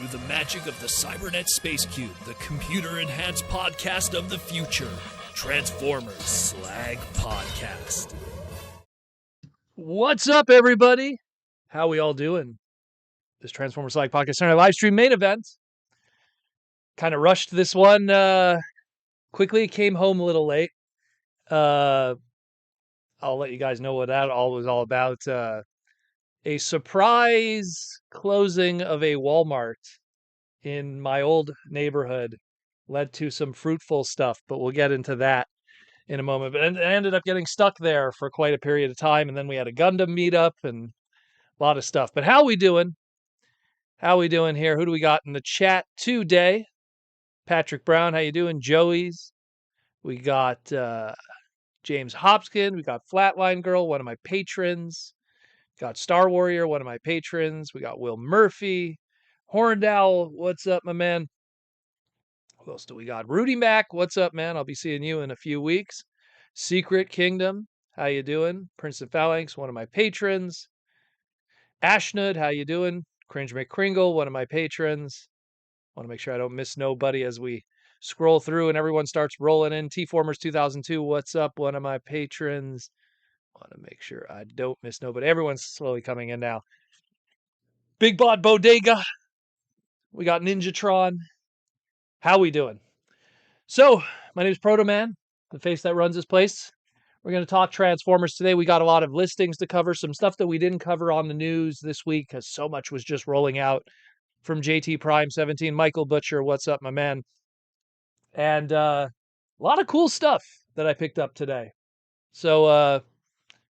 through the magic of the Cybernet Space Cube, the computer-enhanced podcast of the future. Transformers Slag Podcast. What's up, everybody? How we all doing? This Transformers Slag Podcast, our live stream main event. Kind of rushed this one quickly. Came home a little late. I'll let you guys know what that all was all about. A surprise closing of a Walmart in my old neighborhood led to some fruitful stuff, but we'll get into that in a moment. But I ended up getting stuck there for quite a period of time, and then we had a Gundam meetup and a lot of stuff. But how we doing? How we doing here? Who do we got in the chat today? Patrick Brown, how you doing? Joey's. We got James Hopkins. We got Flatline Girl, one of my patrons. Got Star Warrior, one of my patrons. We got Will Murphy. Horned Owl, what's up, my man? Who else do we got? Rudy Mac, what's up, man? I'll be seeing you in a few weeks. Secret Kingdom, how you doing? Prince of Phalanx, one of my patrons. Ashnud, how you doing? Cringe McCringle, one of my patrons. Want to make sure I don't miss nobody as we scroll through and everyone starts rolling in. T-Formers 2002, what's up? One of my patrons. Want to make sure I don't miss nobody. Everyone's slowly coming in now. Big Bot Bodega. We got Ninjatron. How we doing? So, my name is Proto Man, the face that runs this place. We're going to talk Transformers today. We got a lot of listings to cover, some stuff that we didn't cover on the news this week because so much was just rolling out from JT Prime 17. Michael Butcher, what's up, my man? And a lot of cool stuff that I picked up today. So,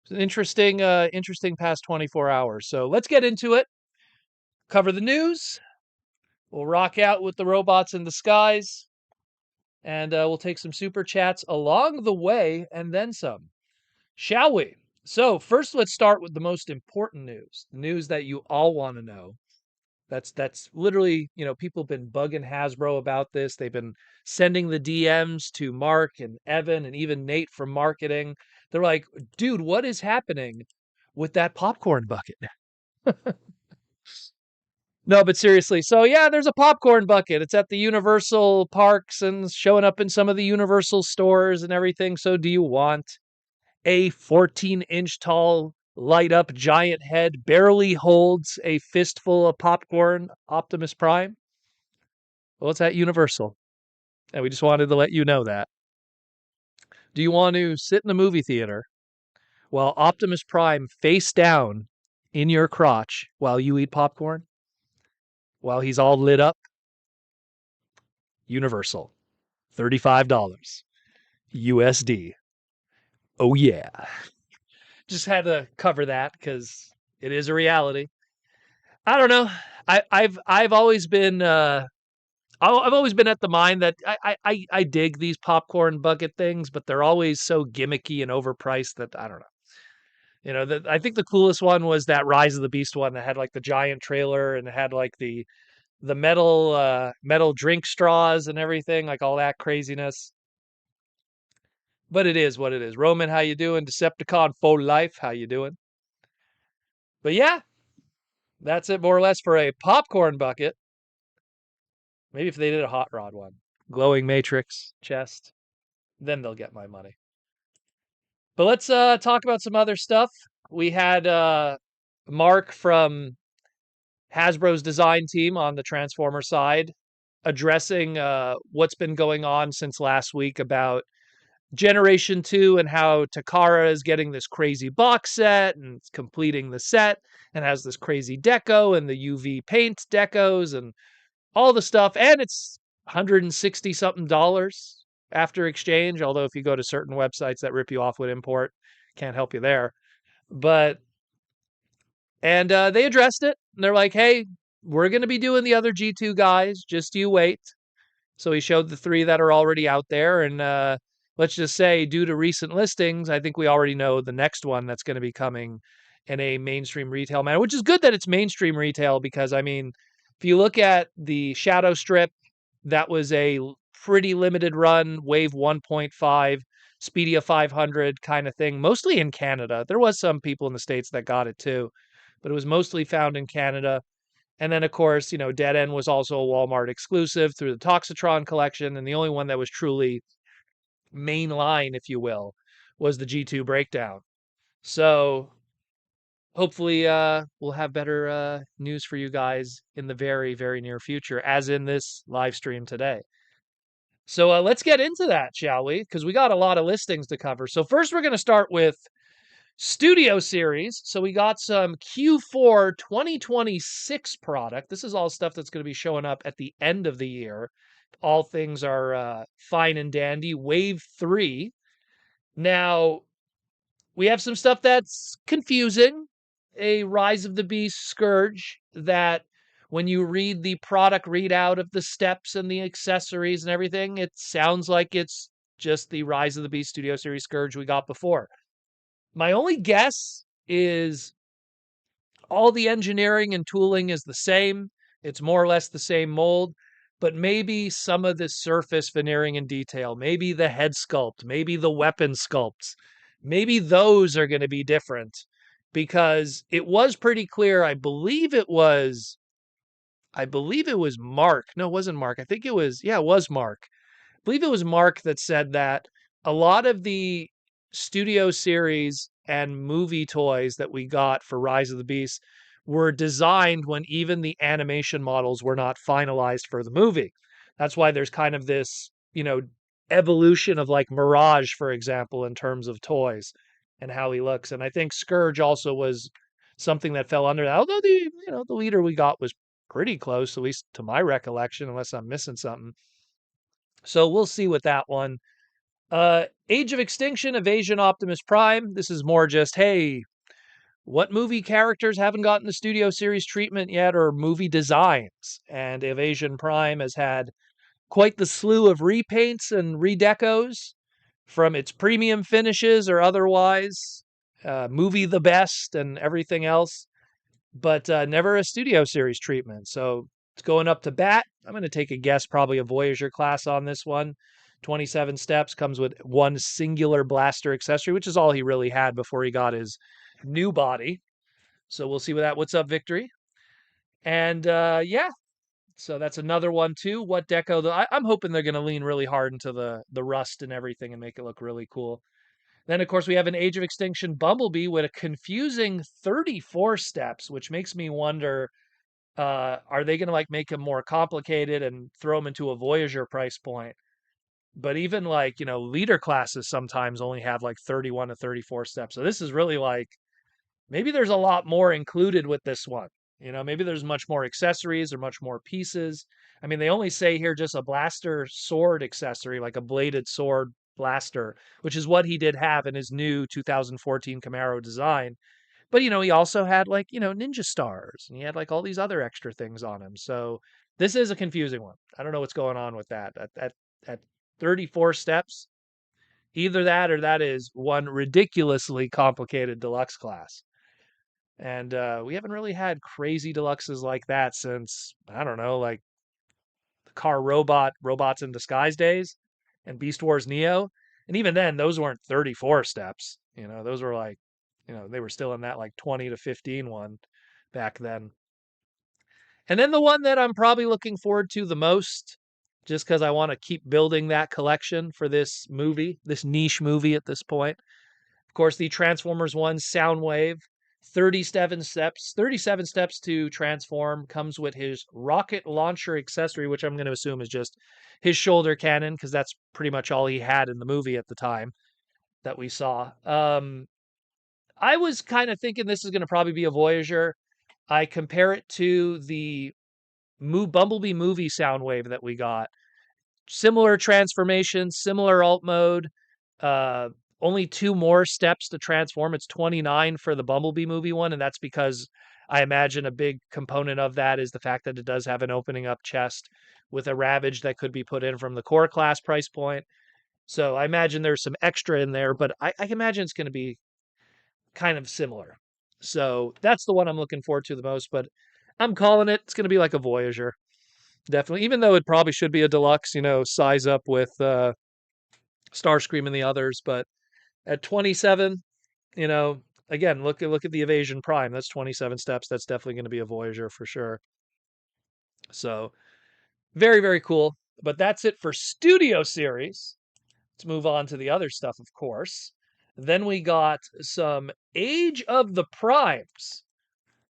it's an interesting past 24 hours. So let's get into it. Cover the news. We'll rock out with the robots in the skies. And we'll take some super chats along the way and then some. Shall we? So first, let's start with the most important news. The news that you all want to know. That's literally, people have been bugging Hasbro about this. They've been sending the DMs to Mark and Evan and even Nate from marketing. They're like, dude, what is happening with that popcorn bucket? No, but seriously. So yeah, there's a popcorn bucket. It's at the Universal parks and showing up in some of the Universal stores and everything. So do you want a 14-inch tall light up giant head barely holds a fistful of popcorn Optimus Prime? Well, it's at Universal. And we just wanted to let you know that. Do you want to sit in the movie theater while Optimus Prime face down in your crotch while you eat popcorn? While he's all lit up? Universal. $35 USD. Oh yeah. Just had to cover that because it is a reality. I don't know. I've always been I've always been at the mind that I dig these popcorn bucket things, but they're always so gimmicky and overpriced that I don't know. I think the coolest one was that Rise of the Beast one that had like the giant trailer and had like the metal drink straws and everything, like all that craziness. But it is what it is. Roman, how you doing? Decepticon for life, how you doing? But yeah, that's it more or less for a popcorn bucket. Maybe if they did a hot rod one, glowing matrix chest, then they'll get my money. But let's talk about some other stuff. We had Mark from Hasbro's design team on the Transformer side addressing what's been going on since last week about Generation 2 and how Takara is getting this crazy box set and it's completing the set and has this crazy deco and the UV paint decos and all the stuff. And it's $160 something after exchange. Although if you go to certain websites that rip you off with import, can't help you there. And they addressed it. And they're like, hey, we're going to be doing the other G2 guys. Just you wait. So he showed the 3 that are already out there. And let's just say, due to recent listings, I think we already know the next one that's going to be coming in a mainstream retail manner, which is good that it's mainstream retail because, I mean, if you look at the Shadow Strip, that was a pretty limited run, Wave 1.5, Speedia 500 kind of thing, mostly in Canada. There was some people in the States that got it too, but it was mostly found in Canada. And then, of course, Dead End was also a Walmart exclusive through the Toxitron collection. And the only one that was truly mainline, if you will, was the G2 Breakdown. So hopefully we'll have better news for you guys in the very, very near future, as in this live stream today. So let's get into that, shall we? Because we got a lot of listings to cover. So first we're going to start with Studio Series. So we got some Q4 2026 product. This is all stuff that's going to be showing up at the end of the year. All things are fine and dandy. Wave 3. Now, we have some stuff that's confusing. A Rise of the Beast Scourge that when you read the product readout of the steps and the accessories and everything, it sounds like it's just the Rise of the Beast Studio Series Scourge we got before. My only guess is all the engineering and tooling is the same. It's more or less the same mold, but maybe some of the surface veneering and detail, maybe the head sculpt, maybe the weapon sculpts, maybe those are going to be different because it was pretty clear. I believe it was Mark. No, it wasn't Mark. I think it was Mark. I believe it was Mark that said that a lot of the studio series and movie toys that we got for Rise of the Beast were designed when even the animation models were not finalized for the movie. That's why there's kind of this, evolution of like Mirage, for example, in terms of toys and how he looks. And I think Scourge also was something that fell under that. Although the leader we got was pretty close, at least to my recollection, unless I'm missing something. So we'll see with that one. Age of Extinction, Evasion Optimus Prime. This is more just, hey, what movie characters haven't gotten the studio series treatment yet or movie designs? And Evasion Prime has had quite the slew of repaints and redecos from its premium finishes or otherwise, movie the best and everything else, but never a studio series treatment. So it's going up to bat. I'm going to take a guess, probably a Voyager class on this one. 27 steps, comes with one singular blaster accessory, which is all he really had before he got his new body. So we'll see with that. What's up, Victory? And yeah, so that's another one too. What deco? I'm hoping they're going to lean really hard into the rust and everything and make it look really cool. Then, of course, we have an Age of Extinction Bumblebee with a confusing 34 steps, which makes me wonder, are they going to like make him more complicated and throw him into a Voyager price point? But even like, leader classes sometimes only have like 31 to 34 steps. So this is really like, maybe there's a lot more included with this one. Maybe there's much more accessories or much more pieces. I mean, they only say here just a blaster sword accessory, like a bladed sword blaster, which is what he did have in his new 2014 Camaro design. But, he also had like, ninja stars and he had like all these other extra things on him. So this is a confusing one. I don't know what's going on with that. At 34 steps, either that or that is one ridiculously complicated deluxe class. And we haven't really had crazy deluxes like that since, I don't know, like the car robots in disguise days and Beast Wars Neo. And even then, those weren't 34 steps. Those were like, they were still in that like 20 to 15 one back then. And then the one that I'm probably looking forward to the most, just because I want to keep building that collection for this movie, this niche movie at this point. Of course, the Transformers 1 Soundwave, 37 steps to transform, comes with his rocket launcher accessory, which I'm going to assume is just his shoulder cannon, because that's pretty much all he had in the movie at the time that we saw. I was kind of thinking this is going to probably be a Voyager. I compare it to the Bumblebee movie Soundwave that we got. Similar transformation, similar alt mode. Uh, Only 2 more steps to transform. It's 29 for the Bumblebee movie one, and that's because I imagine a big component of that is the fact that it does have an opening up chest with a Ravage that could be put in from the core class price point. So I imagine there's some extra in there, but I imagine it's going to be kind of similar. So that's the one I'm looking forward to the most, but I'm calling it. It's going to be like a Voyager. Definitely, even though it probably should be a deluxe, size up with Starscream and the others. But at 27, you know, again, look at the Evasion Prime. That's 27 steps. That's definitely going to be a Voyager for sure. So very, very cool. But that's it for Studio Series. Let's move on to the other stuff, of course. Then we got some Age of the Primes.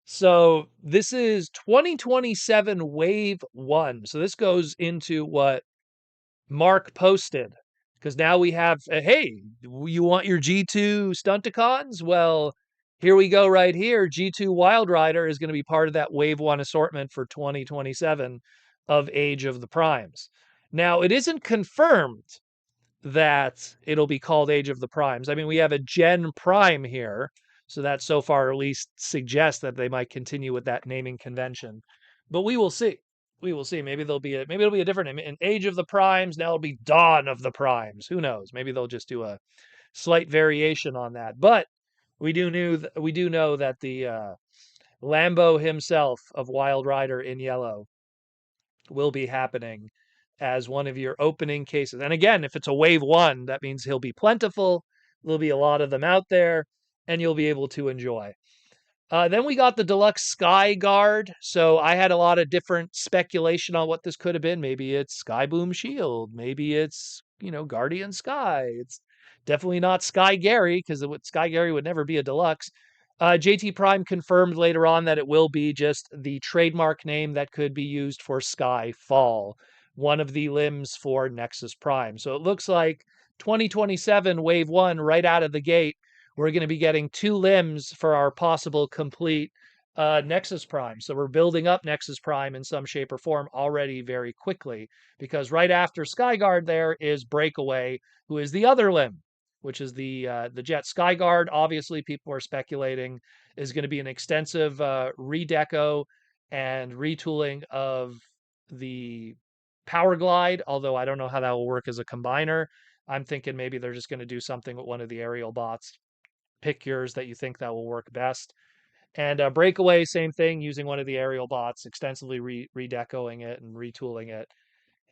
So this is 2027 Wave 1. So this goes into what Mark posted. Because now we have, hey, you want your G2 Stunticons? Well, here we go right here. G2 Wild Rider is going to be part of that Wave 1 assortment for 2027 of Age of the Primes. Now, it isn't confirmed that it'll be called Age of the Primes. I mean, we have a Gen Prime here, so that so far at least suggests that they might continue with that naming convention. But we will see. We will see. Maybe it'll be a different name. In Age of the Primes, now it'll be Dawn of the Primes. Who knows? Maybe they'll just do a slight variation on that. But we do know that the Lambo himself of Wild Rider in yellow will be happening as one of your opening cases. And again, if it's a wave one, that means he'll be plentiful. There'll be a lot of them out there, and you'll be able to enjoy. Then we got the deluxe Sky Guard. So I had a lot of different speculation on what this could have been. Maybe it's Sky Boom Shield. Maybe it's, Guardian Sky. It's definitely not Sky Gary, because Sky Gary would never be a deluxe. JT Prime confirmed later on that it will be just the trademark name that could be used for Sky Fall, one of the limbs for Nexus Prime. So it looks like 2027 Wave 1 right out of the gate, we're going to be getting 2 limbs for our possible complete Nexus Prime. So we're building up Nexus Prime in some shape or form already very quickly, because right after Skyguard there is Breakaway, who is the other limb, which is the Jet. Skyguard, obviously, people are speculating, is going to be an extensive redeco and retooling of the Power Glide, although I don't know how that will work as a combiner. I'm thinking maybe they're just going to do something with one of the aerial bots. Pick yours that you think that will work best. And Breakaway, same thing, using one of the aerial bots, extensively redecoing it and retooling it,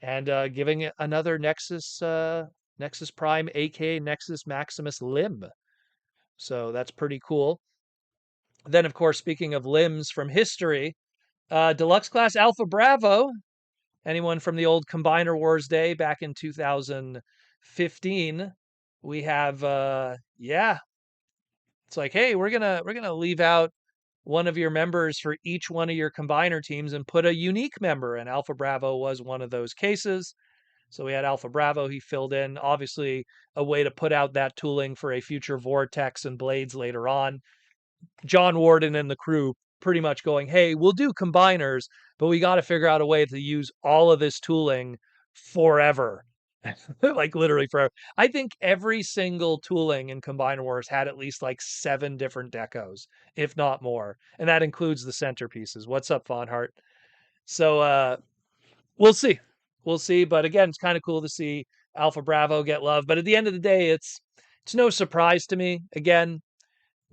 and giving it another Nexus Prime, aka Nexus Maximus limb. So that's pretty cool. Then, of course, speaking of limbs from history, Deluxe Class Alpha Bravo. Anyone from the old Combiner Wars day back in 2015, we have it's like, hey, we're gonna leave out one of your members for each one of your combiner teams and put a unique member, and Alpha Bravo was one of those cases. So we had Alpha Bravo, he filled in, obviously a way to put out that tooling for a future Vortex and Blades later on. John Warden and the crew pretty much going, hey, we'll do combiners, but we got to figure out a way to use all of this tooling forever. Like literally forever. I think every single tooling in Combiner Wars had at least like 7 different decos, if not more. And that includes the centerpieces. What's up, Vonhart? So we'll see. We'll see. But again, it's kind of cool to see Alpha Bravo get love. But at the end of the day, it's no surprise to me. Again,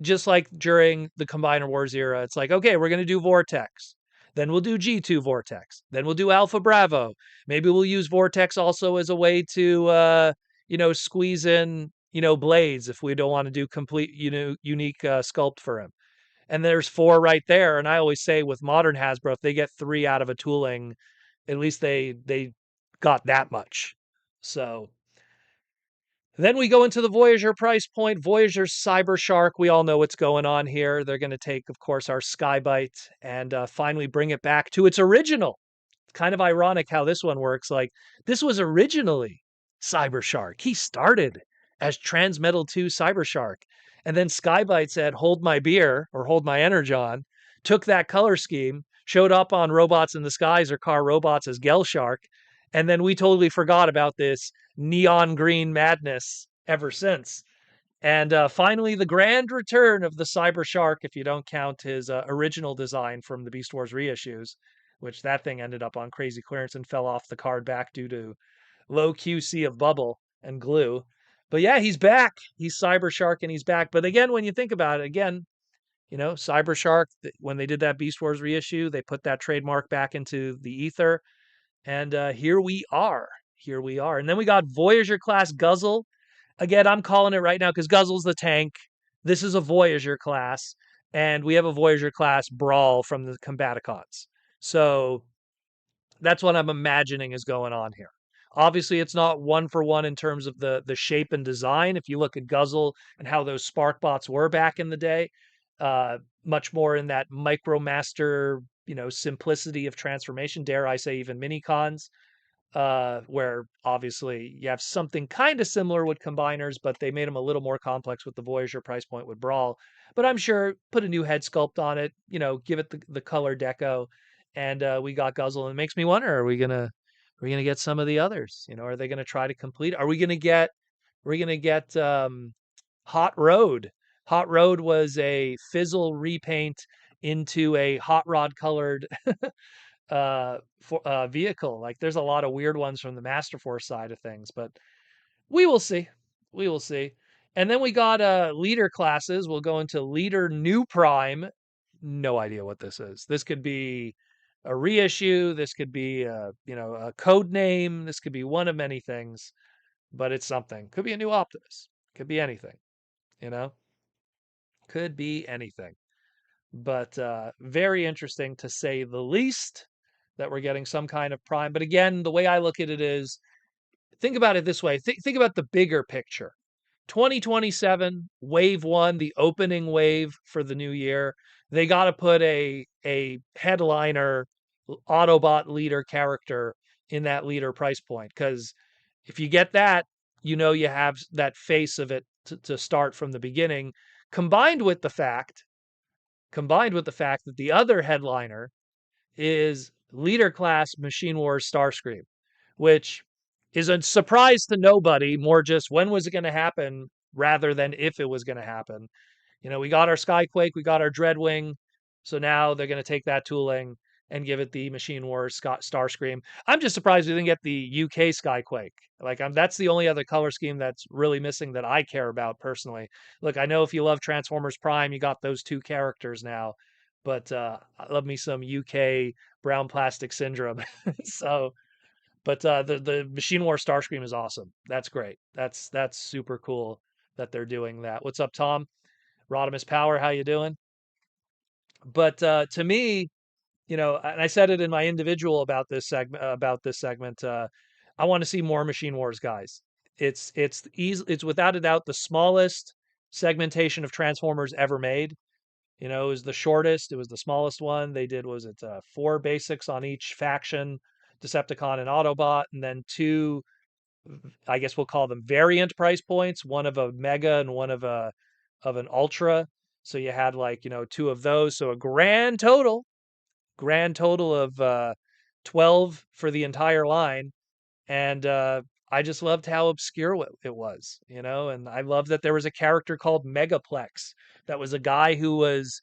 just like during the Combiner Wars era, it's like, okay, we're going to do Vortex. Then we'll do G2 Vortex. Then we'll do Alpha Bravo. Maybe we'll use Vortex also as a way to, squeeze in, Blades if we don't want to do complete, unique sculpt for him. And there's 4 right there. And I always say with modern Hasbro, if they get 3 out of a tooling, at least they got that much. So then we go into the Voyager price point. Voyager Cyber Shark. We all know what's going on here. They're going to take, of course, our Skybite and finally bring it back to its original. Kind of ironic how this one works. Like, this was originally Cyber Shark. He started as Transmetal 2 Cyber Shark. And then Skybite said, hold my beer or hold my energon, took that color scheme, showed up on Robots in the Skies or Car Robots as Gel Shark. And then we totally forgot about this neon green madness ever since. And finally, the grand return of the Cyber Shark, if you don't count his original design from the Beast Wars reissues, which that thing ended up on crazy clearance and fell off the card back due to low QC of bubble and glue. But yeah, he's back. He's Cyber Shark and he's back. But again, when you think about it, again, Cyber Shark, when they did that Beast Wars reissue, they put that trademark back into the ether. And here we are. Here we are. And then we got Voyager class Guzzle. Again, I'm calling it right now because Guzzle's the tank. This is a Voyager class. And we have a Voyager class Brawl from the Combaticons. So That's what I'm imagining is going on here. Obviously, it's not one for one in terms of the shape and design. If you look at Guzzle and how those Spark bots were back in the day, much more in that micromaster, simplicity of transformation. Dare I say, even mini cons, where obviously you have something kind of similar with combiners, but they made them a little more complex with the Voyager price point with Brawl. But I'm sure put a new head sculpt on it, give it the color deco, and we got Guzzle. And it makes me wonder: are we gonna get some of the others? Are they gonna try to complete? Are we gonna get Hot Road? Hot Road was a fizzle repaint into a hot rod colored vehicle. Like there's a lot of weird ones from the Masterforce side of things, but we will see. We will see. And then we got leader classes. We'll go into leader new prime. No idea what this is. This could be a reissue. This could be a code name. This could be one of many things, but it's something. Could be a new Optimus. Could be anything. You know, could be anything. But very interesting to say the least that we're getting some kind of prime. But again, the way I look at it is think about it this way. Think about the bigger picture. 2027, wave one, the opening wave for the new year. They got to put a headliner Autobot leader character in that leader price point. Because if you get that, you have that face of it to start from the beginning, combined with the fact that the other headliner is leader class Machine Wars Starscream, which is a surprise to nobody, more just when was it going to happen rather than if it was going to happen. We got our Skyquake, we got our Dreadwing, so now they're going to take that tooling and give it the Machine Wars Starscream. I'm just surprised we didn't get the UK Skyquake. That's the only other color scheme that's really missing that I care about personally. Look, I know if you love Transformers Prime, you got those two characters now, but I love me some UK brown plastic syndrome. So, but the Machine War Starscream is awesome. That's great. That's super cool that they're doing that. What's up, Tom? Rodimus Power, how you doing? But to me, and I said it in my individual about this segment. I want to see more Machine Wars guys. It's easy. It's without a doubt the smallest segmentation of Transformers ever made. It was the shortest. It was the smallest one. They did was it 4 basics on each faction, Decepticon and Autobot, and then two. I guess we'll call them variant price points. One of a Mega and one of an Ultra. So you had two of those. So a grand total of 12 for the entire line. And I just loved how obscure it was, and I love that there was a character called Megaplex that was a guy who was,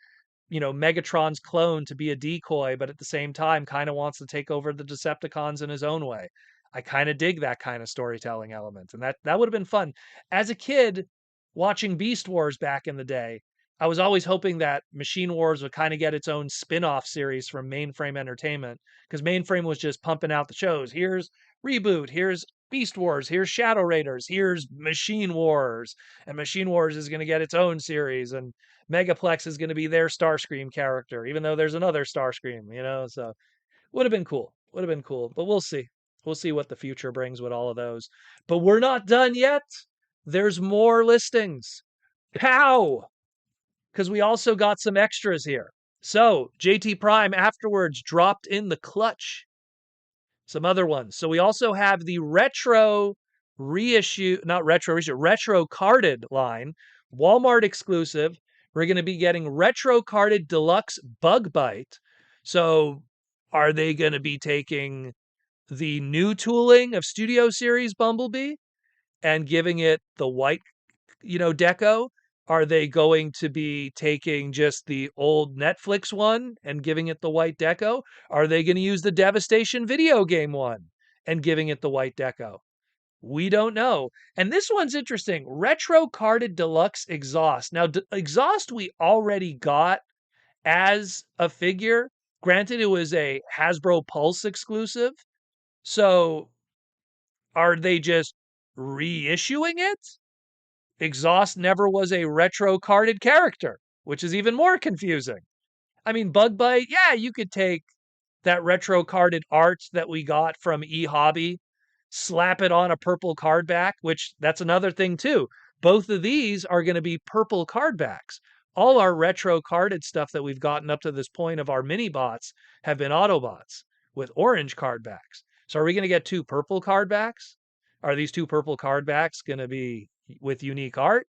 Megatron's clone to be a decoy, but at the same time kind of wants to take over the Decepticons in his own way. I kind of dig that kind of storytelling element, and that would have been fun. As a kid watching Beast Wars back in the day, I was always hoping that Machine Wars would kind of get its own spin-off series from Mainframe Entertainment, because Mainframe was just pumping out the shows. Here's Reboot, here's Beast Wars, here's Shadow Raiders, here's Machine Wars, and Machine Wars is going to get its own series, and Megaplex is going to be their Starscream character, even though there's another Starscream, so would have been cool. Would have been cool, but we'll see. We'll see what the future brings with all of those. But we're not done yet. There's more listings. Pow! Because we also got some extras here. So, JT Prime afterwards dropped in the clutch some other ones. So we also have the retro reissue, not retro reissue, retro carded line, Walmart exclusive. We're going to be getting retro carded deluxe Bug Bite. So are they going to be taking the new tooling of Studio Series Bumblebee and giving it the white, deco? Are they going to be taking just the old Netflix one and giving it the white deco? Are they going to use the Devastation video game one and giving it the white deco? We don't know. And this one's interesting. Retro carded deluxe exhaust. Now, exhaust we already got as a figure. Granted, it was a Hasbro Pulse exclusive. So are they just reissuing it? Exhaust never was a retro carded character, which is even more confusing. I mean, Bug Bite, yeah, you could take that retro carded art that we got from eHobby, slap it on a purple card back, which that's another thing too. Both of these are going to be purple card backs. All our retro carded stuff that we've gotten up to this point of our mini bots have been Autobots with orange card backs. So are we going to get 2 purple card backs? Are these 2 purple card backs going to be with unique art?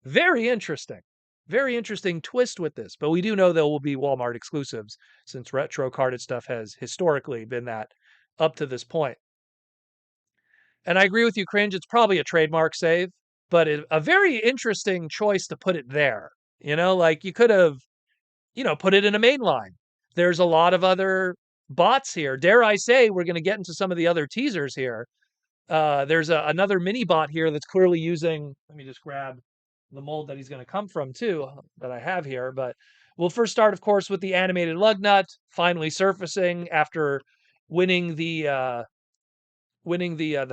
Very interesting. Very interesting twist with this. But we do know there will be Walmart exclusives since retro carded stuff has historically been that up to this point. And I agree with you, Cringe. It's probably a trademark save, but a very interesting choice to put it there. Like you could have, put it in a main line. There's a lot of other bots here. Dare I say, we're going to get into some of the other teasers here. There's another mini bot here that's clearly using, let me just grab the mold that he's going to come from too, that I have here. But we'll first start, of course, with the animated lug nut finally surfacing after winning the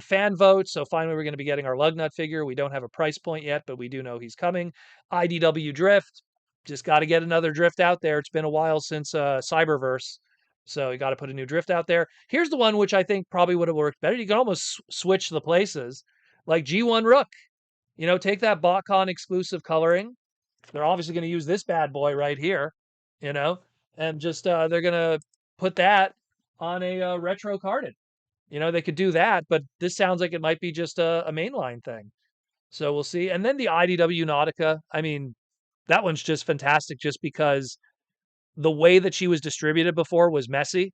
fan vote. So finally, we're going to be getting our Lugnut figure. We don't have a price point yet, but we do know he's coming. IDW Drift. Just got to get another Drift out there. It's been a while since Cyberverse. So you got to put a new Drift out there. Here's the one which I think probably would have worked better. You can almost switch the places. Like G1 Rook. Take that BotCon exclusive coloring. They're obviously going to use this bad boy right here. And just they're going to put that on a retro carded. They could do that, but this sounds like it might be just a mainline thing. So we'll see. And then the IDW Nautica. I mean, that one's just fantastic just because the way that she was distributed before was messy.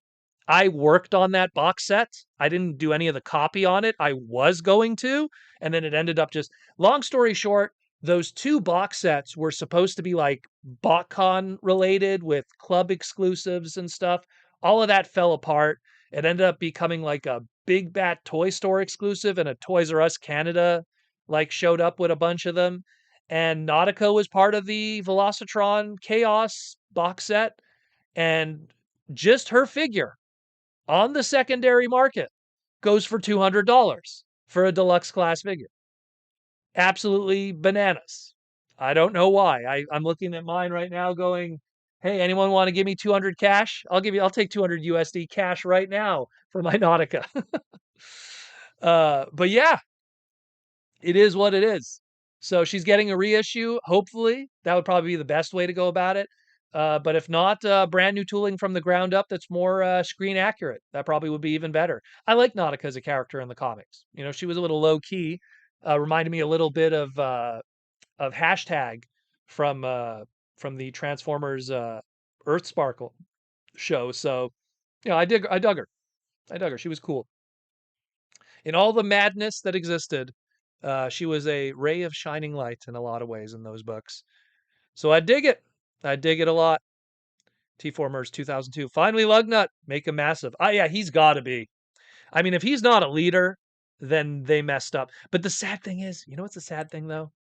I worked on that box set. I didn't do any of the copy on it. I was going to, and then it ended up just, long story short, those 2 box sets were supposed to be like BotCon related with club exclusives and stuff. All of that fell apart. It ended up becoming like a Big Bat Toy Store exclusive, and a Toys R Us Canada showed up with a bunch of them. And Nautica was part of the Velocitron Chaos box set, and just her figure on the secondary market goes for $200 for a deluxe class figure. Absolutely bananas. I don't know why. I'm looking at mine right now going, hey, anyone want to give me 200 cash? I'll take 200 USD cash right now for my Nautica. But yeah, it is what it is. So she's getting a reissue. Hopefully, that would probably be the best way to go about it. But if not, brand new tooling from the ground up that's more screen accurate. That probably would be even better. I like Nautica as a character in the comics. She was a little low key. Reminded me a little bit of Hashtag from the Transformers Earth Sparkle show. So, I dug her. She was cool. In all the madness that existed, she was a ray of shining light in a lot of ways in those books. So I dig it. I dig it a lot. T4mers 2002. Finally, Lugnut. Make him massive. Yeah, he's got to be. I mean, if he's not a leader, then they messed up. But the sad thing is, what's the sad thing, though?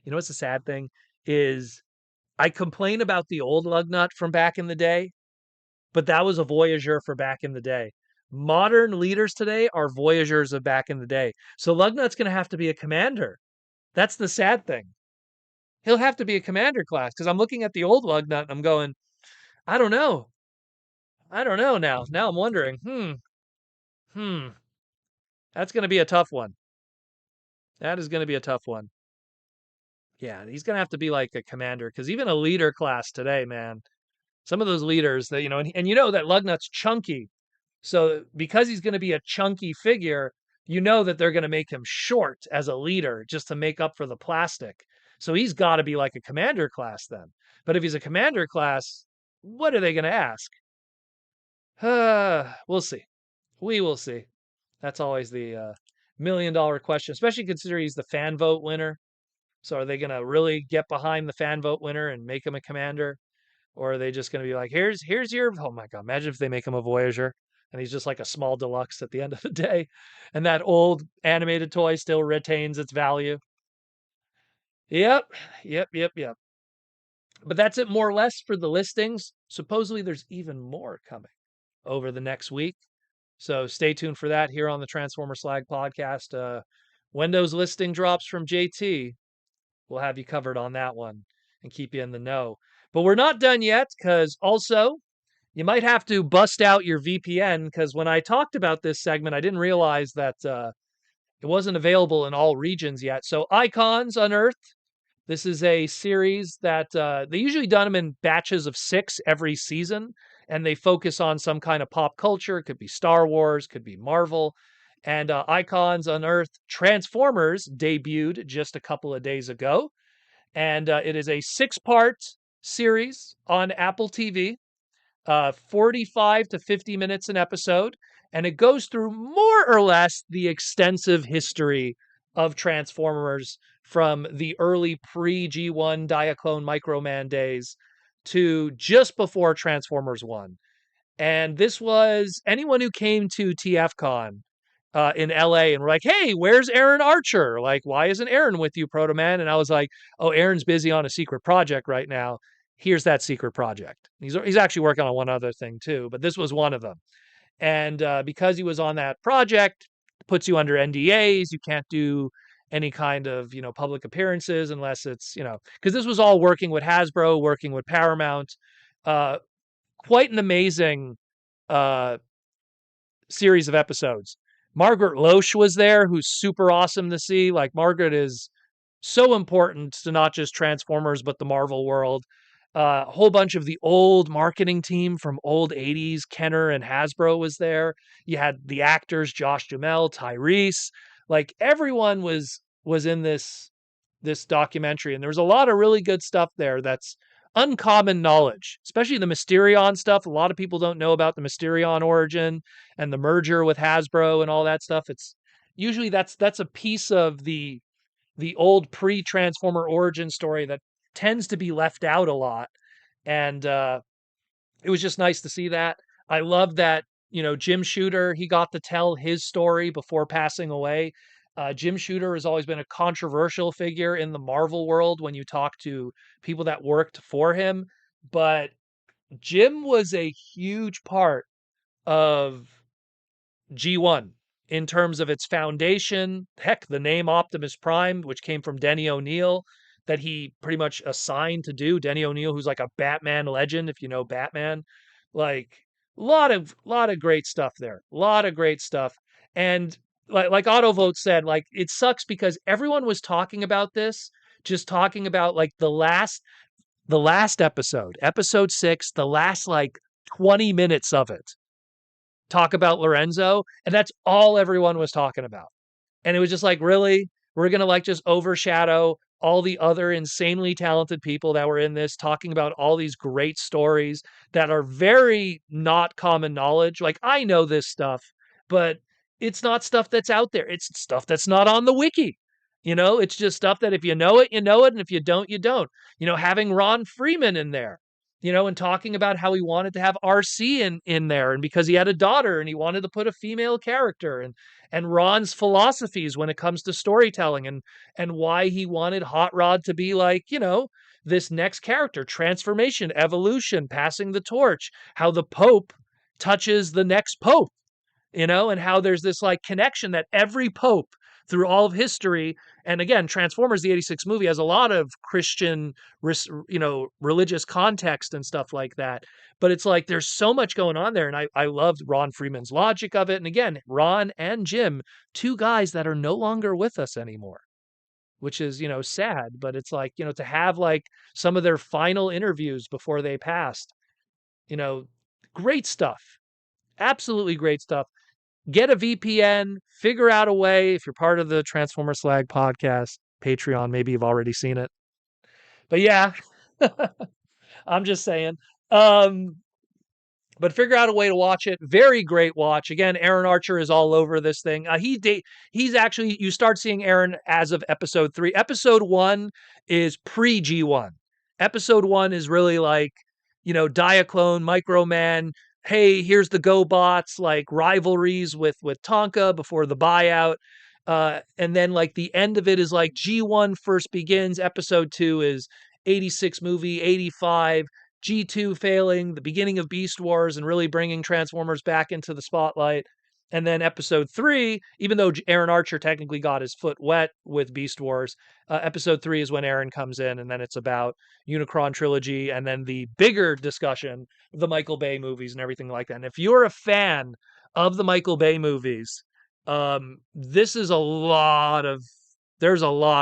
What's the sad thing is I complain about the old Lugnut from back in the day, but that was a Voyager for back in the day. Modern leaders today are Voyagers of back in the day. So Lugnut's going to have to be a commander. That's the sad thing. He'll have to be a commander class because I'm looking at the old Lugnut and I'm going, I don't know. I don't know now. Now I'm wondering, that's going to be a tough one. That is going to be a tough one. Yeah, he's going to have to be like a commander because even a leader class today, man, some of those leaders that, and that Lugnut's chunky. So because he's going to be a chunky figure, that they're going to make him short as a leader just to make up for the plastic. So he's got to be like a commander class then. But if he's a commander class, what are they going to ask? We'll see. We will see. That's always the $1 million question, especially considering he's the fan vote winner. So are they going to really get behind the fan vote winner and make him a commander? Or are they just going to be like, here's your, oh my God, imagine if they make him a Voyager and he's just like a small deluxe at the end of the day. And that old animated toy still retains its value. Yep. But that's it more or less for the listings. Supposedly there's even more coming over the next week. So stay tuned for that here on the Transformer Slag podcast. When those listing drops from JT, we'll have you covered on that one and keep you in the know. But we're not done yet because also, You might have to bust out your VPN because when I talked about this segment, I didn't realize that it wasn't available in all regions yet. So, Icons Unearthed. This is a series that they usually done them in batches of 6 every season, and they focus on some kind of pop culture. It could be Star Wars, could be Marvel. And Icons Unearthed Transformers debuted just a couple of days ago. And it is a 6-part series on Apple TV, 45 to 50 minutes an episode. And it goes through more or less the extensive history of Transformers from the early pre G1 Diaclone Microman days to just before Transformers 1. And this was anyone who came to TFCon in LA and were like, hey, where's Aaron Archer? Like, why isn't Aaron with you, Proto Man? And I was like, oh, Aaron's busy on a secret project right now. Here's that secret project. He's actually working on one other thing too, but this was one of them. And because he was on that project, puts you under NDAs. You can't do any kind of, public appearances unless it's, because this was all working with Hasbro, working with Paramount. Uh, Quite an amazing uh, series of episodes. Margaret Loesch was there, who's super awesome to see. Like, Margaret is so important to not just Transformers, but the Marvel world. A whole bunch of the old marketing team from old 80s, Kenner and Hasbro was there. You had the actors, Josh Duhamel, Tyrese. Like, everyone was in this documentary, and there was a lot of really good stuff there that's uncommon knowledge, especially the Mysterion stuff. A lot of people don't know about the Mysterion origin and the merger with Hasbro and all that stuff. It's usually that's a piece of the old pre-Transformer origin story that tends to be left out a lot. And it was just nice to see that. I love that, Jim Shooter, he got to tell his story before passing away. Jim Shooter has always been a controversial figure in the Marvel world when you talk to people that worked for him. But Jim was a huge part of G1 in terms of its foundation. Heck, the name Optimus Prime, which came from Denny O'Neil, that he pretty much assigned to do. Denny O'Neil, who's like a Batman legend, if you know Batman. Like, lot of great stuff there. A lot of great stuff. And like Autovote said, like, it sucks because everyone was talking about this, just talking about like the last episode, episode 6, the last like 20 minutes of it talk about Lorenzo, and that's all everyone was talking about. And it was just like, really? We're going to like just overshadow all the other insanely talented people that were in this, talking about all these great stories that are very not common knowledge. Like, I know this stuff, but it's not stuff that's out there. It's stuff that's not on the wiki. It's just stuff that if you know it, you know it. And if you don't, you don't. Having Ron Freeman in there, and talking about how he wanted to have RC in there, and because he had a daughter and he wanted to put a female character, and Ron's philosophies when it comes to storytelling, and why he wanted Hot Rod to be like, this next character, transformation, evolution, passing the torch, how the Pope touches the next Pope, and how there's this like connection that every Pope through all of history. And again, Transformers, the 86 movie, has a lot of Christian, religious context and stuff like that. But it's like there's so much going on there. And I loved Ron Freeman's logic of it. And again, Ron and Jim, 2 guys that are no longer with us anymore, which is, sad. But it's like, to have like some of their final interviews before they passed, great stuff. Absolutely great stuff. Get a VPN, figure out a way. If you're part of the Transformer Slag podcast, Patreon, maybe you've already seen it. But yeah, I'm just saying. But figure out a way to watch it. Very great watch. Again, Aaron Archer is all over this thing. He's actually, you start seeing Aaron as of episode 3. Episode 1 is pre G1. Episode 1 is really like, Diaclone, Microman. Hey, here's the GoBots, like rivalries with Tonka before the buyout. And then like the end of it is like G1 first begins. Episode 2 is 86 movie, 85. G2 failing, the beginning of Beast Wars, and really bringing Transformers back into the spotlight. And then episode 3, even though Aaron Archer technically got his foot wet with Beast Wars, episode 3 is when Aaron comes in, and then it's about Unicron trilogy, and then the bigger discussion, the Michael Bay movies and everything like that. And if you're a fan of the Michael Bay movies, this is there's a lot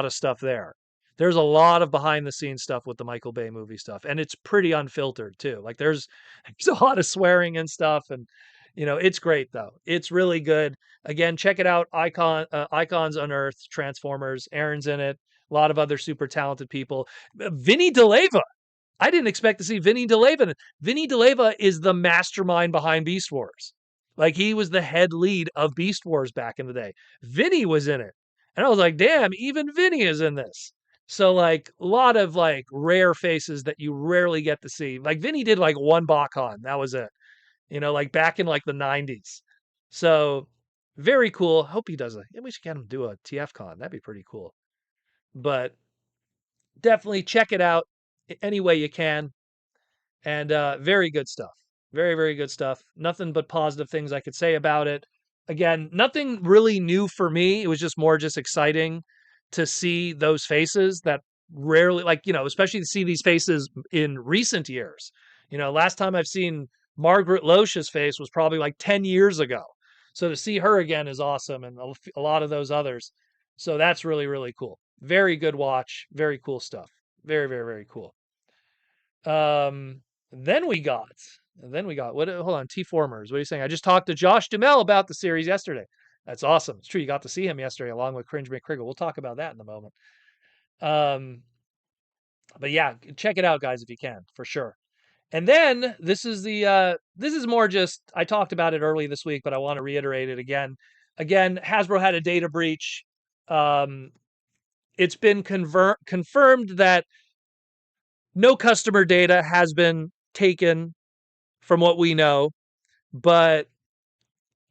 of stuff there. There's a lot of behind the scenes stuff with the Michael Bay movie stuff, and it's pretty unfiltered too. Like there's a lot of swearing and stuff, and it's great though. It's really good. Again, check it out. Icons Unearthed, Transformers. Aaron's in it. A lot of other super talented people. Vinny DeLeva. I didn't expect to see Vinny DeLeva. Vinny DeLeva is the mastermind behind Beast Wars. Like he was the head lead of Beast Wars back in the day. Vinny was in it. And I was like, damn, even Vinny is in this. So like a lot of like rare faces that you rarely get to see. Like Vinny did like one BotCon. That was it. Like back in like the 90s. So very cool. Hope he does we should get him to do a TF con. That'd be pretty cool. But definitely check it out any way you can. And very good stuff. Very, very good stuff. Nothing but positive things I could say about it. Again, nothing really new for me. It was just more just exciting to see those faces that rarely, like, especially to see these faces in recent years. Last time I've seen Margaret Loesch's face was probably like 10 years ago. So to see her again is awesome, and a lot of those others. So that's really, really cool. Very good watch. Very cool stuff. Very, very, very cool. Um, then we got, what? Hold on, T-Formers. What are you saying? I just talked to Josh Duhamel about the series yesterday. That's awesome. It's true. You got to see him yesterday along with Cringe McCriggle. We'll talk about that in a moment. But yeah, check it out, guys, if you can, for sure. And then this is more just, I talked about it early this week, but I want to reiterate it again. Again, Hasbro had a data breach. It's been confirmed that no customer data has been taken from what we know. But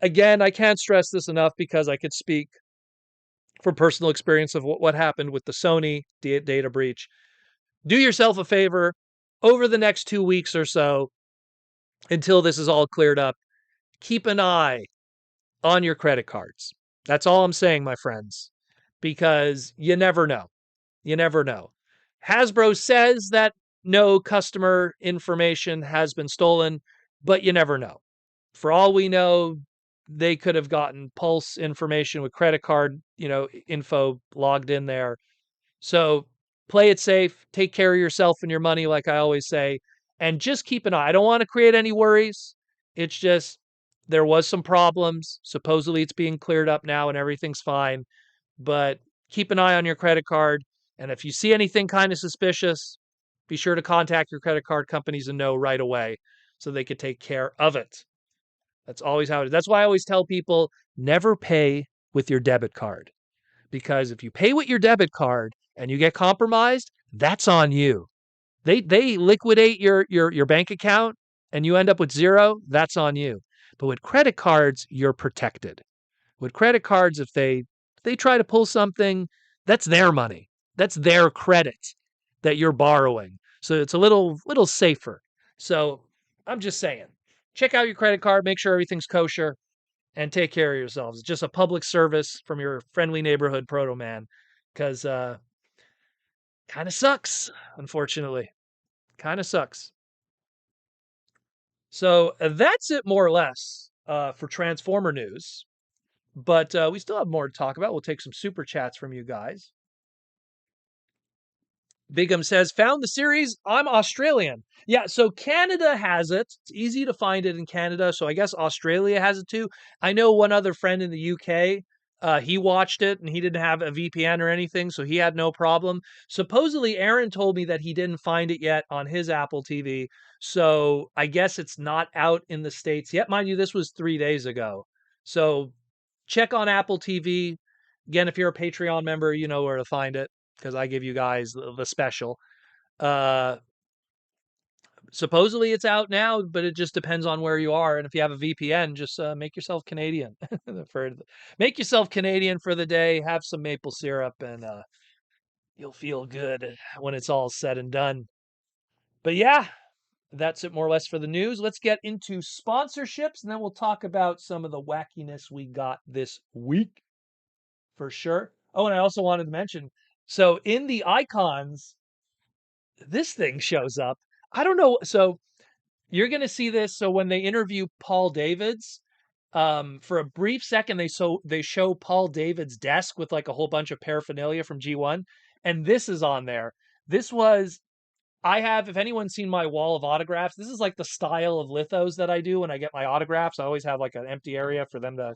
again, I can't stress this enough because I could speak from personal experience of what happened with the Sony data breach. Do yourself a favor over the next 2 weeks or so until this is all cleared up. Keep an eye on your credit cards. That's all I'm saying, my friends, because you never know. You never know. Hasbro says that no customer information has been stolen, but you never know. For all we know, they could have gotten Pulse information with credit card, info logged in there. So play it safe, take care of yourself and your money, like I always say, and just keep an eye. I don't want to create any worries. It's just there was some problems. Supposedly it's being cleared up now and everything's fine, but keep an eye on your credit card. And if you see anything kind of suspicious, be sure to contact your credit card companies and know right away so they could take care of it. That's always how it is. That's why I always tell people never pay with your debit card. Because if you pay with your debit card and you get compromised, that's on you. They liquidate your bank account and you end up with zero, that's on you. But with credit cards, you're protected. With credit cards, if they try to pull something, that's their money. That's their credit that you're borrowing. So it's a little safer. So I'm just saying, check out your credit card, make sure everything's kosher, and take care of yourselves. It's just a public service from your friendly neighborhood proto man, because kind of sucks, unfortunately. Kind of sucks. So that's it, more or less, for Transformer news. But we still have more to talk about. We'll take some super chats from you guys. Bigum says, found the series. I'm Australian. Yeah, so Canada has it. It's easy to find it in Canada. So I guess Australia has it too. I know one other friend in the UK. He watched it and he didn't have a VPN or anything, so he had no problem. Supposedly, Aaron told me that he didn't find it yet on his Apple TV. So I guess it's not out in the States yet. Mind you, this was 3 days ago. So check on Apple TV. Again, if you're a Patreon member, you know where to find it because I give you guys the special. Uh, Supposedly it's out now, but it just depends on where you are. And if you have a VPN, just make yourself Canadian. Make yourself Canadian for the day. Have some maple syrup, and you'll feel good when it's all said and done. But yeah, That's it more or less for the news. Let's get into sponsorships, and then we'll talk about some of the wackiness we got this week for sure. Oh, and I also wanted to mention, so in the icons, this thing shows up. I don't know. So you're going to see this. So when they interview Paul Davids, for a brief second, they show Paul David's desk with like a whole bunch of paraphernalia from G1, and this is on there. This was I have, if anyone's seen my wall of autographs, this is like the style of lithos that I do when I get my autographs. I always have like an empty area for them to,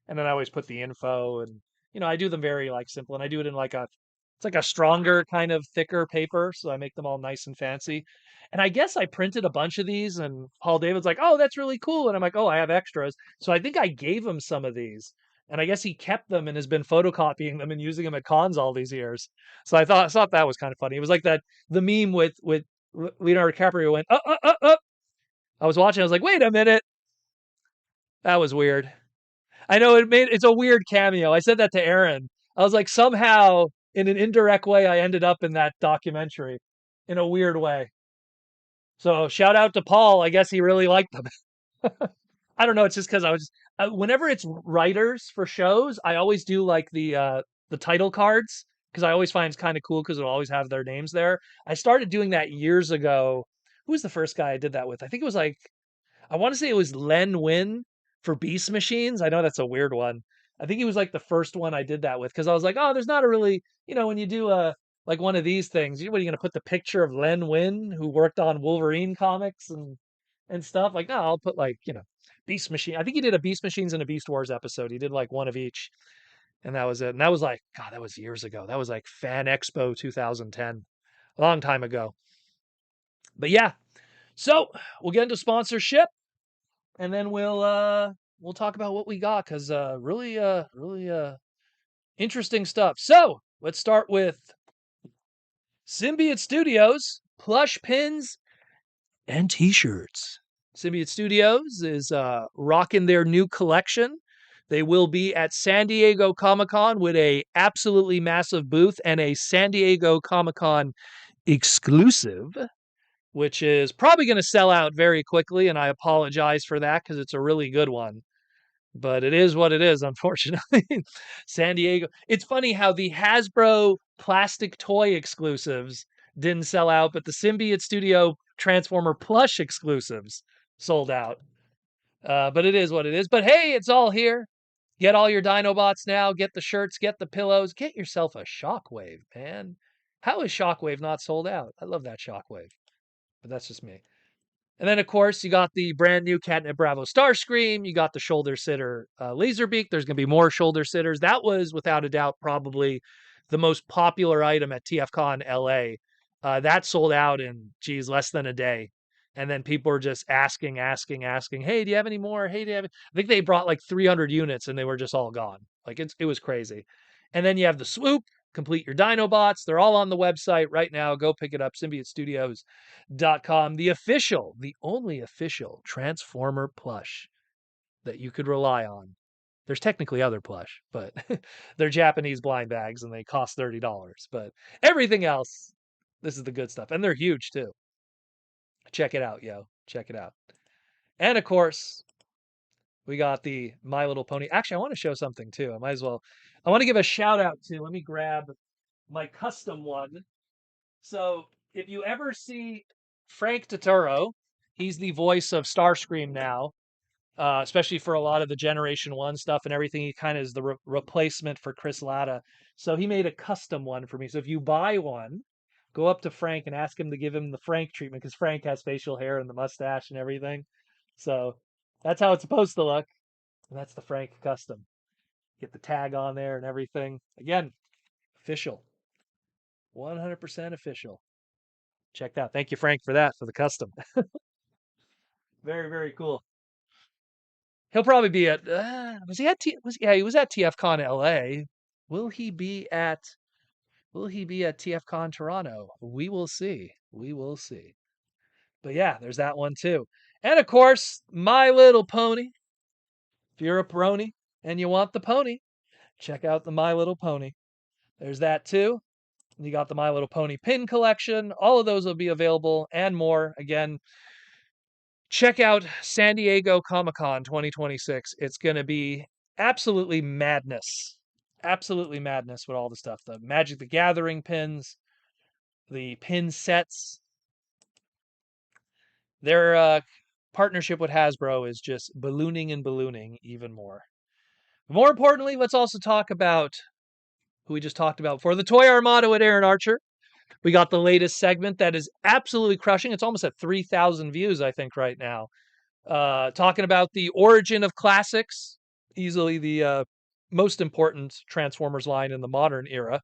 and then I always put the info and, I do them very like simple and I do it in like it's like a stronger kind of thicker paper. So I make them all nice and fancy. And I guess I printed a bunch of these and Paul David's like, oh, that's really cool. And I'm like, oh, I have extras. So I think I gave him some of these. And I guess he kept them and has been photocopying them and using them at cons all these years. So I thought that was kind of funny. It was like the meme with Leonardo DiCaprio went, I was watching, I was like, wait a minute. That was weird. I know it's a weird cameo. I said that to Aaron. I was like, somehow in an indirect way, I ended up in that documentary in a weird way. So shout out to Paul. I guess he really liked them. I don't know. It's just because I was whenever it's writers for shows, I always do like the title cards because I always find it's kind of cool because it'll always have their names there. I started doing that years ago. Who was the first guy I did that with? I think it was like I want to say it was Len Win for Beast Machines. I know that's a weird one. I think he was like the first one I did that with because I was like, oh, there's not a really, when you do a like one of these things, what are you going to put the picture of Len Win who worked on Wolverine comics and stuff? Like, no, I'll put like, Beast Machine. I think he did a Beast Machines and a Beast Wars episode. He did like one of each, and that was it. And that was like, God, that was years ago. That was like Fan Expo 2010, a long time ago. But yeah, so we'll get into sponsorship and then we'll talk about what we got because really interesting stuff. So let's start with Symbiote Studios plush pins and t-shirts. Symbiote Studios is rocking their new collection. They will be at San Diego Comic-Con with a absolutely massive booth and a San Diego Comic-Con exclusive, which is probably going to sell out very quickly, and I apologize for that because it's a really good one. But it is what it is, unfortunately. San Diego. It's funny how the Hasbro plastic toy exclusives didn't sell out, but the Symbiote Studio Transformer plush exclusives sold out. But it is what it is. But hey, it's all here. Get all your Dinobots now. Get the shirts. Get the pillows. Get yourself a Shockwave, man. How is Shockwave not sold out? I love that Shockwave, but that's just me. And then, of course, you got the brand new Catnip Bravo Starscream. You got the shoulder sitter Laserbeak. There's going to be more shoulder sitters. That was, without a doubt, probably the most popular item at TFCon LA. That sold out in, less than a day. And then people were just asking, hey, do you have any more? Hey, do you have I think they brought like 300 units and they were just all gone. Like it was crazy. And then you have the Swoop, complete your Dinobots. They're all on the website right now. Go pick it up, symbiotestudios.com. The only official Transformer plush that you could rely on. There's technically other plush, but they're Japanese blind bags and they cost $30. But everything else, this is the good stuff. And they're huge too. Check it out, yo. Check it out. And of course, we got the My Little Pony. Actually, I want to show something too. I might as well. I want to give a shout out to, let me grab my custom one. So if you ever see Frank Turturro, he's the voice of Starscream now, especially for a lot of the Generation 1 stuff and everything. He kind of is the replacement for Chris Latta. So he made a custom one for me. So if you buy one, go up to Frank and ask him to give him the Frank treatment because Frank has facial hair and the mustache and everything. So that's how it's supposed to look. And that's the Frank custom. Get the tag on there and everything. Again, official. 100% official. Check that. Thank you, Frank, for that, for the custom. Very, very cool. He'll probably be at, he was at TFCon LA. Will he be at TFCon Toronto? We will see. We will see. But yeah, there's that one too. And of course, My Little Pony. If you're a brony and you want the pony, check out the My Little Pony. There's that too. You got the My Little Pony pin collection. All of those will be available and more. Again, check out San Diego Comic-Con 2026. It's going to be absolutely madness. Absolutely madness with all the stuff. The Magic the Gathering pins, the pin sets. Their partnership with Hasbro is just ballooning and ballooning even more. More importantly, let's also talk about who we just talked about before, the Toy Armada with Aaron Archer. We got the latest segment that is absolutely crushing. It's almost at 3,000 views, I think, right now. Talking about the origin of classics, easily the most important Transformers line in the modern era.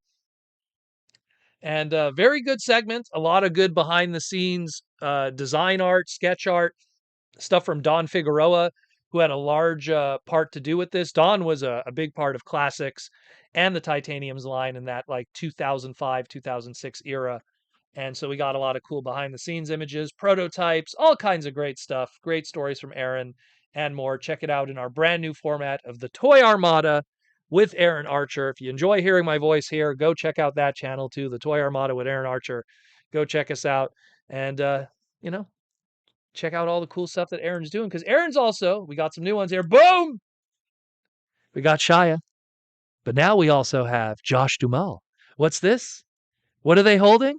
And very good segment. A lot of good behind the scenes design art, sketch art, stuff from Don Figueroa, who had a large part to do with this. Don was a big part of classics and the Titaniums line in that like 2005, 2006 era. And so we got a lot of cool behind the scenes images, prototypes, all kinds of great stuff, great stories from Aaron and more. Check it out in our brand new format of the Toy Armada with Aaron Archer. If you enjoy hearing my voice here, go check out that channel too, the Toy Armada with Aaron Archer. Go check us out and, you know, check out all the cool stuff that Aaron's doing because Aaron's also, we got some new ones here. Boom! We got Shia, but now we also have Josh Duhamel. What's this? What are they holding?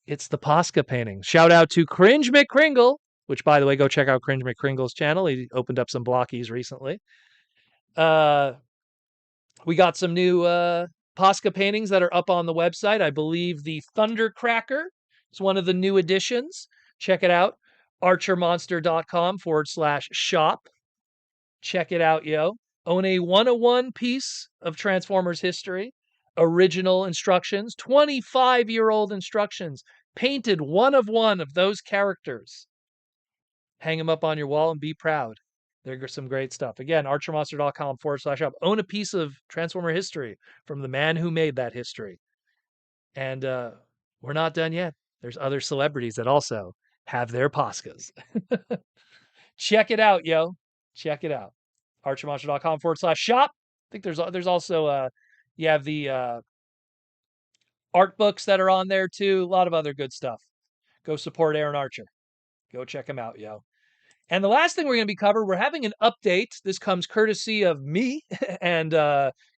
It's the Posca painting. Shout out to Cringe McCringle, which, by the way, go check out Cringe McCringle's channel. He opened up some blockies recently. We got some new Posca paintings that are up on the website. I believe the Thundercracker is one of the new additions. Check it out. archermonster.com/shop. Check it out, yo. Own a 101 piece of Transformers history. Original instructions, 25-year-old instructions, painted one of those characters. Hang them up on your wall and be proud. There's some great stuff. Again, archermonster.com/shop. Own a piece of Transformer history from the man who made that history. And we're not done yet. There's other celebrities that also have their Poscas. Check it out, yo. Check it out. archermonster.com/shop. I think there's also you have the art books that are on there too. A lot of other good stuff. Go support Aaron Archer. Go check him out, yo. And the last thing we're going to be covering, we're having an update. This comes courtesy of me and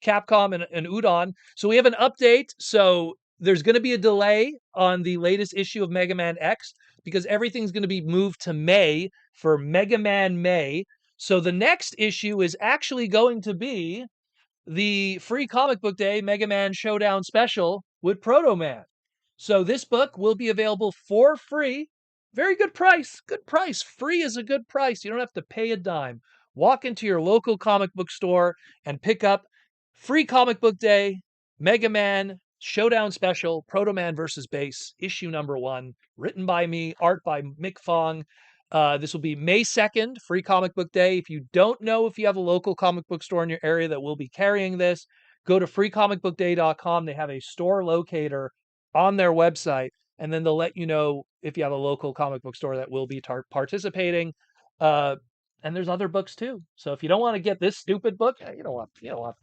Capcom and Udon. So we have an update. So there's going to be a delay on the latest issue of Mega Man X because everything's going to be moved to May for Mega Man May. So the next issue is actually going to be the free comic book day Mega Man Showdown special with Proto Man. So this book will be available for free. Very good price. Good price. Free is a good price. You don't have to pay a dime. Walk into your local comic book store and pick up free comic book day Mega Man Showdown special Proto Man versus Base issue number 1, written by me, art by Mick Fong. This will be May 2nd, free comic book day. If you don't know if you have a local comic book store in your area that will be carrying this, go to freecomicbookday.com. They have a store locator on their website, and then they'll let you know if you have a local comic book store that will be participating. And there's other books too. So if you don't want to get this stupid book, you don't want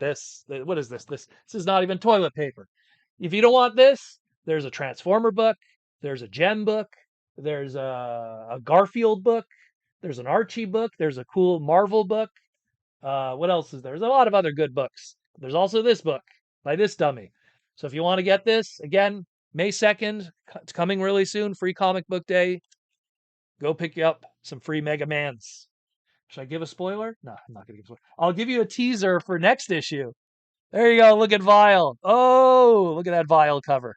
this. What is this? This is not even toilet paper. If you don't want this, there's a Transformer book, there's a Gem book, there's a Garfield book, there's an Archie book, there's a cool Marvel book. What else is there? There's a lot of other good books. There's also this book by this dummy. So if you want to get this, again, May 2nd, it's coming really soon, free comic book day. Go pick up some free Mega Mans. Should I give a spoiler? No, I'm not going to give a spoiler. I'll give you a teaser for next issue. There you go. Look at Vile. Oh, look at that Vile cover.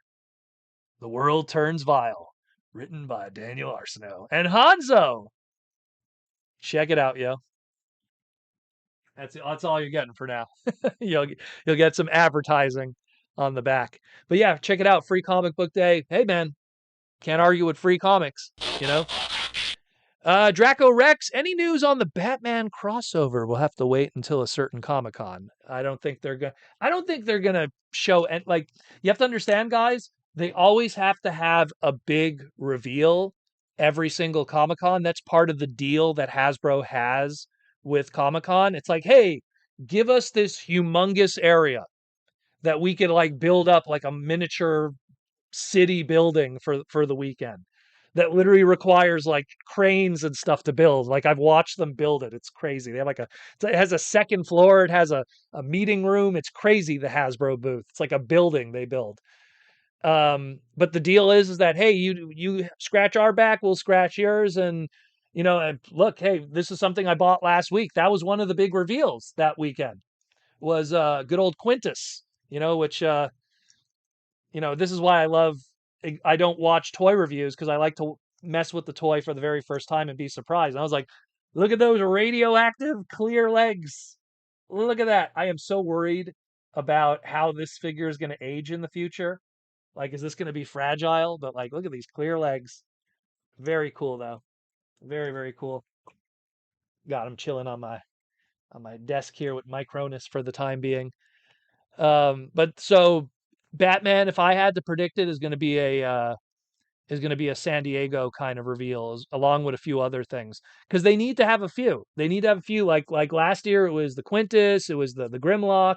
The World Turns Vile. Written by Daniel Arsenault and Hanzo. Check it out, yo. That's all you're getting for now. You'll get some advertising on the back. But yeah, check it out. Free comic book day. Hey man, can't argue with free comics, you know? Draco Rex, any news on the Batman crossover? We'll have to wait until a certain Comic-Con. I don't think they're gonna show, and like, you have to understand, guys, they always have to have a big reveal every single Comic-Con. That's part of the deal that Hasbro has with Comic-Con. It's like, hey, give us this humongous area that we could like build up like a miniature city building for the weekend that literally requires like cranes and stuff to build. Like I've watched them build it. It's crazy. They have like it has a second floor. It has a meeting room. It's crazy. The Hasbro booth. It's like a building they build. But the deal is that, hey, you scratch our back, we'll scratch yours. And, and look, hey, this is something I bought last week. That was one of the big reveals that weekend was good old Quintus, which this is why I don't watch toy reviews because I like to mess with the toy for the very first time and be surprised. And I was like, look at those radioactive clear legs. Look at that. I am so worried about how this figure is going to age in the future. Like, is this going to be fragile? But like, look at these clear legs. Very cool though. Very, very cool. Got him chilling on my desk here with Micronus for the time being. But so Batman, if I had to predict it, is going to be a San Diego kind of reveal, along with a few other things, because they need to have a few. They need to have a few. Like last year, it was the Quintus, it was the Grimlock.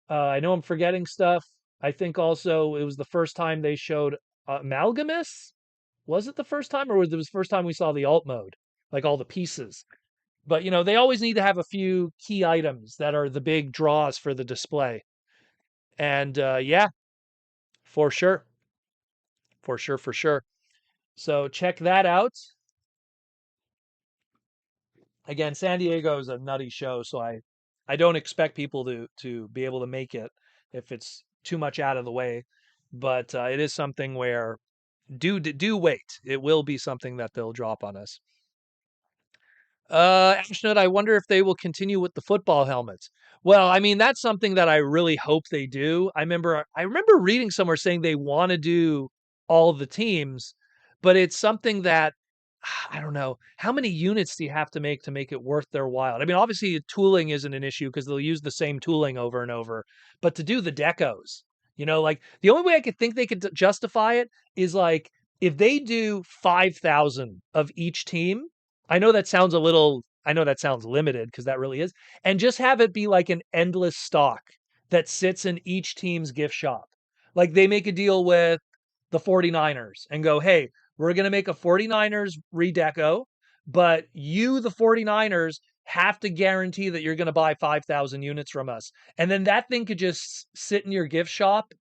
I know I'm forgetting stuff. I think also it was the first time they showed Amalgamus. Was it the first time, or was it the first time we saw the alt mode, like all the pieces? But they always need to have a few key items that are the big draws for the display. And yeah, for sure, for sure, for sure. So check that out. Again, San Diego is a nutty show, so I don't expect people to be able to make it if it's too much out of the way. But it is something where do wait. It will be something that they'll drop on us. Ashnut, I wonder if they will continue with the football helmets. Well, I mean, that's something that I really hope they do. I remember reading somewhere saying they want to do all the teams, but it's something that I don't know. How many units do you have to make it worth their while? I mean, obviously tooling isn't an issue because they'll use the same tooling over and over, but to do the decos, like the only way I could think they could justify it is like if they do 5,000 of each team. I know that sounds limited because that really is. And just have it be like an endless stock that sits in each team's gift shop. Like they make a deal with the 49ers and go, hey, we're going to make a 49ers redeco, but you, the 49ers, have to guarantee that you're going to buy 5,000 units from us. And then that thing could just sit in your gift shop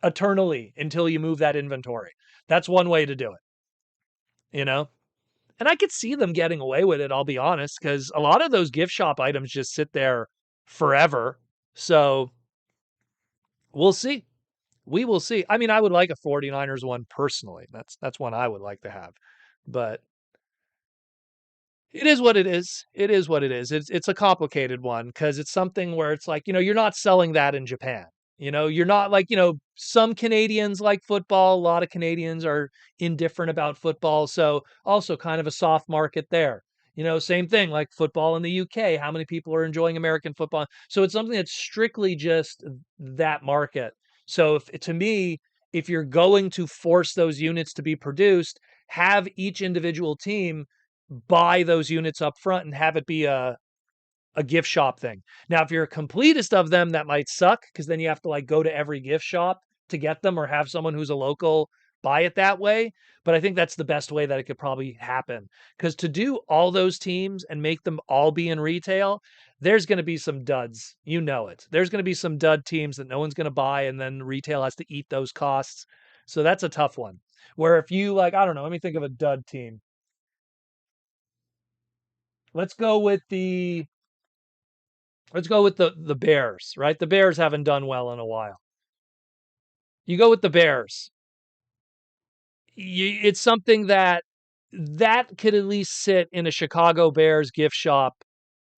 eternally until you move that inventory. That's one way to do it, you know? And I could see them getting away with it, I'll be honest, because a lot of those gift shop items just sit there forever. So we'll see. We will see. I mean, I would like a 49ers one personally. That's one I would like to have. But it is what it is. It is what it is. It's a complicated one because it's something where it's like, you're not selling that in Japan. You're not like, some Canadians like football. A lot of Canadians are indifferent about football. So also kind of a soft market there. Same thing like football in the UK. How many people are enjoying American football? So it's something that's strictly just that market. So to me, if you're going to force those units to be produced, have each individual team buy those units up front and have it be a gift shop thing. Now, if you're a completist of them, that might suck because then you have to like go to every gift shop to get them or have someone who's a local buy it that way. But I think that's the best way that it could probably happen because to do all those teams and make them all be in retail, there's going to be some duds. There's going to be some dud teams that no one's going to buy and then retail has to eat those costs. So that's a tough one. Where if you like, I don't know, let me think of a dud team. Let's go with the the Bears, right? The Bears haven't done well in a while. You go with the Bears. It's something that could at least sit in a Chicago Bears gift shop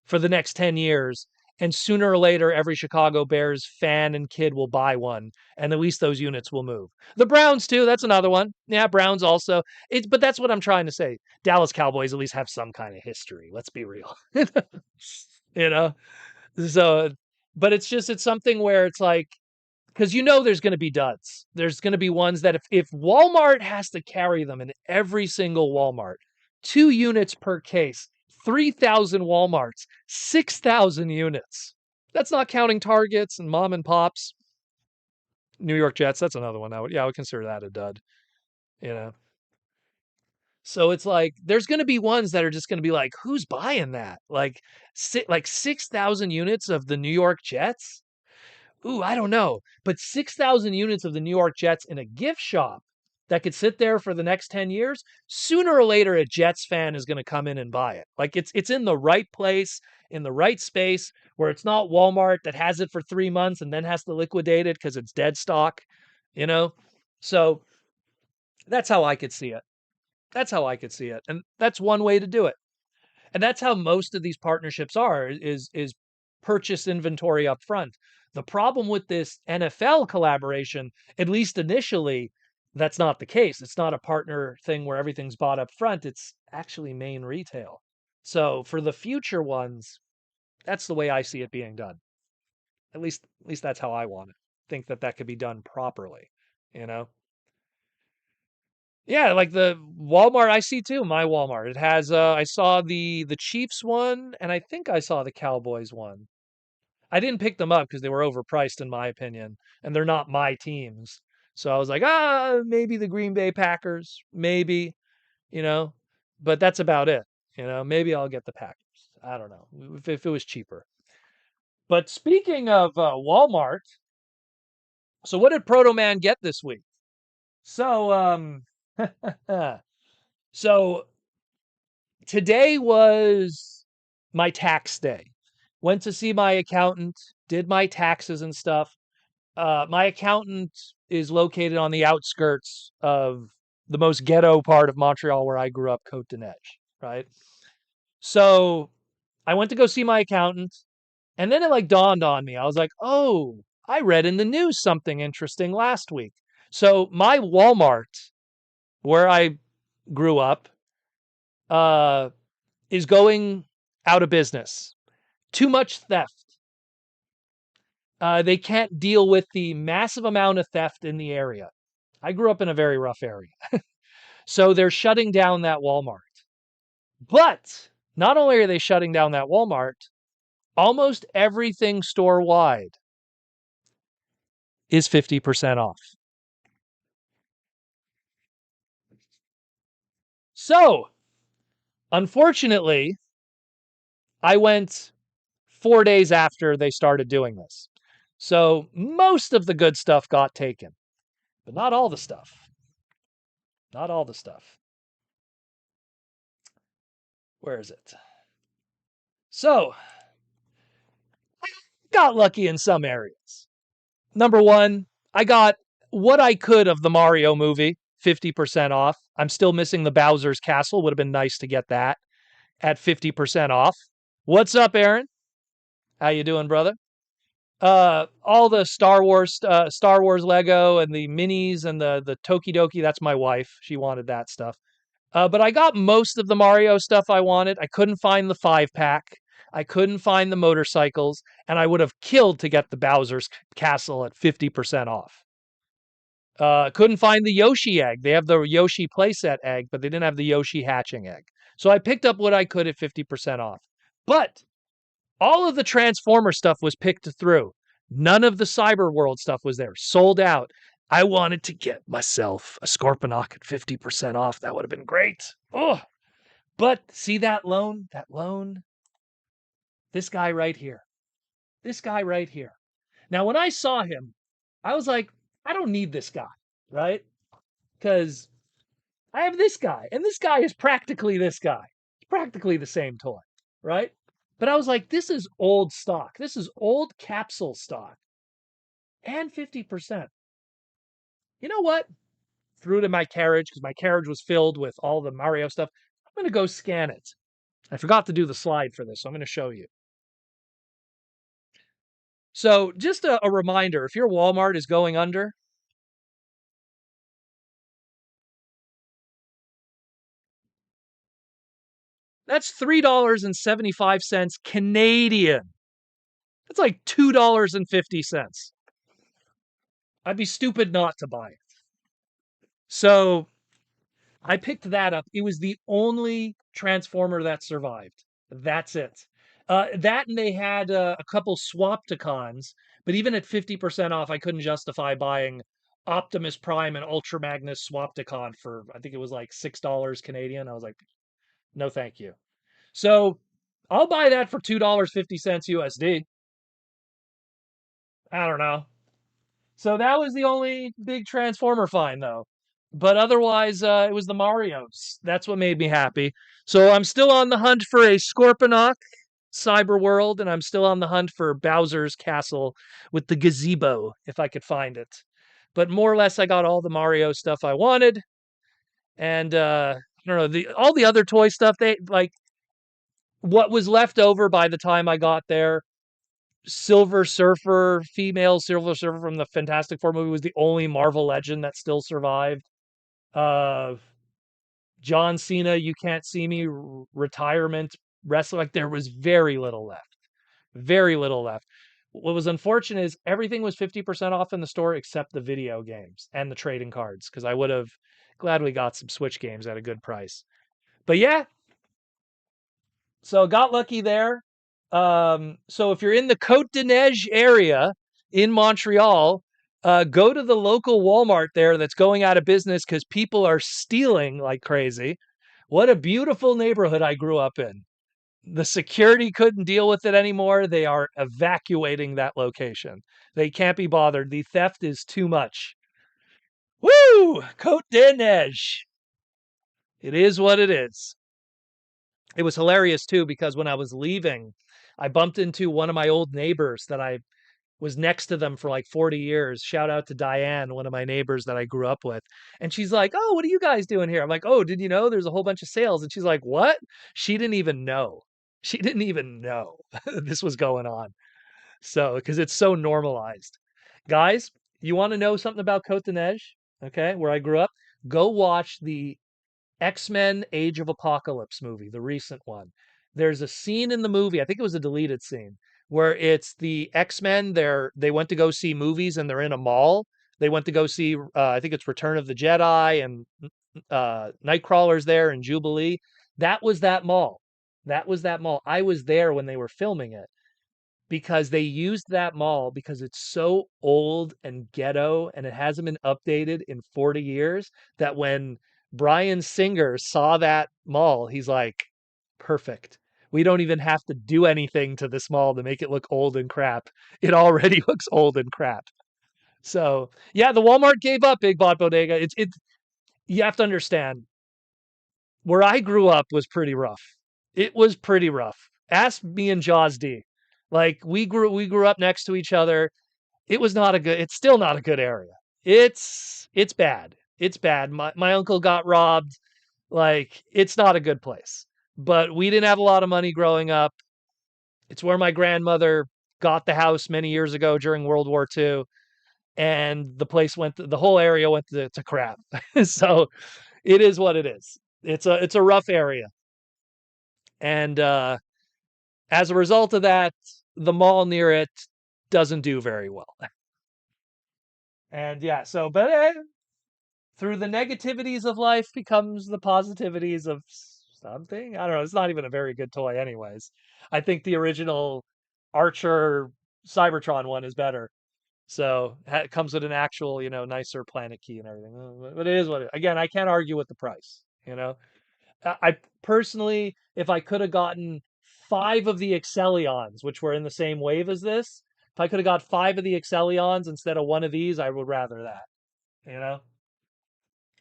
for the next 10 years. And sooner or later, every Chicago Bears fan and kid will buy one, and at least those units will move. The Browns too. That's another one. Yeah, Browns also. But that's what I'm trying to say. Dallas Cowboys at least have some kind of history. Let's be real. you know, So, but it's something where it's like, because there's going to be duds. There's going to be ones that if Walmart has to carry them in every single Walmart, 2 units per case, 3,000 Walmarts, 6,000 units. That's not counting Targets and mom and pops. New York Jets, that's another one. I would consider that a dud, you know. So it's like there's going to be ones that are just going to be like, who's buying that? Like 6,000 units of the New York Jets? Ooh, I don't know. But 6,000 units of the New York Jets in a gift shop that could sit there for the next 10 years, sooner or later a Jets fan is going to come in and buy it. Like it's in the right place, in the right space, where it's not Walmart that has it for 3 months and then has to liquidate it because it's dead stock, you know? So that's how I could see it. That's how I could see it. And that's one way to do it. And that's how most of these partnerships are is purchase inventory up front. The problem with this NFL collaboration, at least initially, that's not the case. It's not a partner thing where everything's bought up front. It's actually main retail. So for the future ones, that's the way I see it being done. At least that's how I want it. Think that that could be done properly, you know? Yeah, like the Walmart I see too, my Walmart. It has I saw the Chiefs one and I think I saw the Cowboys one. I didn't pick them up because they were overpriced in my opinion, and they're not my teams. So I was like, maybe the Green Bay Packers, maybe, you know, but that's about it. You know, maybe I'll get the Packers. I don't know if it was cheaper. But speaking of Walmart, so what did Proto Man get this week? So so today was my tax day. Went to see my accountant, did my taxes and stuff. My accountant is located on the outskirts of the most ghetto part of Montreal where I grew up, Côte de Neige, right? So I went to go see my accountant, and then it like dawned on me. I was like, oh, I read in the news something interesting last week. So my Walmart, where I grew up, uh, is going out of business. Too much theft. They can't deal with the massive amount of theft in the area. I grew up in a very rough area. So they're shutting down that Walmart. But not only are they shutting down that Walmart, almost everything store wide is 50% off. So, unfortunately, I went 4 days after they started doing this. So, most of the good stuff got taken, but not all the stuff. Not all the stuff. Where is it? So, got lucky in some areas. Number one, I got what I could of the Mario movie, 50% off. I'm still missing the Bowser's Castle. Would have been nice to get that at 50% off. What's up, Aaron? How you doing, brother? All the Star Wars Lego and the minis and the Tokidoki. That's my wife. She wanted that stuff. But I got most of the Mario stuff I wanted. I couldn't find the 5-pack. I couldn't find the motorcycles, and I would have killed to get the Bowser's Castle at 50% off. Couldn't find the Yoshi egg. They have the Yoshi playset egg, but they didn't have the Yoshi hatching egg. So I picked up what I could at 50% off. But all of the Transformer stuff was picked through. None of the Cyber World stuff was there. Sold out. I wanted to get myself a Scorponok at 50% off. That would have been great. Oh, but see that loan? That loan? This guy right here. This guy right here. Now, when I saw him, I was like, I don't need this guy, right? Because I have this guy, and this guy is practically this guy. It's practically the same toy, right? But I was like, this is old stock. This is old capsule stock. And 50%. You know what? Threw it in my carriage because my carriage was filled with all the Mario stuff. I'm going to go scan it. I forgot to do the slide for this, so I'm going to show you. So just a reminder, if your Walmart is going under, that's $3.75 Canadian. That's like $2.50. I'd be stupid not to buy it. So I picked that up. It was the only Transformer that survived. That's it. That and they had a couple Swapticons, but even at 50% off, I couldn't justify buying Optimus Prime and Ultra Magnus Swapticon for, I think it was like $6 Canadian. I was like, no, thank you. So I'll buy that for $2.50 USD. I don't know. So that was the only big Transformer find, though. But otherwise, it was the Marios. That's what made me happy. So I'm still on the hunt for a Scorponok Cyber World, and I'm still on the hunt for Bowser's Castle with the gazebo, if I could find it. But more or less, I got all the Mario stuff I wanted, and I don't know all the other toy stuff. They like what was left over by the time I got there. Silver Surfer, female Silver Surfer from the Fantastic Four movie was the only Marvel Legend that still survived. Uh, John Cena, You Can't See Me, retirement wrestling. Like there was very little left. Very little left. What was unfortunate is everything was 50% off in the store except the video games and the trading cards because I would have gladly got some Switch games at a good price. But yeah, so got lucky there. So if you're in the Côte de Neige area in Montreal, go to the local Walmart there that's going out of business because people are stealing like crazy. What a beautiful neighborhood I grew up in. The security couldn't deal with it anymore. They are evacuating that location. They can't be bothered. The theft is too much. Woo! Côte de Neige. It is what it is. It was hilarious too because when I was leaving, I bumped into one of my old neighbors that I was next to them for like 40 years. Shout out to Diane, one of my neighbors that I grew up with. And she's like, "Oh, what are you guys doing here?" I'm like, "Oh, did you know there's a whole bunch of sales?" And she's like, "What?" She didn't even know. She didn't even know this was going on. So, because it's so normalized. Guys, you want to know something about Côte de Neige? Okay, where I grew up? Go watch the X-Men Age of Apocalypse movie, the recent one. There's a scene in the movie, I think it was a deleted scene, where it's the X-Men, they went to go see movies and they're in a mall. They went to go see I think it's Return of the Jedi and Nightcrawler's there and Jubilee. That was that mall. That was that mall. I was there when they were filming it because they used that mall because it's so old and ghetto and it hasn't been updated in 40 years that when Brian Singer saw that mall, he's like, perfect. We don't even have to do anything to this mall to make it look old and crap. It already looks old and crap. So yeah, the Walmart gave up Big Bot Bodega. It's you have to understand where I grew up was pretty rough. It was pretty rough. Ask me and Jaws D. Like we grew up next to each other. It was not a good. It's still not a good area. It's bad. It's bad. My uncle got robbed. Like it's not a good place. But we didn't have a lot of money growing up. It's where my grandmother got the house many years ago during World War II, and the whole area went to crap. So it is what it is. It's a rough area. And as a result of that, the mall near it doesn't do very well. And yeah, so but through the negativities of life becomes the positivities of something. I don't know. It's not even a very good toy, anyways. I think the original Archer Cybertron one is better. So it comes with an actual, nicer planet key and everything. But it is what it. Again, I can't argue with the price. I personally, if I could have gotten five of the Excellions, which were in the same wave as this, if I could have got five of the Excellions instead of one of these, I would rather that. You know,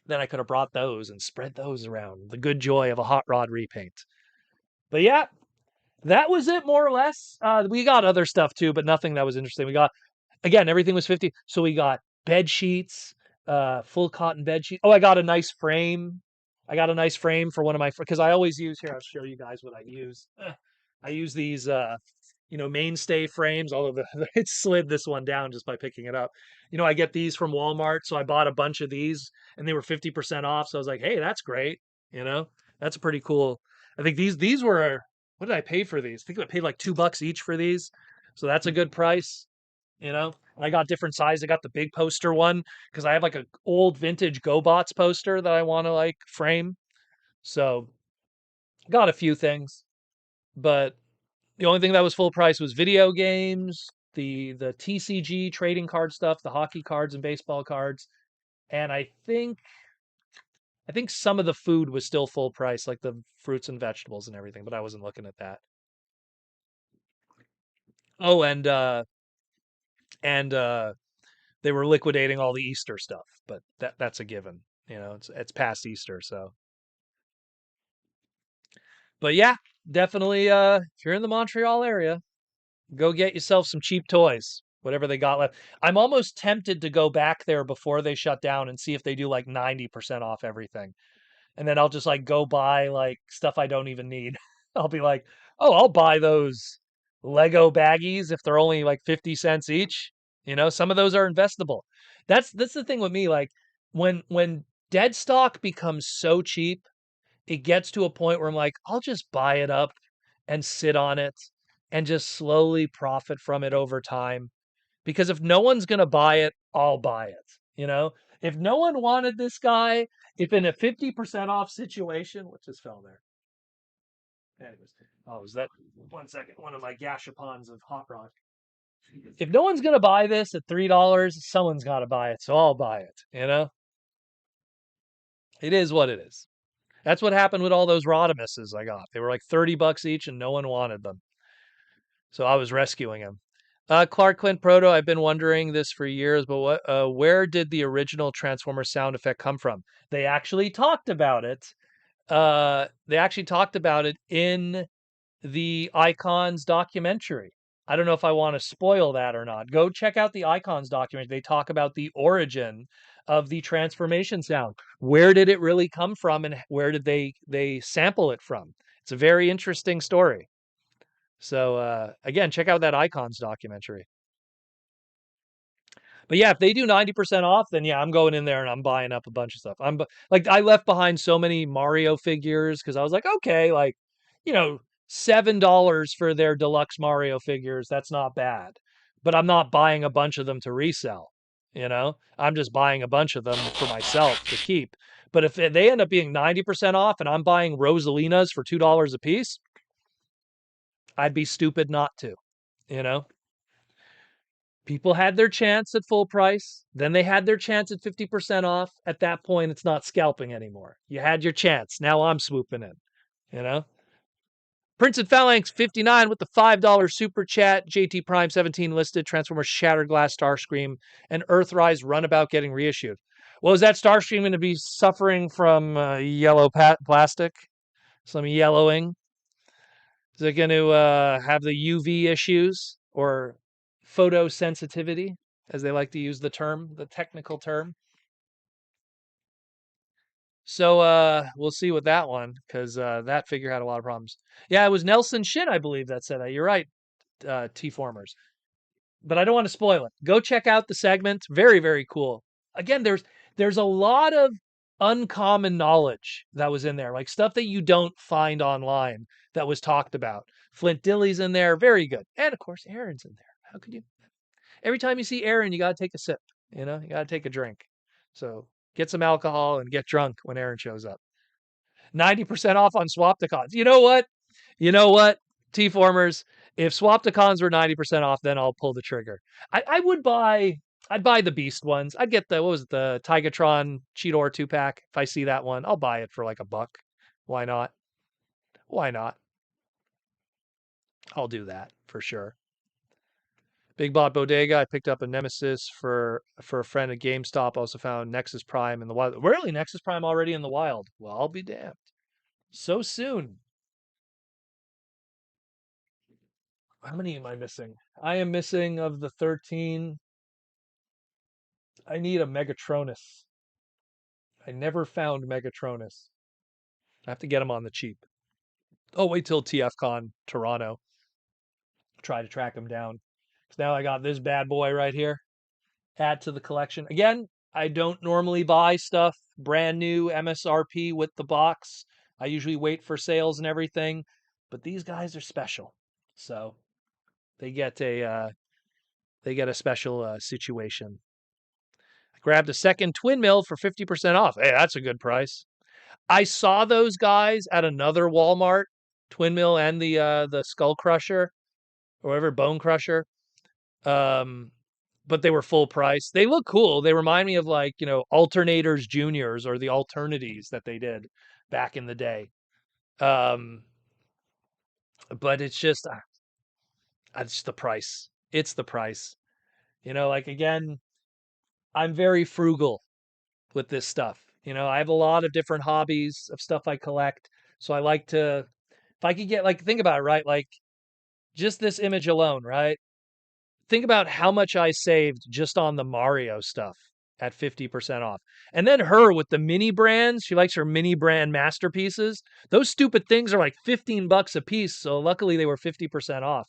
then I could have brought those and spread those around. The good joy of a hot rod repaint. But yeah, that was it more or less. We got other stuff too, but nothing that was interesting. We got again, everything was 50. So we got bed sheets, full cotton bed sheet. Oh, I got a nice frame. I got a nice frame for one of my because I always use here. I'll show you guys what I use. I use these, mainstay frames. Although it slid this one down just by picking it up. I get these from Walmart, so I bought a bunch of these, and they were 50% off. So I was like, hey, that's great. That's pretty cool. I think these were what did I pay for these? I think I paid like $2 each for these, so that's a good price. And I got different size. I got the big poster one because I have like a old vintage GoBots poster that I want to like frame. So got a few things, but The only thing that was full price was video games, the TCG trading card stuff, the hockey cards and baseball cards, and I think some of the food was still full price, like the fruits and vegetables and everything, but I wasn't looking at that. Oh, and they were liquidating all the Easter stuff, but that's a given. It's past Easter, so. But yeah, definitely. If you're in the Montreal area, go get yourself some cheap toys, whatever they got left. I'm almost tempted to go back there before they shut down and see if they do like 90% off everything. And then I'll just like go buy like stuff I don't even need. I'll be like, oh, I'll buy those Lego baggies if they're only like 50 cents each. Some of those are investable. That's the thing with me. Like when dead stock becomes so cheap, it gets to a point where I'm like, I'll just buy it up and sit on it and just slowly profit from it over time. Because if no one's going to buy it, I'll buy it. If no one wanted this guy, if in a 50% off situation, what just fell there? Anyways, oh, is that 1 second? One of my gashapons of hot rod. If no one's going to buy this at $3, someone's got to buy it. So I'll buy it. It is what it is. That's what happened with all those Rodimuses I got. They were like $30 each and no one wanted them. So I was rescuing them. Clark Clint Proto, I've been wondering this for years, but where did the original Transformer sound effect come from? They actually talked about it. In the Icons documentary. I don't know if I want to spoil that or not. Go check out the Icons documentary. They talk about the origin of the transformation sound. Where did it really come from, and where did they sample it from? It's a very interesting story. So again, check out that Icons documentary. But yeah, if they do 90% off, then yeah, I'm going in there and I'm buying up a bunch of stuff. Like, I left behind so many Mario figures because I was like, okay, like, $7 for their deluxe Mario figures, that's not bad. But I'm not buying a bunch of them to resell. I'm just buying a bunch of them for myself to keep. But if they end up being 90% off and I'm buying Rosalinas for $2 a piece, I'd be stupid not to. You know, People had their chance at full price. Then they had their chance at 50% off. At that point, it's not scalping anymore. You had your chance. Now I'm swooping in. You know? Prince and Phalanx 59 with the $5 super chat. JT Prime 17 listed. Transformers Shattered Glass Starscream and Earthrise Runabout getting reissued. Well, is that Starscream going to be suffering from yellow plastic? Some yellowing? Is it going to have the UV issues or photosensitivity, as they like to use the technical term? So we'll see with that one, because that figure had a lot of problems. Yeah, it was Nelson Shin, I believe, that said that. You're right, T-Formers. But I don't want to spoil it. Go check out the segment. Very, very cool. Again, there's a lot of uncommon knowledge that was in there, like stuff that you don't find online that was talked about. Flint Dilly's in there. Very good. And of course, Aaron's in there. How could you? Every time you see Aaron, you got to take a sip. You got to take a drink. So get some alcohol and get drunk when Aaron shows up. 90% off on Swapticons. You know what? T-Formers, if Swapticons were 90% off, then I'll pull the trigger. I'd buy the Beast ones. I'd get the Tigatron Cheetor 2-pack. If I see that one, I'll buy it for like $1. Why not? Why not? I'll do that for sure. Big Bot Bodega, I picked up a Nemesis for a friend at GameStop. Also found Nexus Prime in the wild. Really, Nexus Prime already in the wild? Well, I'll be damned. So soon. How many am I missing? I am missing of the 13. I need a Megatronus. I never found Megatronus. I have to get him on the cheap. Oh, wait till TFCon Toronto. Try to track him down. So now I got this bad boy right here. Add to the collection. Again, I don't normally buy stuff brand new MSRP with the box. I usually wait for sales and everything, but these guys are special. So they get a special situation. I grabbed a second twin mill for 50% off. Hey, that's a good price. I saw those guys at another Walmart Twin Mill and the Skull Crusher or whatever, Bone Crusher. Um, but they were full price. They look cool. They remind me of like, Alternators Juniors or the Alternities that they did back in the day. Um, but it's the price. It's the price. Like again, I'm very frugal with this stuff. I have a lot of different hobbies of stuff I collect. So I like to, if I could get like, think about it, right? Like just this image alone, right? Think about how much I saved just on the Mario stuff at 50% off. And then her with the mini brands, she likes her mini brand masterpieces. Those stupid things are like 15 bucks a piece. So luckily they were 50% off.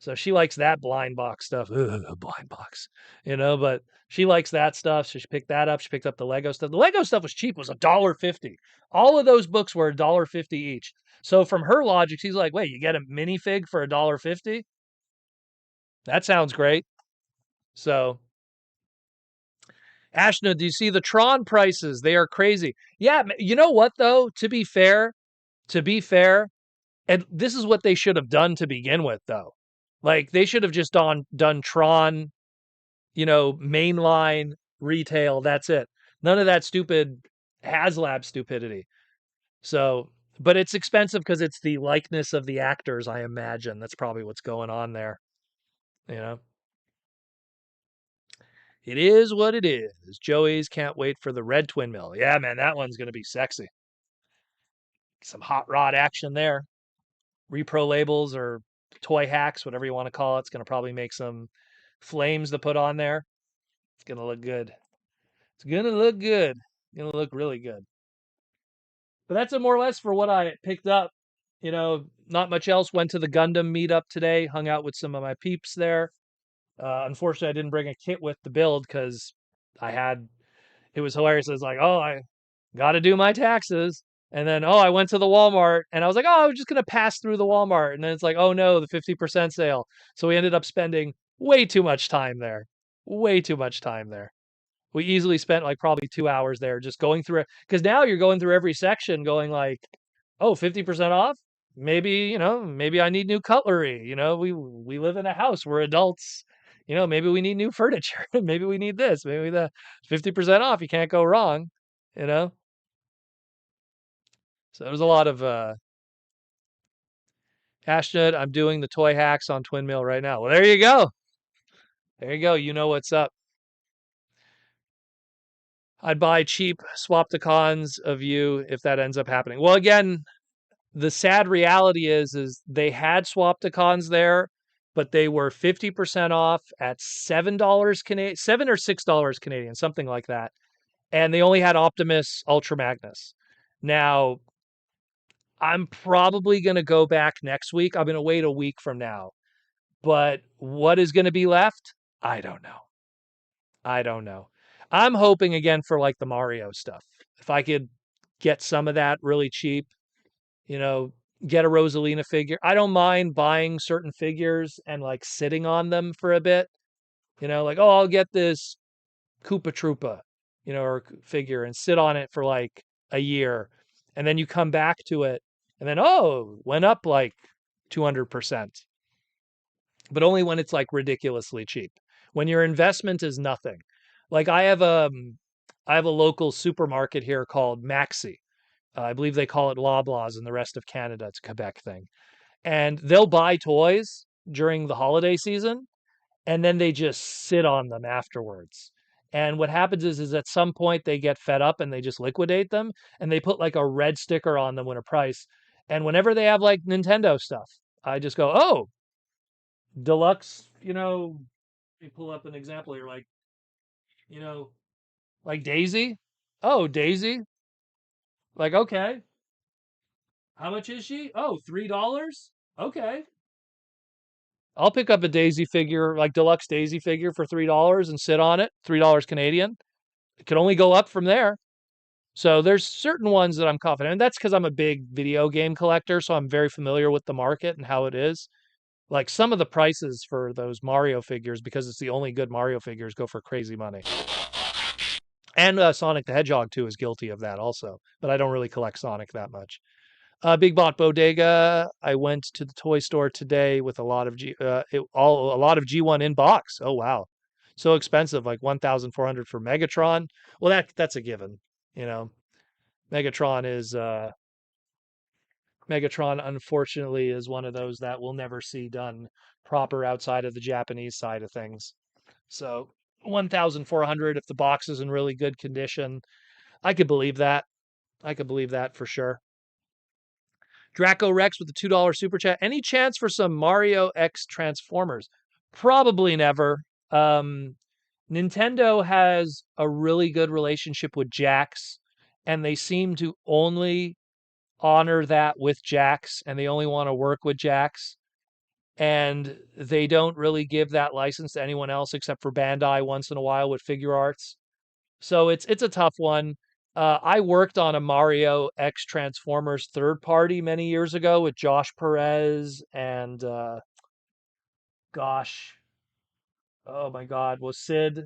So she likes that blind box stuff. Ugh, blind box, but she likes that stuff. So she picked that up. She picked up the Lego stuff. The Lego stuff was cheap. It was $1.50. All of those books were $1.50 each. So from her logic, she's like, wait, you get a minifig for $1.50? That sounds great. So, Ashna, do you see the Tron prices? They are crazy. Yeah, you know what though? To be fair, and this is what they should have done to begin with, though. Like they should have just done Tron, mainline retail. That's it. None of that stupid HasLab stupidity. So, but it's expensive because it's the likeness of the actors. I imagine that's probably what's going on there. You know. It is what it is. Joey's can't wait for the red twin mill. Yeah, man, that one's going to be sexy. Some hot rod action there. Repro labels or toy hacks, whatever you want to call it. It's going to probably make some flames to put on there. It's going to look good. It's going to look good. It's going to look really good. But that's it more or less for what I picked up. Not much else. Went to the Gundam meetup today. Hung out with some of my peeps there. Unfortunately, I didn't bring a kit with the build because it was hilarious. It was like, oh, I got to do my taxes. And then, oh, I went to the Walmart and I was like, oh, I was just going to pass through the Walmart. And then it's like, oh no, the 50% sale. So we ended up spending way too much time there. Way too much time there. We easily spent like probably 2 hours there just going through it. Because now you're going through every section going like, oh, 50% off? Maybe I need new cutlery. We live in a house. We're adults. Maybe we need new furniture. Maybe we need this. Maybe the 50% off. You can't go wrong. You know? So there was a lot of Ashton, I'm doing the toy hacks on Twin Mill right now. Well, there you go. There you go. You know what's up. I'd buy cheap Swapticons of you if that ends up happening. Well, again, the sad reality is they had Swapticons there, but they were 50% off at $7 Canadian, $7 or $6 Canadian, something like that. And they only had Optimus Ultra Magnus. Now, I'm probably going to go back next week. I'm going to wait a week from now. But what is going to be left? I don't know. I don't know. I'm hoping again for like the Mario stuff. If I could get some of that really cheap, you know, get a Rosalina figure. I don't mind buying certain figures and like sitting on them for a bit. Like, oh, I'll get this Koopa Troopa, or figure and sit on it for like a year. And then you come back to it and then, oh, went up like 200%. But only when it's like ridiculously cheap. When your investment is nothing. Like I have a local supermarket here called Maxi. I believe they call it Loblaws in the rest of Canada. It's a Quebec thing. And they'll buy toys during the holiday season and then they just sit on them afterwards. And what happens is at some point they get fed up and they just liquidate them and they put like a red sticker on them when a price. And whenever they have like Nintendo stuff, I just go, oh, deluxe, let me pull up an example here, you know, like Daisy. Oh, Daisy. Like, okay. How much is she? Oh, $3? Okay. I'll pick up a Daisy figure, like deluxe Daisy figure for $3 and sit on it. $3 Canadian. It can only go up from there. So there's certain ones that I'm confident. And that's because I'm a big video game collector. So I'm very familiar with the market and how it is. Like some of the prices for those Mario figures, because it's the only good Mario figures, go for crazy money. And Sonic the Hedgehog 2 is guilty of that also. But I don't really collect Sonic that much. Big Bot Bodega. I went to the toy store today with a lot of a lot of G1 in box. Oh wow, so expensive, like 1,400 for Megatron. Well, that's a given. You know, Megatron is Megatron. Unfortunately, is one of those that we'll never see done proper outside of the Japanese side of things. So 1,400 if the box is in really good condition. I could believe that. I could believe that for sure. Draco Rex with the $2 super chat. Any chance for some Mario X Transformers? Probably never. Um, Nintendo has a really good relationship with Jax, and they seem to only honor that with Jax, and they only want to work with Jax. And they don't really give that license to anyone else except for Bandai once in a while with figure arts. So it's a tough one. I worked on a Mario X Transformers third party many years ago with Josh Perez and gosh, oh my God, was Sid?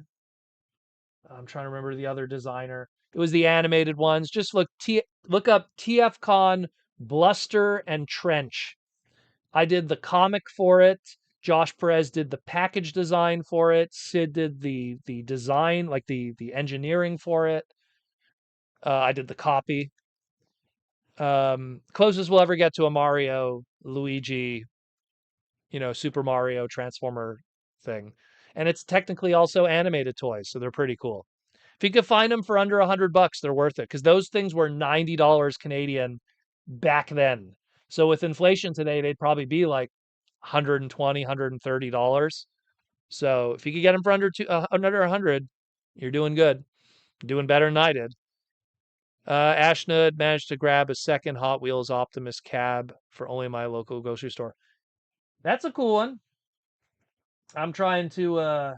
I'm trying to remember the other designer. It was the animated ones. Just look up TFCon Bluster and Trench. I did the comic for it. Josh Perez did the package design for it. Sid did the design, like the engineering for it. I did the copy. Closest we'll ever get to a Mario, Luigi, Super Mario Transformer thing. And it's technically also animated toys, so they're pretty cool. If you could find them for under $100, they're worth it because those things were $90 Canadian back then. So with inflation today, they'd probably be like 120, $130. So if you could get them for under 100, you're doing good. Doing better than I did. Ashnud managed to grab a second Hot Wheels Optimus cab for only my local grocery store. That's a cool one. I'm trying to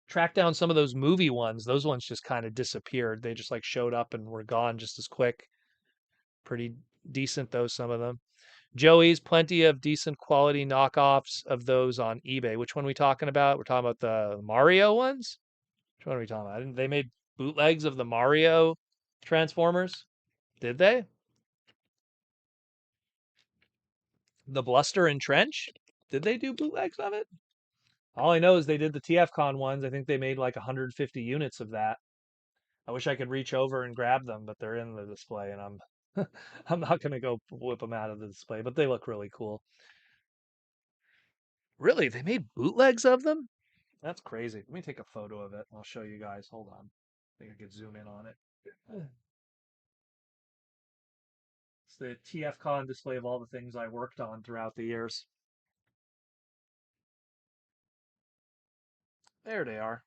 track down some of those movie ones. Those ones just kind of disappeared. They just like showed up and were gone just as quick. Pretty decent though, some of them. Joey's plenty of decent quality knockoffs of those on eBay. Which one are we talking about? We're talking about the Mario ones? Which one are we talking about? They made bootlegs of the Mario Transformers? Did they? The Bluster and Trench? Did they do bootlegs of it? All I know is they did the TFCon ones. I think they made like 150 units of that. I wish I could reach over and grab them, but they're in the display, and I'm not gonna go whip them out of the display. But they look really cool. Really, they made bootlegs of them? That's crazy. Let me take a photo of it. I'll show you guys. Hold on. I think I could zoom in on it. It's the TFCon display of all the things I worked on throughout the years. There they are.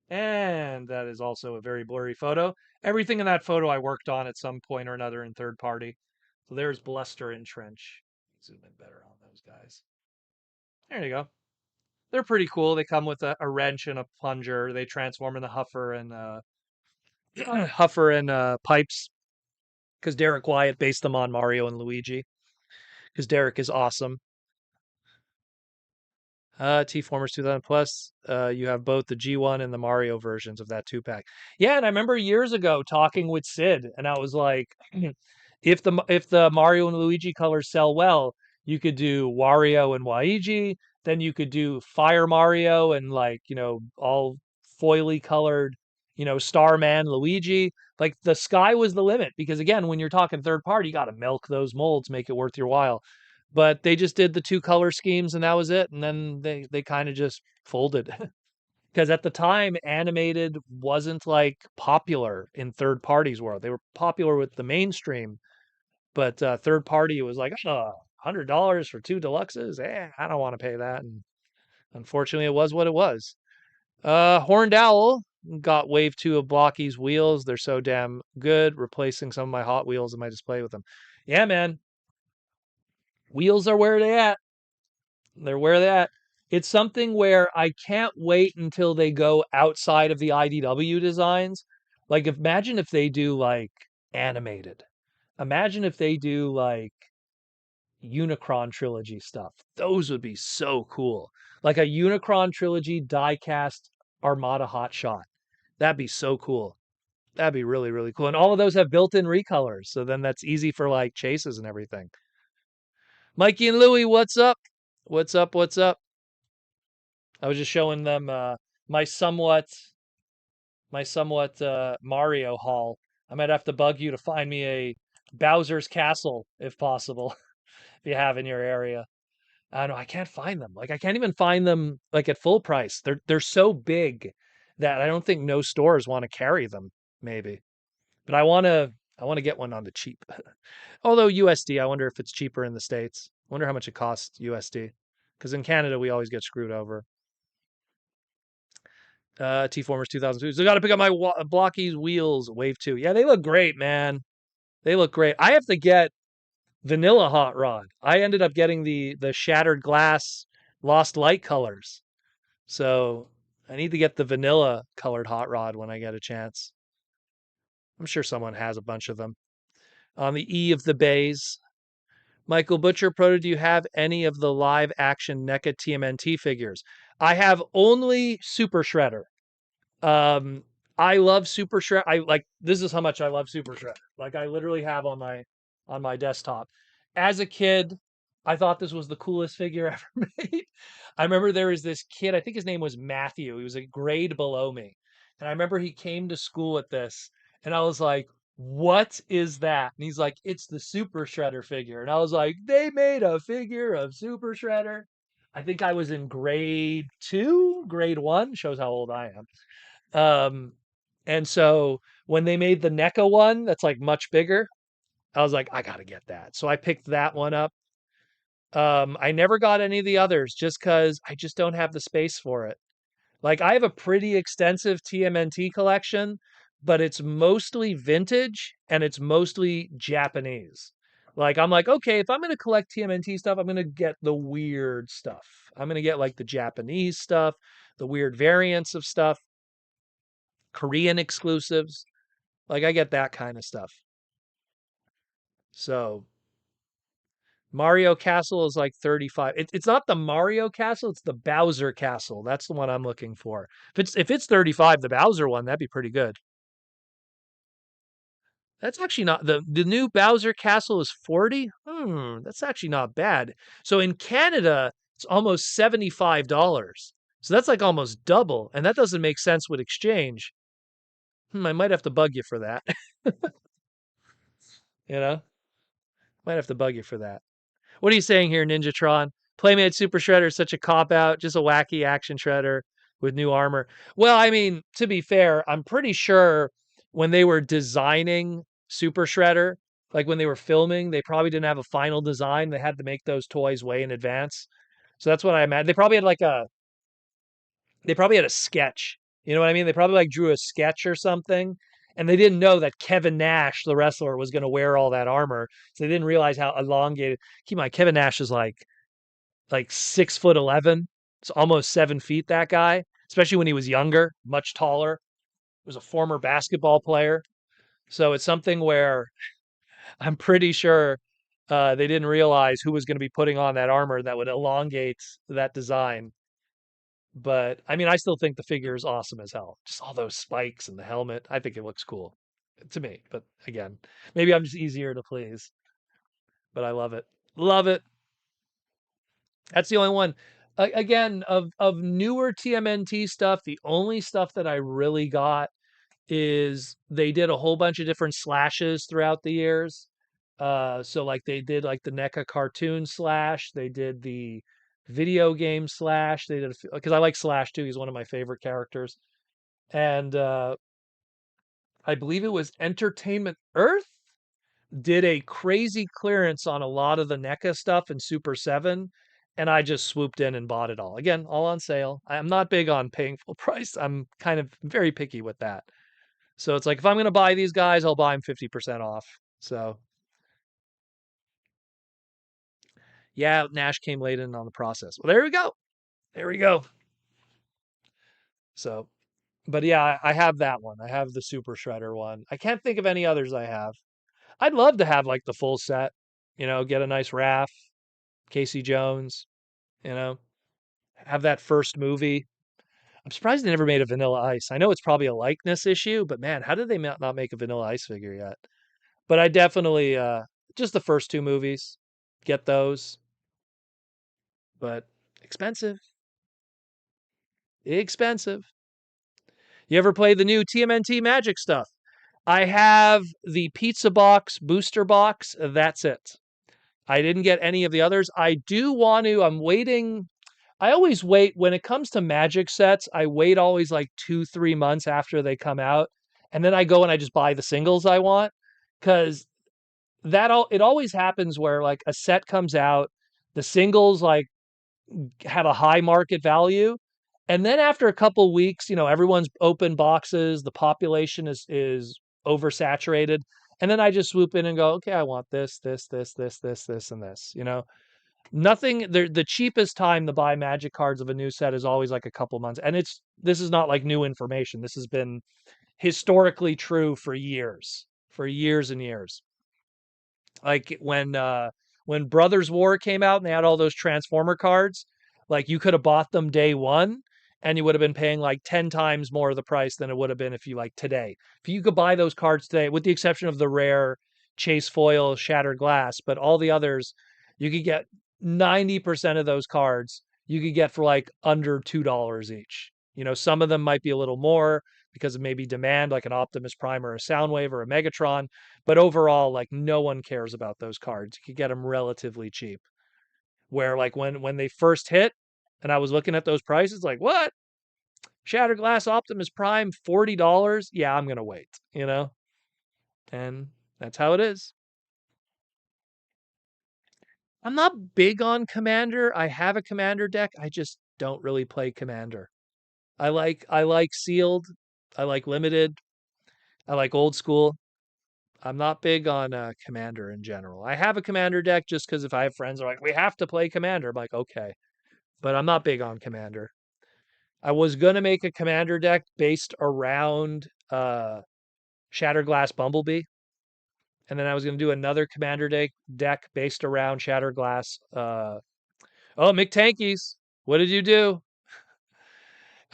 And that is also a very blurry photo. Everything in that photo I worked on at some point or another in third party. So there's Bluster and Trench. Zoom in better on those guys. There you go. They're pretty cool. They come with a wrench and a plunger. They transform into Huffer and Huffer and pipes. Because Derek Wyatt based them on Mario and Luigi. Because Derek is awesome. T-Formers 2000 Plus. You have both the G1 and the Mario versions of that 2-pack. Yeah, and I remember years ago talking with Sid, and I was like, if the Mario and Luigi colors sell well, you could do Wario and Waigi. Then you could do Fire Mario and like all foily colored, Starman Luigi. Like the sky was the limit because again, when you're talking third party, you got to milk those molds, make it worth your while. But they just did the two color schemes and that was it. And then they kind of just folded. Because at the time, animated wasn't like popular in third parties world. They were popular with the mainstream, but third party it was like, oh, $100 for two deluxes. I don't want to pay that. And unfortunately, it was what it was. Horned Owl got wave 2 of Blocky's wheels. They're so damn good, replacing some of my Hot Wheels in my display with them. Yeah, man. Wheels are where they at. They're where they at. It's something where I can't wait until they go outside of the IDW designs. Like, imagine if they do like animated. Imagine if they do like Unicron trilogy stuff. Those would be so cool. Like a Unicron trilogy diecast Armada Hot Shot. That'd be so cool. That'd be really, really cool. And all of those have built-in recolors, so then that's easy for like chases and everything. Mikey and Louie, what's up? What's up? What's up? I was just showing them my somewhat Mario haul. I might have to bug you to find me a Bowser's Castle if possible, if you have in your area. I don't know. I can't find them. Like I can't even find them like at full price. They're so big that I don't think no stores want to carry them. Maybe, but I want to get one on the cheap. Although USD, I wonder if it's cheaper in the States. I wonder how much it costs USD. Because in Canada we always get screwed over. T-Formers 2002. So got to pick up my Blockies wheels. Wave 2. Yeah, they look great, man. They look great. I have to get vanilla hot rod. I ended up getting the shattered glass lost light colors. So I need to get the vanilla colored hot rod when I get a chance. I'm sure someone has a bunch of them. On the E of the bays. Michael Butcher, Proto, do you have any of the live action NECA TMNT figures? I have only Super Shredder. Um, I love Super Shredder. I like this is how much I love Super Shredder. Like I literally have on my desktop. As a kid, I thought this was the coolest figure ever made. I remember there was this kid, I think his name was Matthew. He was a grade below me. And I remember he came to school with this, and I was like, "What is that?" And he's like, "It's the Super Shredder figure." And I was like, "They made a figure of Super Shredder." I think I was in grade 2, grade 1, shows how old I am. Um, and so when they made the NECA one that's like much bigger, I was like, I gotta get that. So I picked that one up. I never got any of the others just because I just don't have the space for it. Like I have a pretty extensive TMNT collection, but it's mostly vintage and it's mostly Japanese. Like I'm like, okay, if I'm gonna collect TMNT stuff, I'm gonna get the weird stuff. I'm gonna get like the Japanese stuff, the weird variants of stuff, Korean exclusives. Like I get that kind of stuff. So Mario Castle is like 35. It's not the Mario Castle, it's the Bowser Castle. That's the one I'm looking for. If it's 35, the Bowser one, that'd be pretty good. That's actually not the new Bowser Castle is 40. That's actually not bad. So in Canada, it's almost $75. So that's like almost double, and that doesn't make sense with exchange. I might have to bug you for that. you know, might have to bug you for that. What are you saying here, Ninjatron? Playmate Super Shredder is such a cop out, just a wacky action shredder with new armor. Well, I mean, to be fair, I'm pretty sure when they were designing Super Shredder, like when they were filming, they probably didn't have a final design. They had to make those toys way in advance. So that's what I imagine. They probably had a sketch. You know what I mean? They probably like drew a sketch or something. And they didn't know that Kevin Nash, the wrestler, was going to wear all that armor. So they didn't realize how elongated. Keep in mind, Kevin Nash is like 6'11". It's almost 7 feet. That guy, especially when he was younger, much taller. He was a former basketball player. So it's something where I'm pretty sure they didn't realize who was going to be putting on that armor that would elongate that design. But I mean, I still think the figure is awesome as hell. Just all those spikes and the helmet. I think it looks cool to me. But again, maybe I'm just easier to please. But I love it. Love it. That's the only one. Again, of newer TMNT stuff, the only stuff that I really got is they did a whole bunch of different slashes throughout the years. So like they did like the NECA cartoon slash, they did the video game slash, they did because I like Slash too. He's one of my favorite characters, and I believe it was Entertainment Earth did a crazy clearance on a lot of the NECA stuff in Super 7, and I just swooped in and bought it all. Again, all on sale. I'm not big on paying full price. I'm kind of very picky with that. So it's like if I'm going to buy these guys, I'll buy them 50% off. So yeah, Nash came late in on the process. Well, there we go. There we go. So, but yeah, I have that one. I have the Super Shredder one. I can't think of any others I have. I'd love to have like the full set, get a nice Raph, Casey Jones, you know, have that first movie. I'm surprised they never made a Vanilla Ice. I know it's probably a likeness issue, but man, how did they not make a Vanilla Ice figure yet? But I definitely just the first two movies, get those, but expensive, expensive. You ever play the new TMNT Magic stuff? I have the pizza box booster box. That's it. I didn't get any of the others. I do want to. I'm waiting. I always wait when it comes to Magic sets. I wait always like 2, 3 months after they come out, and then I go and I just buy the singles I want because it always happens where like a set comes out, the singles like have a high market value, and then after a couple weeks, everyone's open boxes, the population is oversaturated, and then I just swoop in and go, okay, I want this, and this. Nothing. The cheapest time to buy Magic cards of a new set is always like a couple months, and this is not like new information. This has been historically true for years and years. Like when Brothers War came out and they had all those Transformer cards, like you could have bought them day one and you would have been paying like 10 times more of the price than it would have been if you like today. If you could buy those cards today, with the exception of the rare Chase Foil Shattered Glass, but all the others, you could get 90% of those cards you could get for like under $2 each. Some of them might be a little more because of maybe demand, like an Optimus Prime or a Soundwave or a Megatron. But overall, like no one cares about those cards. You could get them relatively cheap. Where like when they first hit, and I was looking at those prices, like what? Shattered Glass Optimus Prime, $40? Yeah, I'm gonna wait. And that's how it is. I'm not big on Commander. I have a Commander deck. I just don't really play Commander. I like sealed. I like limited. I like old school. I'm not big on Commander in general. I have a Commander deck just because if I have friends who are like, we have to play Commander, I'm like, okay. But I'm not big on Commander. I was going to make a Commander deck based around Shatterglass Bumblebee. And then I was going to do another Commander deck based around Shatterglass. Oh, Mick Tankies, what did you do?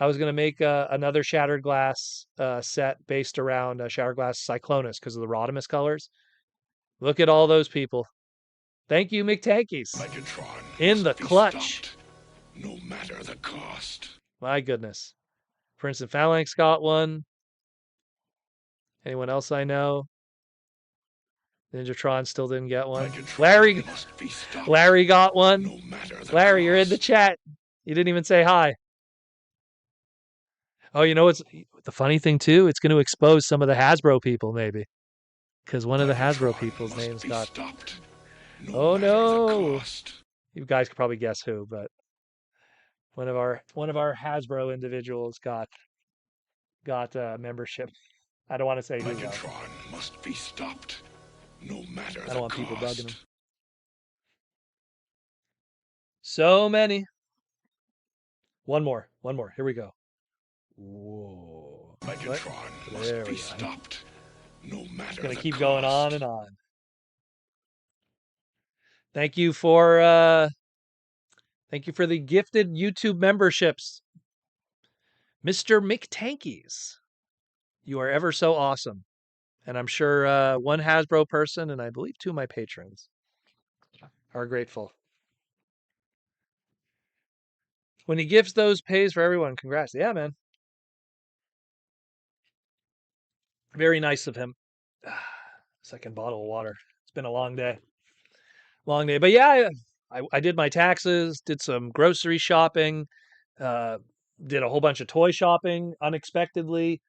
I was going to make another Shattered Glass set based around Shattered Glass Cyclonus because of the Rodimus colors. Look at all those people. Thank you, McTankies. Megatron In the must be clutch. stopped, no matter the cost. My goodness. Prince and Phalanx got one. Anyone else I know? Ninjatron still didn't get one. Megatron must be stopped, Larry got one. no matter the Larry, cost. you're in the chat. You didn't even say hi. Oh, what's the funny thing too? It's going to expose some of the Hasbro people, maybe, because one of the Hasbro people's names got. Stopped, no Oh no! cost. You guys could probably guess who, but one of our Hasbro individuals got membership. I don't want to say who. Megatron must be stopped, no matter I don't want the people cost. bugging him. So many. One more. Here we go. Whoa. Megatron must be stopped, no matter It's gonna the keep cost. going on and on. Thank you for the gifted YouTube memberships, Mr. McTankies. You are ever so awesome, and I'm sure one Hasbro person and I believe two of my patrons are grateful. When he gives those pays for everyone, congrats. Yeah, man. Very nice of him. Second bottle of water. It's been a long day. But yeah, I did my taxes, did some grocery shopping, did a whole bunch of toy shopping unexpectedly.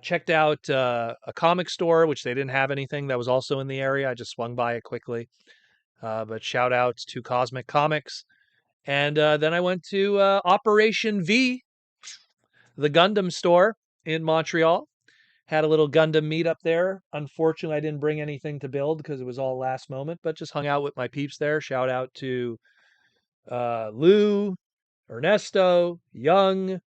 Checked out a comic store, which they didn't have anything that was also in the area. I just swung by it quickly. But shout out to Cosmic Comics. And then I went to Operation V, the Gundam store in Montreal. Had a little Gundam meetup there. Unfortunately, I didn't bring anything to build because it was all last moment, but just hung out with my peeps there. Shout out to Lou, Ernesto, Young.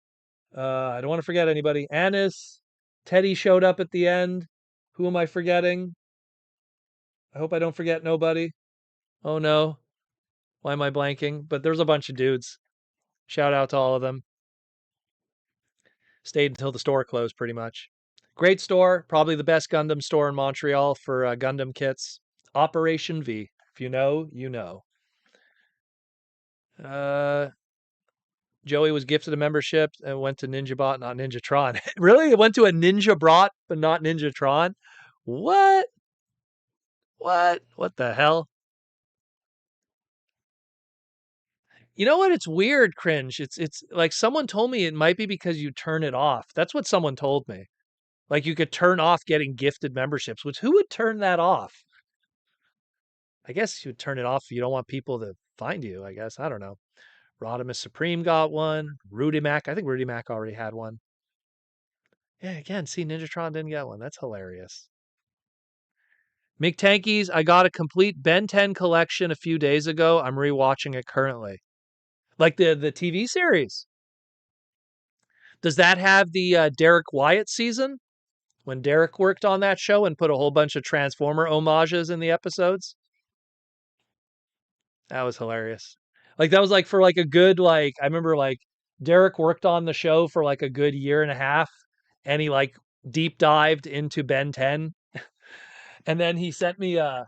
I don't want to forget anybody. Anis, Teddy showed up at the end. Who am I forgetting? I hope I don't forget nobody. Oh no. Why am I blanking? But there's a bunch of dudes. Shout out to all of them. Stayed until the store closed, pretty much. Great store, probably the best Gundam store in Montreal for Gundam kits. Operation V. If you know, you know. Joey was gifted a membership and went to NinjaBot, not Ninjatron. Really? It went to a Ninja Bot, but not Ninjatron? What? What the hell? You know what? It's weird, cringe. It's like someone told me it might be because you turn it off. That's what someone told me. Like you could turn off getting gifted memberships, which who would turn that off? I guess you would turn it off if you don't want people to find you, I guess. I don't know. Rodimus Supreme got one. Rudy Mac. I think Rudy Mac already had one. Yeah, again, see, Ninjatron didn't get one. That's hilarious. Mick Tankies, I got a complete Ben 10 collection a few days ago. I'm rewatching it currently. Like the TV series. Does that have the Derek Wyatt season? When Derek worked on that show and put a whole bunch of Transformer homages in the episodes? That was hilarious. Like that was like for like a good like I remember like Derek worked on the show for like a good year and a half and he like deep dived into Ben 10. And then he sent me a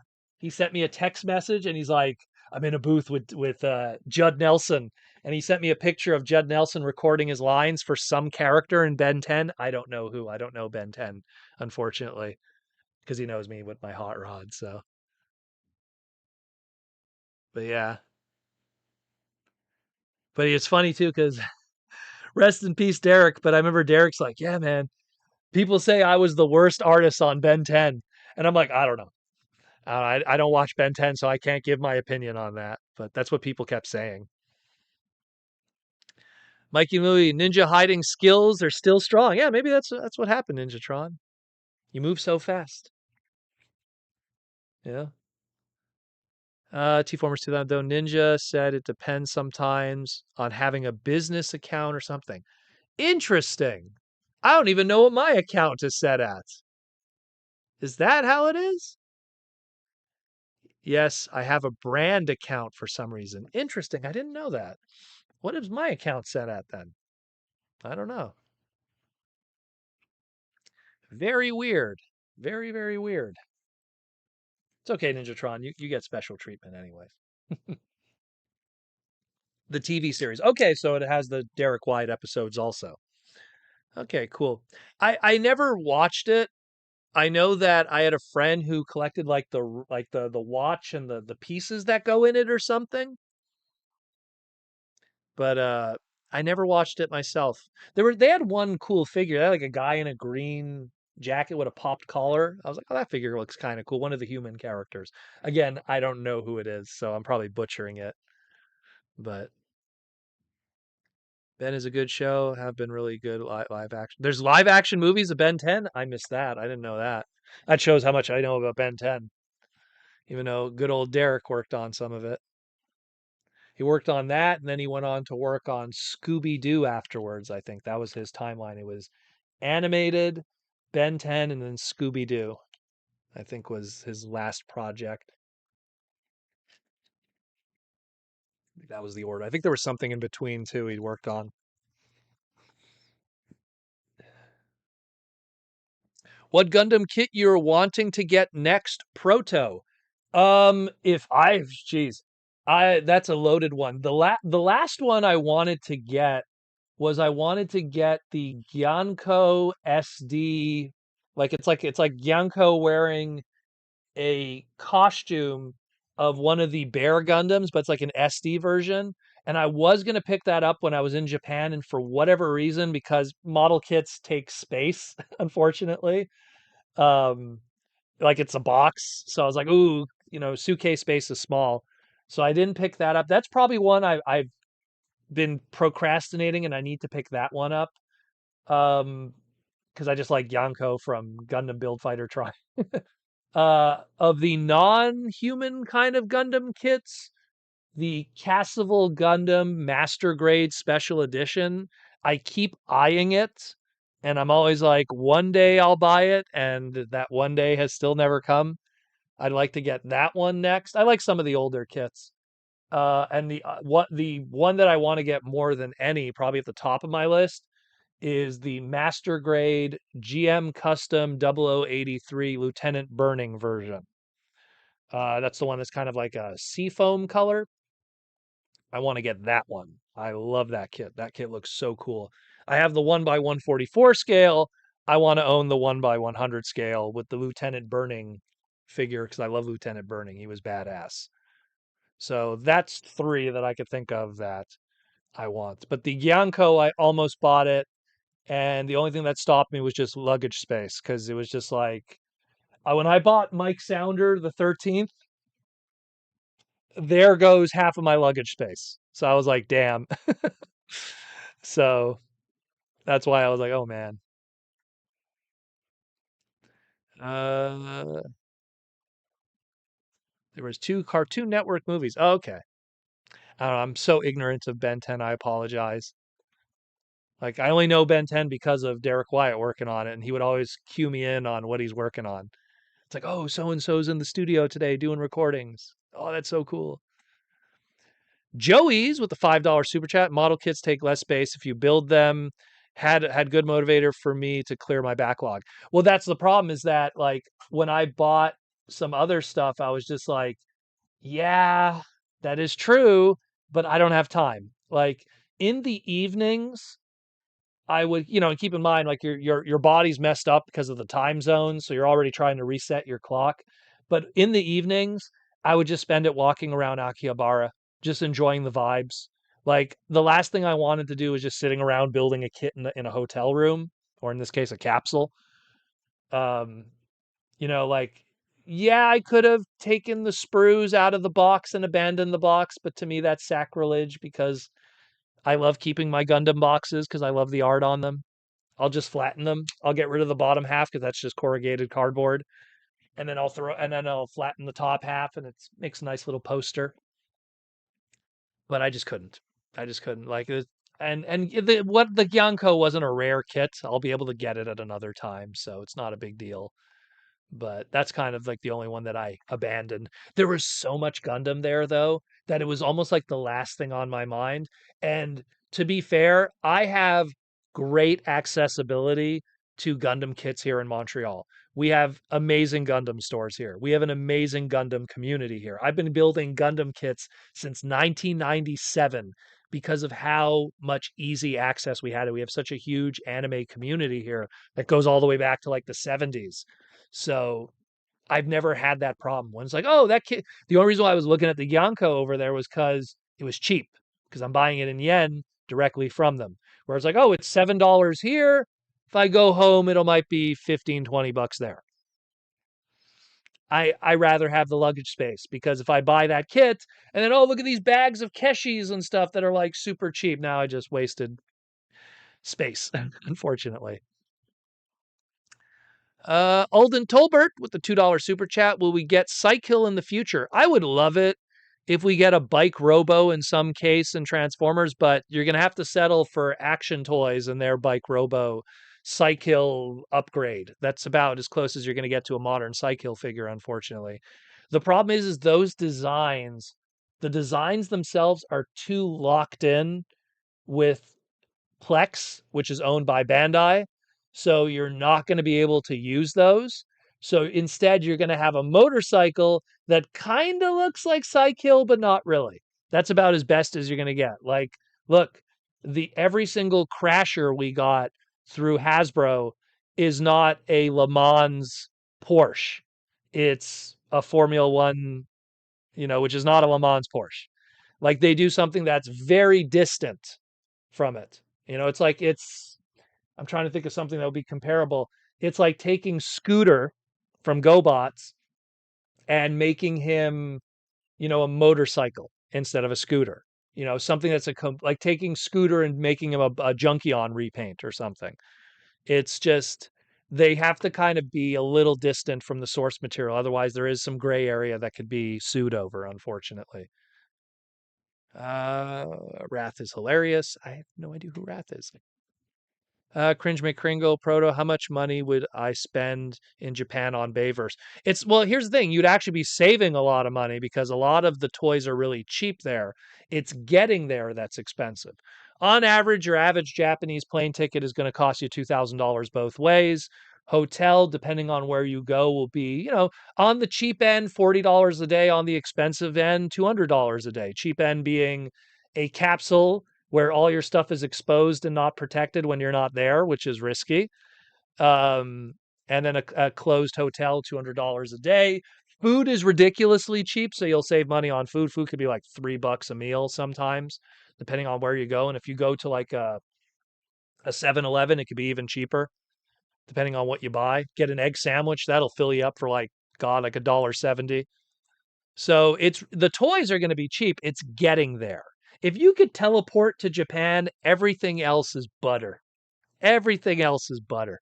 text message and he's like, I'm in a booth with Judd Nelson. And he sent me a picture of Judd Nelson recording his lines for some character in Ben 10. I don't know who. I don't know Ben 10, unfortunately, because he knows me with my hot rod. So, but yeah. But it's funny too, because rest in peace, Derek. But I remember Derek's like, yeah, man, people say I was the worst artist on Ben 10. And I'm like, I don't know. I don't watch Ben 10, so I can't give my opinion on that. But that's what people kept saying. Mikey Louie, ninja hiding skills are still strong. Yeah, maybe that's what happened, Ninjatron. You move so fast. Yeah. T-Formers 2000 though. Ninja said it depends sometimes on having a business account or something. Interesting. I don't even know what my account is set at. Is that how it is? Yes, I have a brand account for some reason. Interesting. I didn't know that. What is my account set at then? I don't know. Very weird. Very, very weird. It's okay, Ninjatron. You get special treatment anyways. The TV series. Okay, so it has the Derek White episodes also. Okay, cool. I never watched it. I know that I had a friend who collected like the watch and the pieces that go in it or something. But I never watched it myself. They had one cool figure. They had like a guy in a green jacket with a popped collar. I was like, oh, that figure looks kind of cool. One of the human characters. Again, I don't know who it is, so I'm probably butchering it. But Ben is a good show. Have been really good live action. There's live action movies of Ben 10. I missed that. I didn't know that. That shows how much I know about Ben 10. Even though good old Derek worked on some of it. He worked on that, and then he went on to work on Scooby Doo afterwards. I think that was his timeline. It was animated, Ben 10, and then Scooby Doo. I think was his last project. That was the order. I think there was something in between too he'd worked on. What Gundam kit you're wanting to get next, Proto? If I, geez, that's a loaded one. The last one I wanted to get was I wanted to get the Gyanko SD, like it's like Gyanko wearing a costume of one of the Bear Gundams, but it's like an SD version. And I was gonna pick that up when I was in Japan, and for whatever reason, because model kits take space, unfortunately, um, like it's a box. So I was like, ooh, suitcase space is small. So I didn't pick that up. That's probably one I've been procrastinating and I need to pick that one up. Because I just like Yonko from Gundam Build Fighter Try. Of the non-human kind of Gundam kits, the Cassiville Gundam Master Grade Special Edition, I keep eyeing it, and I'm always like, one day I'll buy it, and that one day has still never come. I'd like to get that one next. I like some of the older kits. And the one that I want to get more than any, probably at the top of my list, is the Master Grade GM Custom 0083 Lieutenant Burning version. That's the one that's kind of like a seafoam color. I want to get that one. I love that kit. That kit looks so cool. I have the 1x144 scale. I want to own the 1x100 scale with the Lieutenant Burning figure because I love Lieutenant Burning. He was badass. So that's 3 that I could think of that I want. But the Gyanko, I almost bought it. And the only thing that stopped me was just luggage space because it was just like when I bought Mike Sounder the 13th, there goes half of my luggage space. So I was like, damn. So that's why I was like, oh man. Uh, there was 2 Cartoon Network movies. Oh, okay. I don't know, I'm so ignorant of Ben 10. I apologize. Like I only know Ben 10 because of Derek Wyatt working on it, and he would always cue me in on what he's working on. It's like, oh, so and so's in the studio today doing recordings. Oh, that's so cool. Joey's with the $5 super chat. Model kits take less space if you build them. Had good motivator for me to clear my backlog. Well, that's the problem is that like when I bought some other stuff, I was just like, yeah, that is true, but I don't have time. Like in the evenings, I would, and keep in mind like your body's messed up because of the time zone, so you're already trying to reset your clock. But in the evenings, I would just spend it walking around Akihabara, just enjoying the vibes. Like the last thing I wanted to do was just sitting around building a kit in a hotel room, or in this case, a capsule. Um, like yeah, I could have taken the sprues out of the box and abandoned the box, but to me that's sacrilege because I love keeping my Gundam boxes because I love the art on them. I'll just flatten them. I'll get rid of the bottom half because that's just corrugated cardboard, and then I'll flatten the top half, and it makes a nice little poster. But I just couldn't. I just couldn't like it. And the Gyanko wasn't a rare kit. I'll be able to get it at another time, so it's not a big deal. But that's kind of like the only one that I abandoned. There was so much Gundam there though that it was almost like the last thing on my mind. And to be fair, I have great accessibility to Gundam kits here in Montreal. We have amazing Gundam stores here. We have an amazing Gundam community here. I've been building Gundam kits since 1997 because of how much easy access we had. We have such a huge anime community here that goes all the way back to like the 70s. So I've never had that problem. When it's like, oh, that kid. The only reason why I was looking at the Yanko over there was because it was cheap, because I'm buying it in yen directly from them. Where it's like, oh, it's $7 here. If I go home, it'll might be 15, $20 there. I rather have the luggage space because if I buy that kit and then, oh, look at these bags of Keshis and stuff that are like super cheap. Now I just wasted space, unfortunately. Alden Tolbert with the $2 super chat. Will we get Cycle in the future? I would love it if we get a bike robo in some case in Transformers, but you're going to have to settle for Action Toys and their bike robo Cycle upgrade. That's about as close as you're going to get to a modern Cycle figure, unfortunately. The problem is those designs, the designs themselves are too locked in with Plex, which is owned by Bandai. So you're not going to be able to use those. So instead, you're going to have a motorcycle that kind of looks like Cycle, but not really. That's about as best as you're going to get. Like, look, the every single Crasher we got through Hasbro is not a Le Mans Porsche. It's a Formula One, which is not a Le Mans Porsche. Like they do something that's very distant from it. I'm trying to think of something that would be comparable. It's like taking Scooter from GoBots and making him, a motorcycle instead of a scooter. Something that's like taking Scooter and making him a Junkion repaint or something. It's just they have to kind of be a little distant from the source material. Otherwise, there is some gray area that could be sued over, unfortunately. Wrath is hilarious. I have no idea who Wrath is. Cringe McCringle, Proto, how much money would I spend in Japan on Bayverse? Well, here's the thing. You'd actually be saving a lot of money because a lot of the toys are really cheap there. It's getting there that's expensive. On average, your average Japanese plane ticket is going to cost you $2,000 both ways. Hotel, depending on where you go, will be, on the cheap end, $40 a day. On the expensive end, $200 a day. Cheap end being a capsule where all your stuff is exposed and not protected when you're not there, which is risky. Um, and then a closed hotel, $200 a day. Food is ridiculously cheap, so you'll save money on food. Food could be like $3 a meal sometimes, depending on where you go. And if you go to like a 7-Eleven, it could be even cheaper, depending on what you buy. Get an egg sandwich, that'll fill you up for like $1.70. So it's the toys are going to be cheap. It's getting there. If you could teleport to Japan, everything else is butter. Everything else is butter.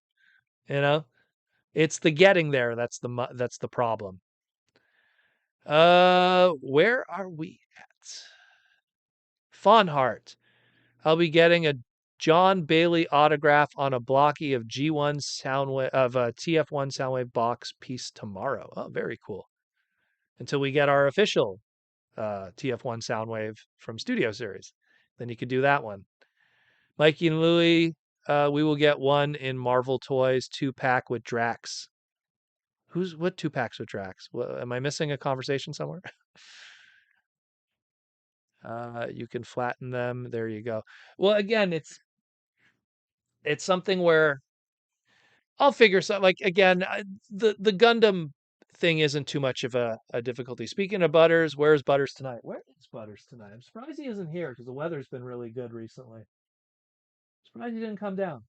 You know, it's the getting there that's the problem. Where are we at? Fonhart. I'll be getting a John Bailey autograph on a blocky of G1 Soundwave of a TF1 Soundwave box piece tomorrow. Oh, very cool. Until we get our official TF1 Soundwave from Studio Series, then you could do that one. Mikey and Louie, we will get one in Marvel Toys 2-pack with Drax. What 2-packs with Drax? Am I missing a conversation somewhere? You can flatten them. There you go. Well, again, it's something where I'll figure something like again, the Gundam thing isn't too much of a difficulty. Speaking of Butters, where's Butters tonight? Where is Butters tonight? I'm surprised he isn't here because the weather's been really good recently. Surprised he didn't come down.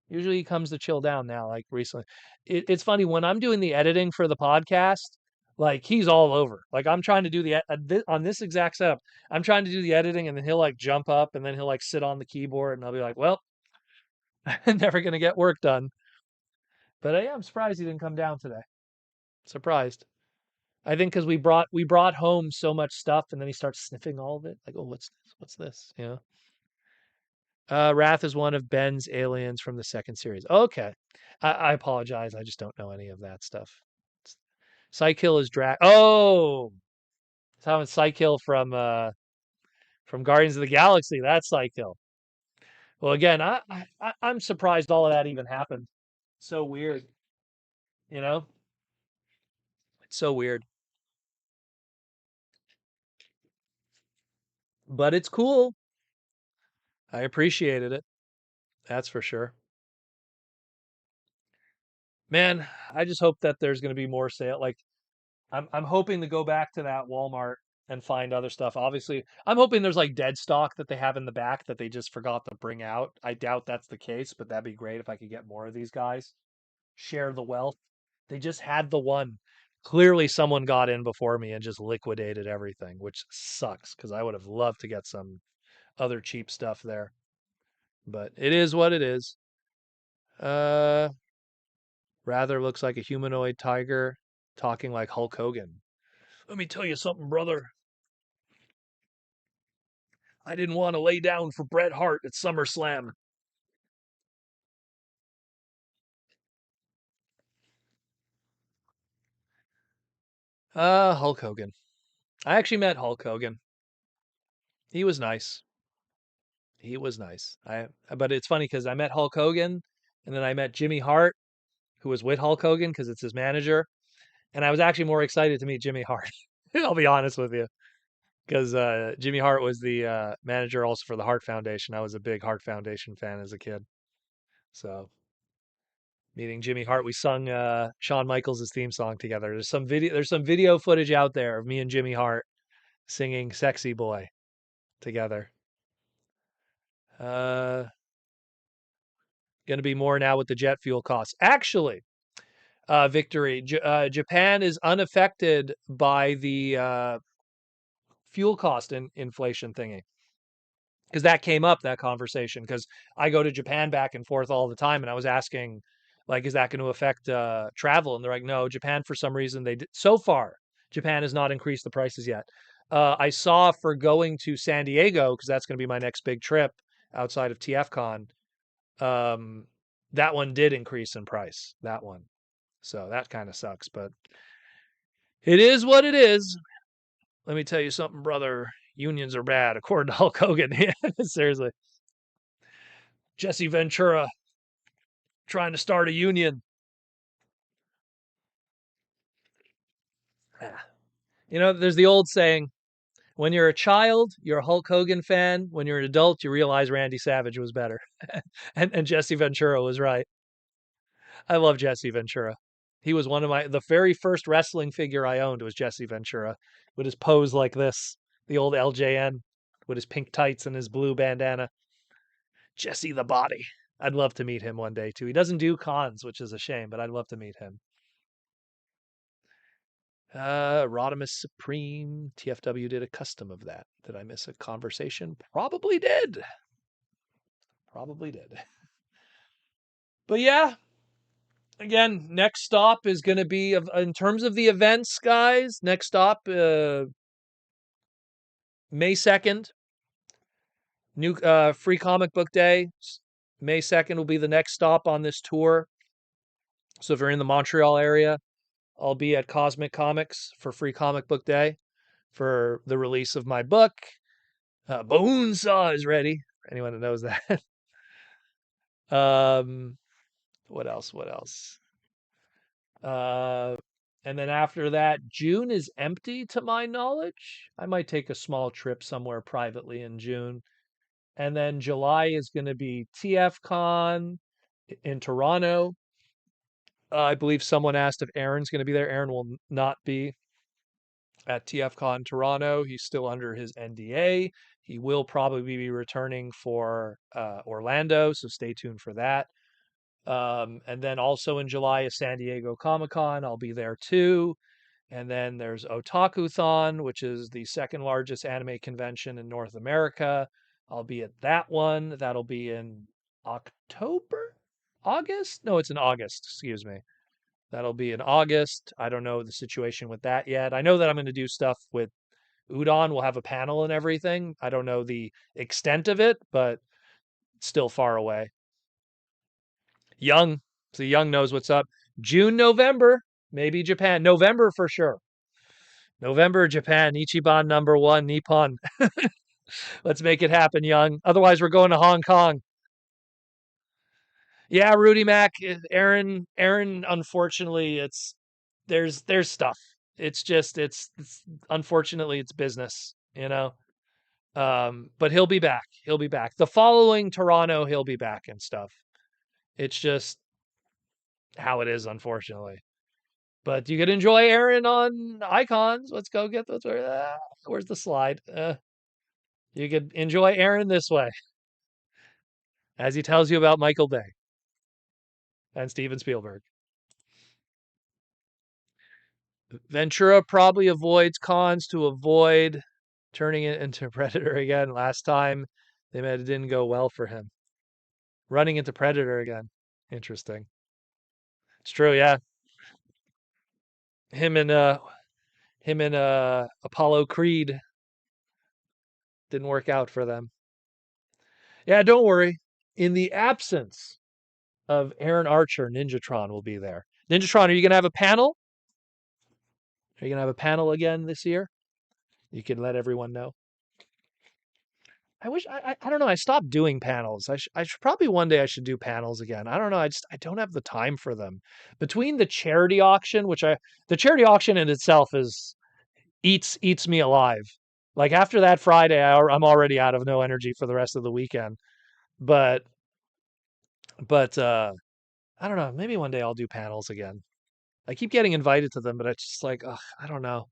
Usually he comes to chill down now, like recently. It's funny when I'm doing the editing for the podcast, like he's all over. Like I'm trying to do on this exact setup, I'm trying to do the editing and then he'll like jump up and then he'll like sit on the keyboard and I'll be like, well, I'm never gonna get work done. But I am surprised he didn't come down today. Surprised. I think because we brought home so much stuff and then he starts sniffing all of it. Like, oh, what's this? What's this? Wrath is one of Ben's aliens from the second series. Okay. I apologize. I just don't know any of that stuff. Psykill is drag. Oh, it's having Psykill from Guardians of the Galaxy. That's Psykill. Well, again, I'm surprised all of that even happened. So weird, you know. It's so weird, but it's cool. I appreciated it. That's for sure. Man, I just hope that there's going to be more sale. Like I'm hoping to go back to that Walmart and find other stuff. Obviously, I'm hoping there's like dead stock that they have in the back that they just forgot to bring out. I doubt that's the case, but that'd be great if I could get more of these guys. Share the wealth. They just had the one. Clearly someone got in before me and just liquidated everything, which sucks because I would have loved to get some other cheap stuff there. But it is what it is. Uh Rather looks like a humanoid tiger talking like Hulk Hogan. Let me tell you something, brother. I didn't want to lay down for Bret Hart at SummerSlam. Hulk Hogan. I actually met Hulk Hogan. He was nice. He was nice. But it's funny because I met Hulk Hogan, and then I met Jimmy Hart, who was with Hulk Hogan because it's his manager, and I was actually more excited to meet Jimmy Hart. I'll be honest with you, because Jimmy Hart was the manager also for the Hart Foundation. I was a big Hart Foundation fan as a kid, so meeting Jimmy Hart, we sung Shawn Michaels' theme song together. There's some video footage out there of me and Jimmy Hart singing "Sexy Boy" together. Going to be more now with the jet fuel costs. Actually, Victory, Japan is unaffected by the fuel cost inflation thingy. Because that came up, that conversation, because I go to Japan back and forth all the time, and I was asking, like, is that going to affect travel? And they're like, no, Japan, for some reason, so far, Japan has not increased the prices yet. I saw for going to San Diego, because that's going to be my next big trip outside of TFCon, that one did increase in price, that one. So that kind of sucks, but it is what it is. Let me tell you something, brother. unions are bad, according to Hulk Hogan. Yeah, seriously. Jesse Ventura trying to start a union. You know, there's the old saying, when you're a child, you're a Hulk Hogan fan. When you're an adult, you realize Randy Savage was better. And Jesse Ventura was right. I love Jesse Ventura. He was the very first wrestling figure I owned was Jesse Ventura with his pose like this, the old LJN with his pink tights and his blue bandana. Jesse the Body. I'd love to meet him one day too. He doesn't do cons, which is a shame, but I'd love to meet him. Rodimus Supreme. TFW did a custom of that. Did I miss a conversation? Probably did. Probably did. But yeah, again, next stop is going to be, in terms of the events, guys, next stop, May 2nd, new Free Comic Book Day. May 2nd will be the next stop on this tour. So if you're in the Montreal area, I'll be at Cosmic Comics for Free Comic Book Day for the release of my book. Bonesaw is ready. For anyone that knows that. What else? And then after that, June is empty to my knowledge. I might take a small trip somewhere privately in June. And then July is going to be TFCon in Toronto. I believe someone asked if Aaron's going to be there. Aaron will not be at TFCon Toronto. He's still under his NDA. He will probably be returning for Orlando, so stay tuned for that. And then also in July is San Diego Comic-Con. I'll be there too. And then there's Otakuthon, which is the second largest anime convention in North America. I'll be at that one. That'll be in August? No, it's in August. Excuse me. That'll be in August. I don't know the situation with that yet. I know that I'm going to do stuff with Udon. We'll have a panel and everything. I don't know the extent of it, but it's still far away. Young. So Young knows what's up. June, November, maybe Japan. November for sure. November, Japan. Ichiban #1, Nippon. Let's make it happen, Young. Otherwise, we're going to Hong Kong. Yeah, Rudy Mac, Aaron. Unfortunately, there's stuff. It's unfortunately it's business, you know. But he'll be back. He'll be back. The following Toronto, he'll be back and stuff. It's just how it is, unfortunately. But you could enjoy Aaron on Icons. Let's go get those. Where's the slide? You could enjoy Aaron this way, as he tells you about Michael Bay and Steven Spielberg. Ventura probably avoids cons to avoid turning it into Predator again. Last time they met, it didn't go well for him. Running into Predator again. Interesting. It's true, yeah. Him and Apollo Creed didn't work out for them. Yeah, don't worry. In the absence of Aaron Archer, Ninjatron will be there. Ninjatron, are you going to have a panel? Are you going to have a panel again this year? You can let everyone know. I wish I don't know. I stopped doing panels. I should probably one day I should do panels again. I don't know. I don't have the time for them. Between the charity auction, the charity auction in itself eats me alive. Like after that Friday, I'm already out of no energy for the rest of the weekend. But I don't know. Maybe one day I'll do panels again. I keep getting invited to them, but it's just like, ugh, I don't know.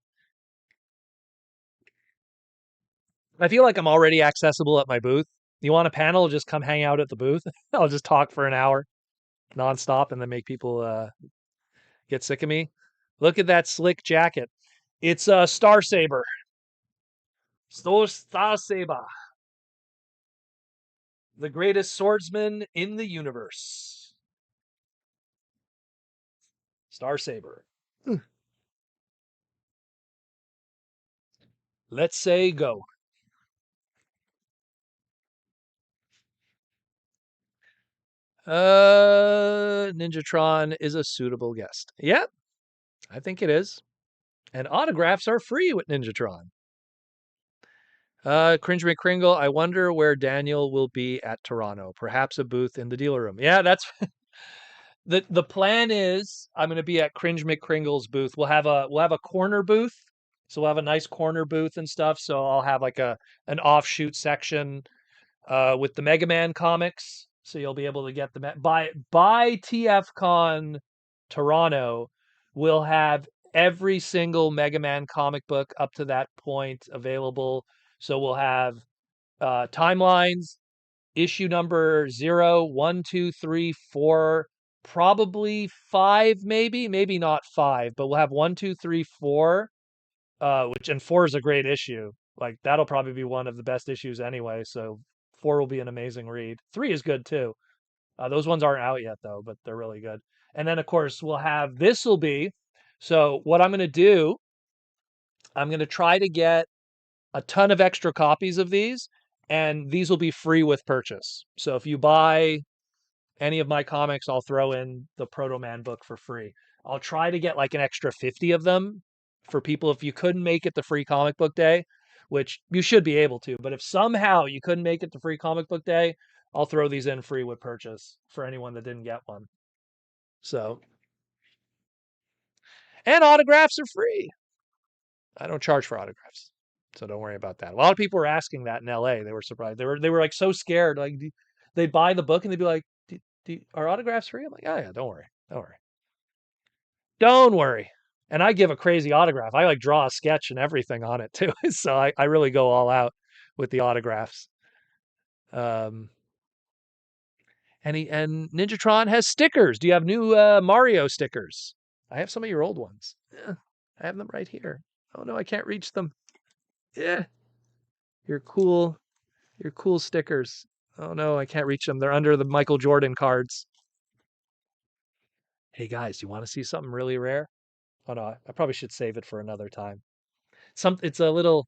I feel like I'm already accessible at my booth. You want a panel? Just come hang out at the booth. I'll just talk for an hour nonstop and then make people get sick of me. Look at that slick jacket. It's a Star Saber. Star Saber. The greatest swordsman in the universe. Star Saber. Let's say go. Ninjatron is a suitable guest. Yep, I think it is. And autographs are free with Ninjatron. Cringe McCringle, I wonder where Daniel will be at Toronto. Perhaps a booth in the dealer room. Yeah, that's the plan is I'm gonna be at Cringe McCringle's booth. We'll have a corner booth. So we'll have a nice corner booth and stuff. So I'll have like an offshoot section with the Mega Man comics. So you'll be able to get by TFCon Toronto. We'll have every single Mega Man comic book up to that point available. So we'll have timelines, issue number 0, 1, 2, 3, 4, probably 5, maybe not 5, but we'll have 1, 2, 3, 4, which and 4 is a great issue. Like that'll probably be one of the best issues anyway. So 4 will be an amazing read. 3 is good too. Those ones aren't out yet though, but they're really good. And then of course we'll have this will be. So what I'm going to do, I'm going to try to get a ton of extra copies of these, and these will be free with purchase. So if you buy any of my comics, I'll throw in the Proto Man book for free. I'll try to get like an extra 50 of them for people if you couldn't make it the free comic book day, which you should be able to. But if somehow you couldn't make it the free comic book day, I'll throw these in free with purchase for anyone that didn't get one. So, and autographs are free. I don't charge for autographs. So don't worry about that. A lot of people were asking that in LA. They were surprised. They were like so scared. Like they'd buy the book and they'd be like, "Are autographs free?" I'm like, "Oh yeah, don't worry, don't worry, don't worry." And I give a crazy autograph. I like draw a sketch and everything on it too. So I really go all out with the autographs. Um, and Ninjatron has stickers. Do you have new Mario stickers? I have some of your old ones. Yeah, I have them right here. Oh no, I can't reach them. Yeah. Your cool stickers. Oh no, I can't reach them. They're under the Michael Jordan cards. Hey guys, you want to see something really rare? Oh no, I probably should save it for another time. It's a little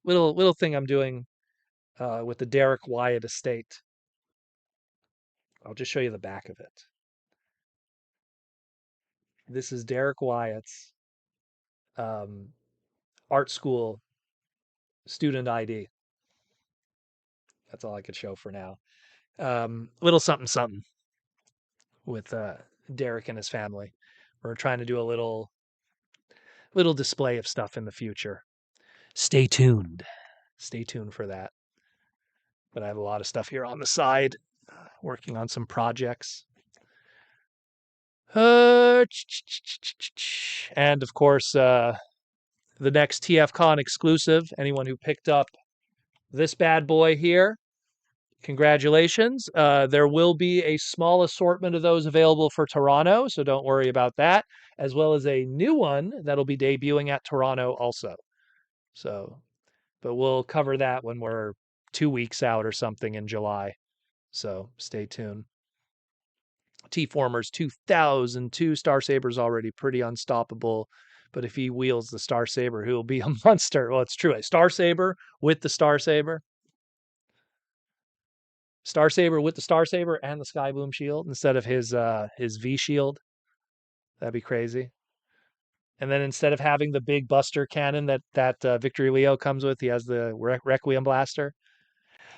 thing I'm doing with the Derek Wyatt estate. I'll just show you the back of it. This is Derek Wyatt's um, art school student ID. That's all I could show for now. Little something something with Derek and his family. We're trying to do a little display of stuff in the future. Stay tuned. Stay tuned for that. But I have a lot of stuff here on the side, working on some projects. And of course, the next TFCon exclusive. Anyone who picked up this bad boy here, congratulations. There will be a small assortment of those available for Toronto, so don't worry about that, as well as a new one that'll be debuting at Toronto also. So, but we'll cover that when we're 2 weeks out or something in July. So stay tuned. T-Formers 2002 Star Saber's already pretty unstoppable, but if he wields the Star Saber, he'll be a monster. Well, it's true. A Star Saber with the Star Saber. Star Saber with the Star Saber and the Sky Boom shield instead of his V shield. That'd be crazy. And then instead of having the big Buster cannon that Victory Leo comes with, he has the Requiem blaster.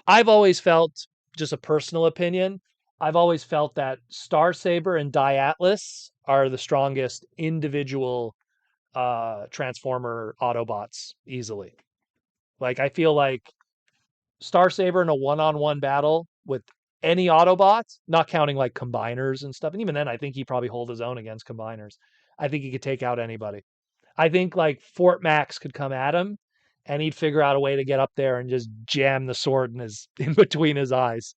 I've always felt, just a personal opinion, I've always felt that Star Saber and Atlas are the strongest individual Transformer Autobots easily. Like I feel like Star Saber in a one-on-one battle with any Autobots, not counting like combiners and stuff, and even then I think he probably hold his own against combiners. I think he could take out anybody. I think like Fort Max could come at him and he'd figure out a way to get up there and just jam the sword in between his eyes.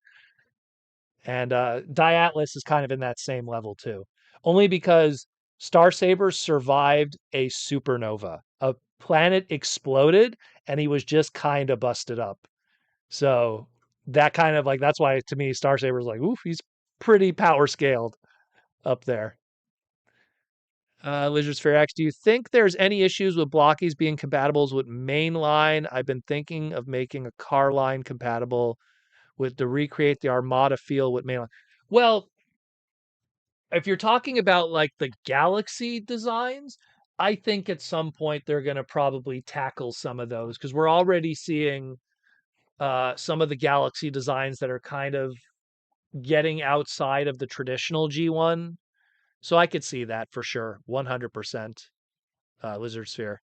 And Diatlas is kind of in that same level too. Only because Star Saber survived a supernova. A planet exploded and he was just kind of busted up. So that kind of like that's why to me Star Saber is like, oof, he's pretty power scaled up there. Lizard Sphere X, do you think there's any issues with blockies being compatible with mainline? I've been thinking of making a car line compatible with to recreate the Armada feel with mainline. Well, if you're talking about like the Galaxy designs, I think at some point they're going to probably tackle some of those because we're already seeing some of the Galaxy designs that are kind of getting outside of the traditional G1. So I could see that for sure. 100%. Lizard Sphere.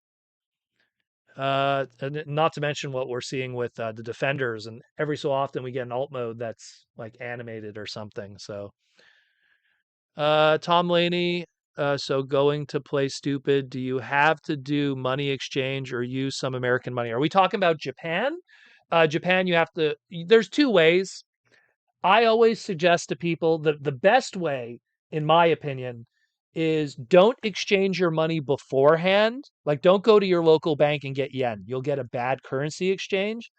And not to mention what we're seeing with the Defenders, and every so often we get an alt mode that's like animated or something. So, Tom Laney, so going to play stupid, do you have to do money exchange or use some American money? Are we talking about Japan? Japan, you have to, there's two ways. I always suggest to people that the best way, in my opinion, is don't exchange your money beforehand. Like, don't go to your local bank and get yen. You'll get a bad currency exchange.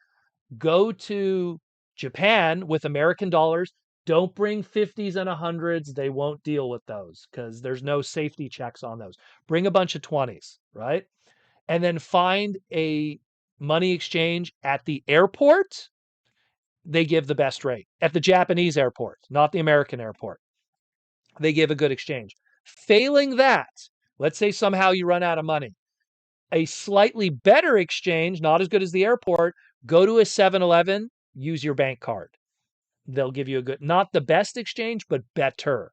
Go to Japan with American dollars. Don't bring 50s and 100s. They won't deal with those because there's no safety checks on those. Bring a bunch of 20s, right? And then find a money exchange at the airport. They give the best rate at the Japanese airport, not the American airport. They give a good exchange. Failing that, let's say somehow you run out of money, a slightly better exchange, not as good as the airport, go to a 7-Eleven, use your bank card. They'll give you a good, not the best exchange, but better.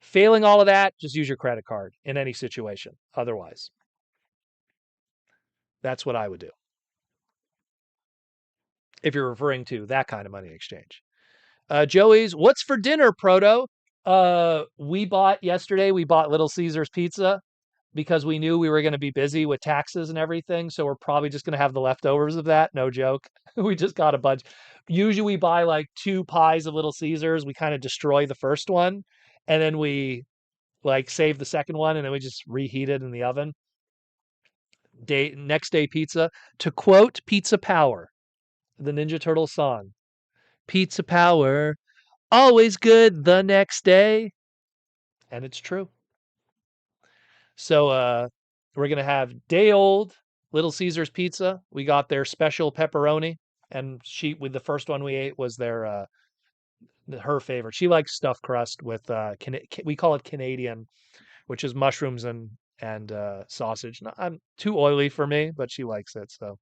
Failing all of that, just use your credit card in any situation. Otherwise, that's what I would do. If you're referring to that kind of money exchange. Joey's, what's for dinner, Proto? We bought Little Caesars pizza because we knew we were going to be busy with taxes and everything. So we're probably just going to have the leftovers of that. No joke. We just got a bunch. Usually we buy like 2 pies of Little Caesars. We kind of destroy the first one and then we like save the second one and then we just reheat it in the oven. Next day pizza. To quote Pizza Power, the Ninja Turtle song, Pizza Power, always good the next day. And it's true. So we're going to have day old Little Caesars pizza. We got their special pepperoni, and with the first one we ate was their her favorite. She likes stuffed crust with we call it Canadian, which is mushrooms and sausage. I'm too oily for me, but she likes it. So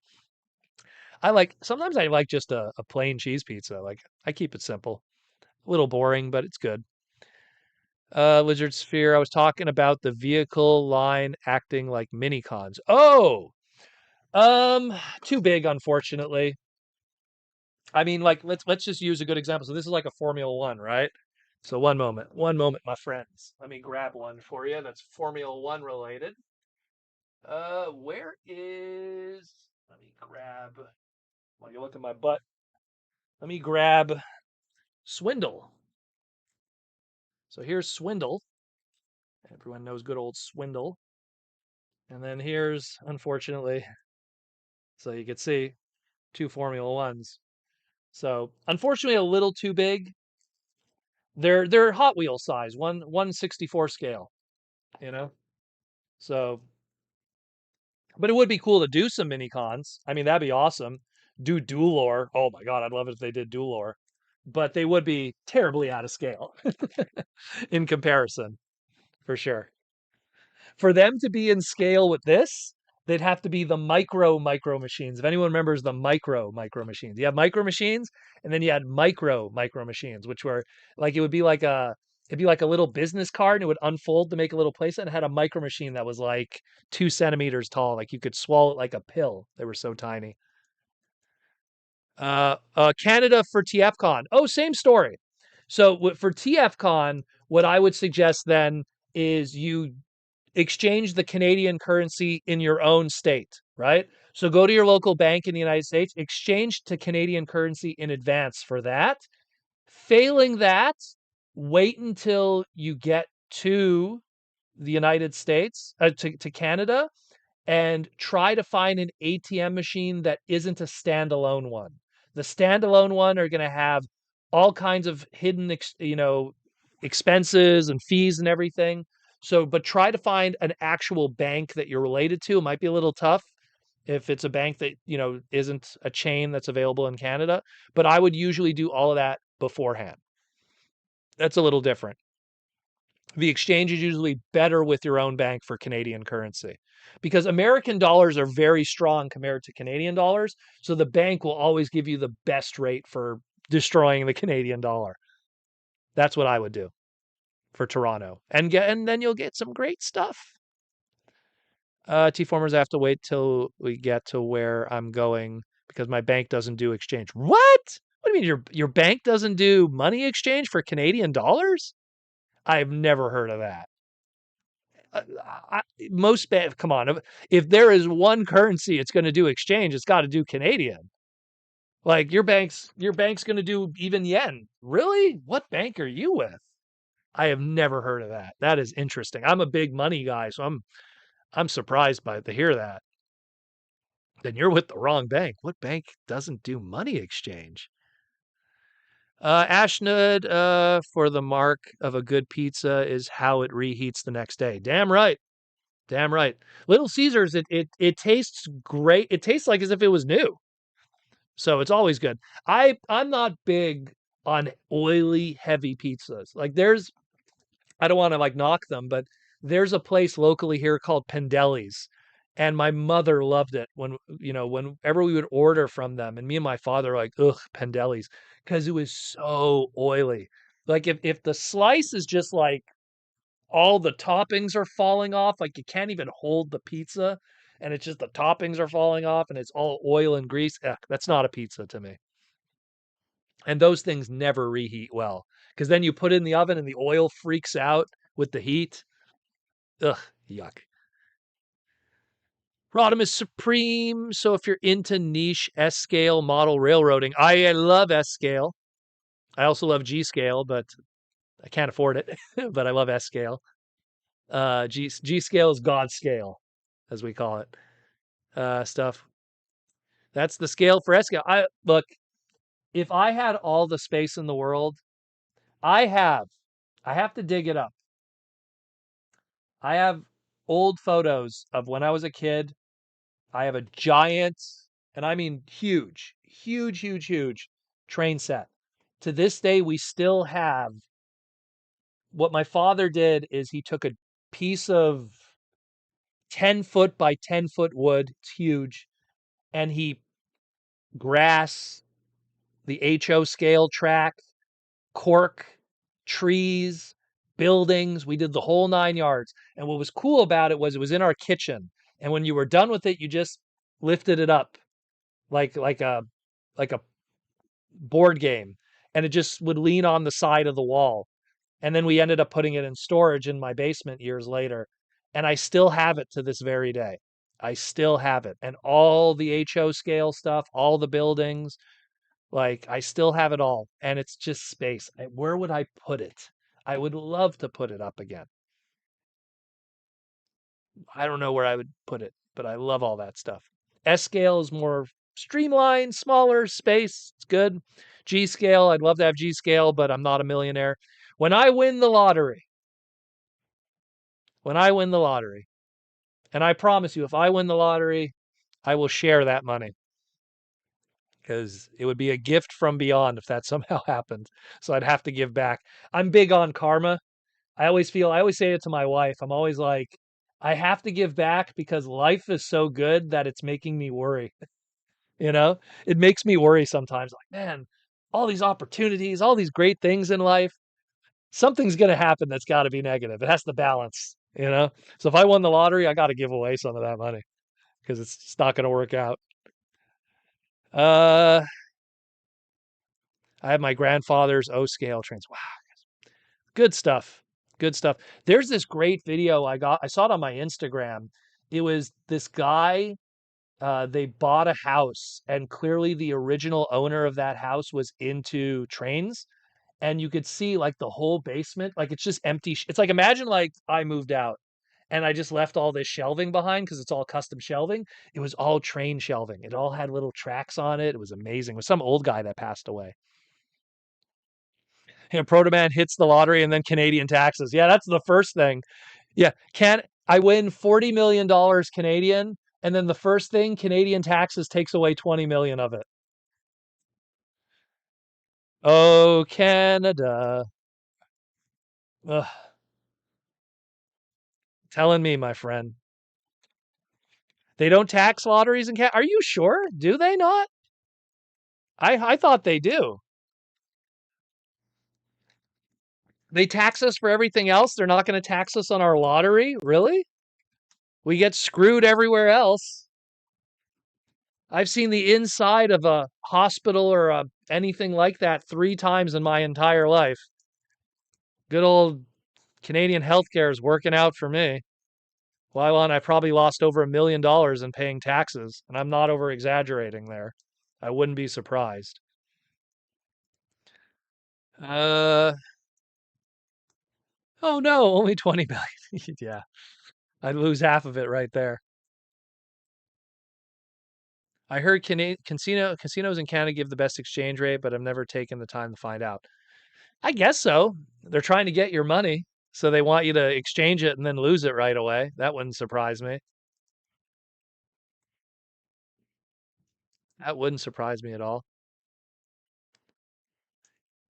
sometimes I like just a plain cheese pizza. Like I keep it simple, a little boring, but it's good. Lizard Sphere, I was talking about the vehicle line acting like mini cons. Oh, too big, unfortunately. I mean, like let's just use a good example. So this is like a Formula One, right? So one moment, my friends. Let me grab one for you that's Formula One related. Where is? Let me grab. While you look at my butt, let me grab Swindle. So here's Swindle. Everyone knows good old Swindle. And then here's, unfortunately, so you can see 2 Formula Ones. So unfortunately, a little too big. They're Hot Wheel size, 1/64 scale, you know. So, but it would be cool to do some mini cons. I mean, that'd be awesome. Do Duelor. Oh my god, I'd love it if they did Duelor. But they would be terribly out of scale in comparison, for sure. For them to be in scale with this, they'd have to be the micro machines. If anyone remembers the micro machines, you have micro machines, and then you had micro machines, which were like it'd be like a little business card, and it would unfold to make a little playset. And it had a micro machine that was like 2 centimeters tall, like you could swallow it like a pill. They were so tiny. Canada for TFCon. Oh, same story. So for TFCon, what I would suggest then is you exchange the Canadian currency in your own state, right? So go to your local bank in the United States, exchange to Canadian currency in advance for that. Failing that, wait until you get to the United States, to Canada, and try to find an ATM machine that isn't a standalone one. The standalone one are going to have all kinds of hidden, expenses and fees and everything. So, but try to find an actual bank that you're related to. It might be a little tough if it's a bank that, isn't a chain that's available in Canada, but I would usually do all of that beforehand. That's a little different. the exchange is usually better with your own bank for Canadian currency because American dollars are very strong compared to Canadian dollars. So the bank will always give you the best rate for destroying the Canadian dollar. That's what I would do for Toronto, and then you'll get some great stuff. T-formers, I have to wait till we get to where I'm going because my bank doesn't do exchange. What? What do you mean your bank doesn't do money exchange for Canadian dollars? I've never heard of that. Most banks, come on, if there is one currency it's going to do exchange, it's got to do Canadian. Like your bank's going to do even yen. Really? What bank are you with? I have never heard of that. That is interesting. I'm a big money guy, so I'm surprised by to hear that. Then you're with the wrong bank. What bank doesn't do money exchange? Ashnud, for the mark of a good pizza is how it reheats the next day. Damn right. Damn right. Little Caesars, it tastes great. It tastes like as if it was new. So it's always good. I'm not big on oily, heavy pizzas. Like I don't want to like knock them, but there's a place locally here called Pendelli's. And my mother loved it whenever we would order from them. And me and my father are like, ugh, Pendelli's, because it was so oily. Like if the slice is just like all the toppings are falling off, like you can't even hold the pizza, and it's just the toppings are falling off and it's all oil and grease. Ugh, that's not a pizza to me. And those things never reheat well because then you put it in the oven and the oil freaks out with the heat. Ugh, yuck. Rodimus Supreme. So if you're into niche S scale model railroading, I love S scale. I also love G scale, but I can't afford it. But I love S scale. G scale is God scale, as we call it. Stuff. That's the scale for S scale. Look, if I had all the space in the world, I have. I have to dig it up. I have old photos of when I was a kid. I have a giant, and I mean huge, huge, huge, huge train set. To this day, we still have what my father did is he took a piece of 10 foot by 10 foot wood. It's huge. And he grass, the HO scale track, cork, trees, buildings. We did the whole 9 yards. And what was cool about it was in our kitchen. And when you were done with it, you just lifted it up like a board game, and it just would lean on the side of the wall. And then we ended up putting it in storage in my basement years later. And I still have it to this very day. I still have it. And all the HO scale stuff, all the buildings, like I still have it all. And it's just space. Where would I put it? I would love to put it up again. I don't know where I would put it, but I love all that stuff. S scale is more streamlined, smaller space. It's good. G scale, I'd love to have G scale, but I'm not a millionaire. When I win the lottery, when I win the lottery, and I promise you, if I win the lottery, I will share that money because it would be a gift from beyond if that somehow happened. So I'd have to give back. I'm big on karma. I always say it to my wife. I'm always like, I have to give back because life is so good that it's making me worry. You know, it makes me worry sometimes. Like, man, all these opportunities, all these great things in life, something's going to happen that's got to be negative. It has to balance, you know? So if I won the lottery, I got to give away some of that money because it's just not going to work out. Uh, I have my grandfather's O scale trains. Wow, good stuff. Good stuff. There's this great video I saw it on my Instagram. It was this guy. They bought a house, and clearly the original owner of that house was into trains. And you could see like the whole basement, like it's just empty. It's like imagine like I moved out and I just left all this shelving behind because it's all custom shelving. It was all train shelving. It all had little tracks on it. It was amazing. It was some old guy that passed away. And Protoman hits the lottery and then Canadian taxes. Yeah, that's the first thing. Yeah, can I win $40 million Canadian, and then the first thing Canadian taxes takes away 20 million of it. Oh, Canada. Ugh. Telling me, my friend. They don't tax lotteries in Canada? Are you sure? Do they not? I thought they do. They tax us for everything else. They're not going to tax us on our lottery? Really? We get screwed everywhere else. I've seen the inside of a hospital or anything like that 3 times in my entire life. Good old Canadian healthcare is working out for me. While on, I probably lost over $1 million in paying taxes, and I'm not over exaggerating there. I wouldn't be surprised. Uh, oh no, only 20 million. Yeah, I'd lose half of it right there. I heard casinos in Canada give the best exchange rate, but I've never taken the time to find out. I guess so. They're trying to get your money, so they want you to exchange it and then lose it right away. That wouldn't surprise me. That wouldn't surprise me at all.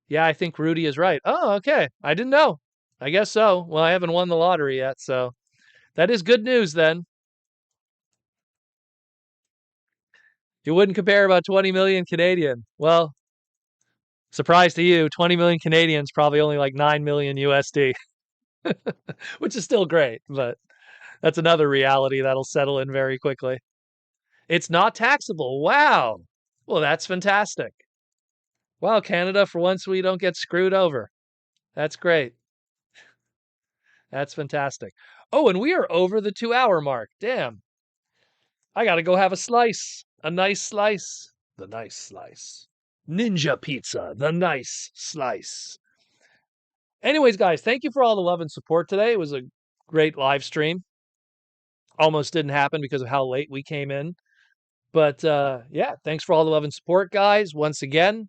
Yeah, I think Rudy is right. Oh, okay. I didn't know. I guess so. Well, I haven't won the lottery yet, so that is good news then. You wouldn't compare about 20 million Canadian. Well, surprise to you, 20 million Canadians probably only like 9 million USD, which is still great, but that's another reality that'll settle in very quickly. It's not taxable. Wow. Well, that's fantastic. Wow, Canada, for once we don't get screwed over. That's great. That's fantastic. Oh, and we are over the 2-hour mark. Damn. I got to go have a slice. A nice slice. The nice slice. Ninja pizza. The nice slice. Anyways, guys, thank you for all the love and support today. It was a great live stream. Almost didn't happen because of how late we came in. But yeah, thanks for all the love and support, guys. Once again,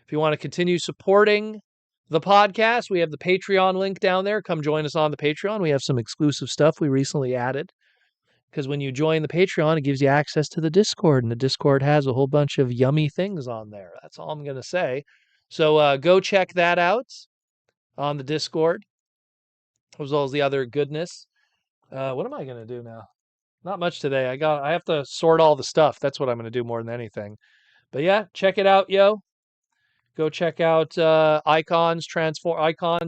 if you want to continue supporting the podcast, we have the Patreon link down there. Come join us on the Patreon. We have some exclusive stuff we recently added. Because when you join the Patreon, it gives you access to the Discord, and the Discord has a whole bunch of yummy things on there. That's all I'm going to say. So go check that out on the Discord, as well as the other goodness. What am I going to do now? Not much today. I have to sort all the stuff. That's what I'm going to do more than anything. But yeah, check it out, yo. Go check out Icons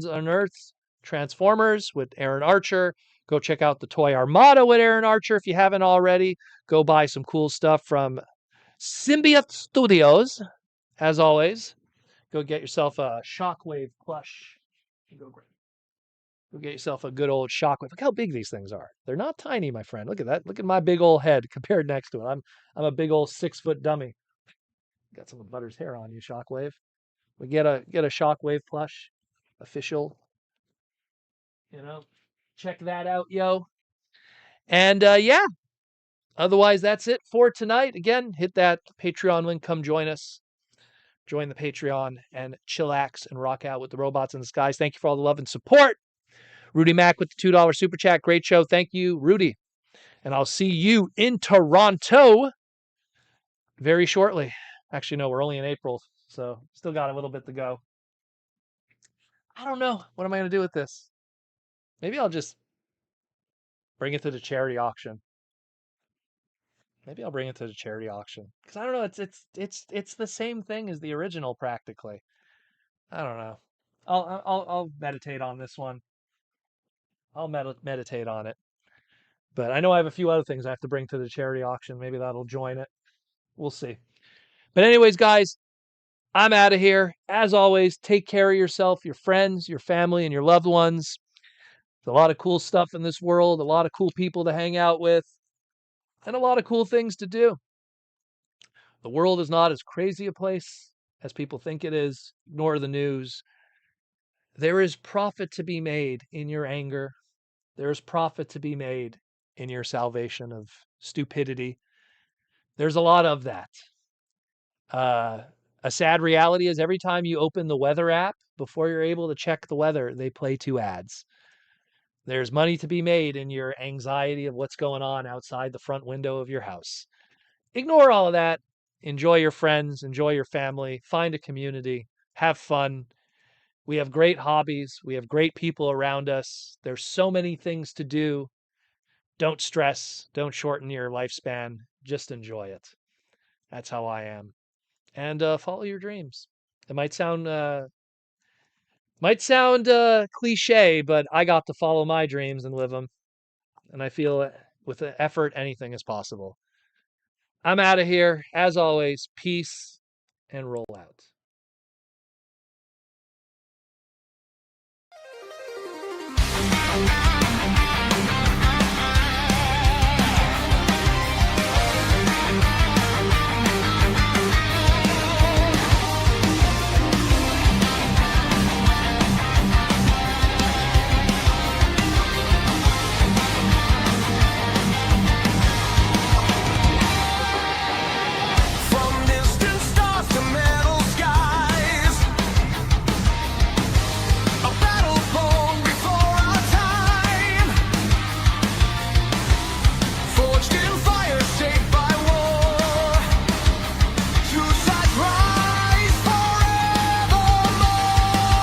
Unearthed, Transformers with Aaron Archer. Go check out the Toy Armada with Aaron Archer if you haven't already. Go buy some cool stuff from Symbiote Studios. As always, go get yourself a Shockwave plush. Go get yourself a good old Shockwave. Look how big these things are. They're not tiny, my friend. Look at that. Look at my big old head compared next to it. I'm a big old 6-foot dummy. Got some of Butter's hair on you, Shockwave. We get a Shockwave plush, official. Check that out, yo. And yeah, otherwise that's it for tonight. Again, hit that Patreon link. Come join us. Join the Patreon and chillax and rock out with the robots in the skies. Thank you for all the love and support. Rudy Mack with the $2 super chat. Great show. Thank you, Rudy. And I'll see you in Toronto very shortly. Actually, no, we're only in April, so still got a little bit to go. I don't know. What am I going to do with this? Maybe I'll just bring it to the charity auction. Maybe I'll bring it to the charity auction because I don't know. It's the same thing as the original practically. I don't know. I'll meditate on this one. I'll meditate on it. But I know I have a few other things I have to bring to the charity auction. Maybe that'll join it. We'll see. But anyways, guys, I'm out of here. As always, take care of yourself, your friends, your family, and your loved ones. There's a lot of cool stuff in this world, a lot of cool people to hang out with, and a lot of cool things to do. The world is not as crazy a place as people think it is. Ignore the news. There is profit to be made in your anger. There is profit to be made in your salvation of stupidity. There's a lot of that. A sad reality is every time you open the weather app, before you're able to check the weather, they play 2 ads. There's money to be made in your anxiety of what's going on outside the front window of your house. Ignore all of that. Enjoy your friends, enjoy your family, find a community, have fun. We have great hobbies. We have great people around us. There's so many things to do Don't stress. Don't shorten your lifespan. Just enjoy it. That's how I am. And follow your dreams. It might sound cliche, but I got to follow my dreams and live them. And I feel with effort, anything is possible. I'm out of here. As always, peace and roll out.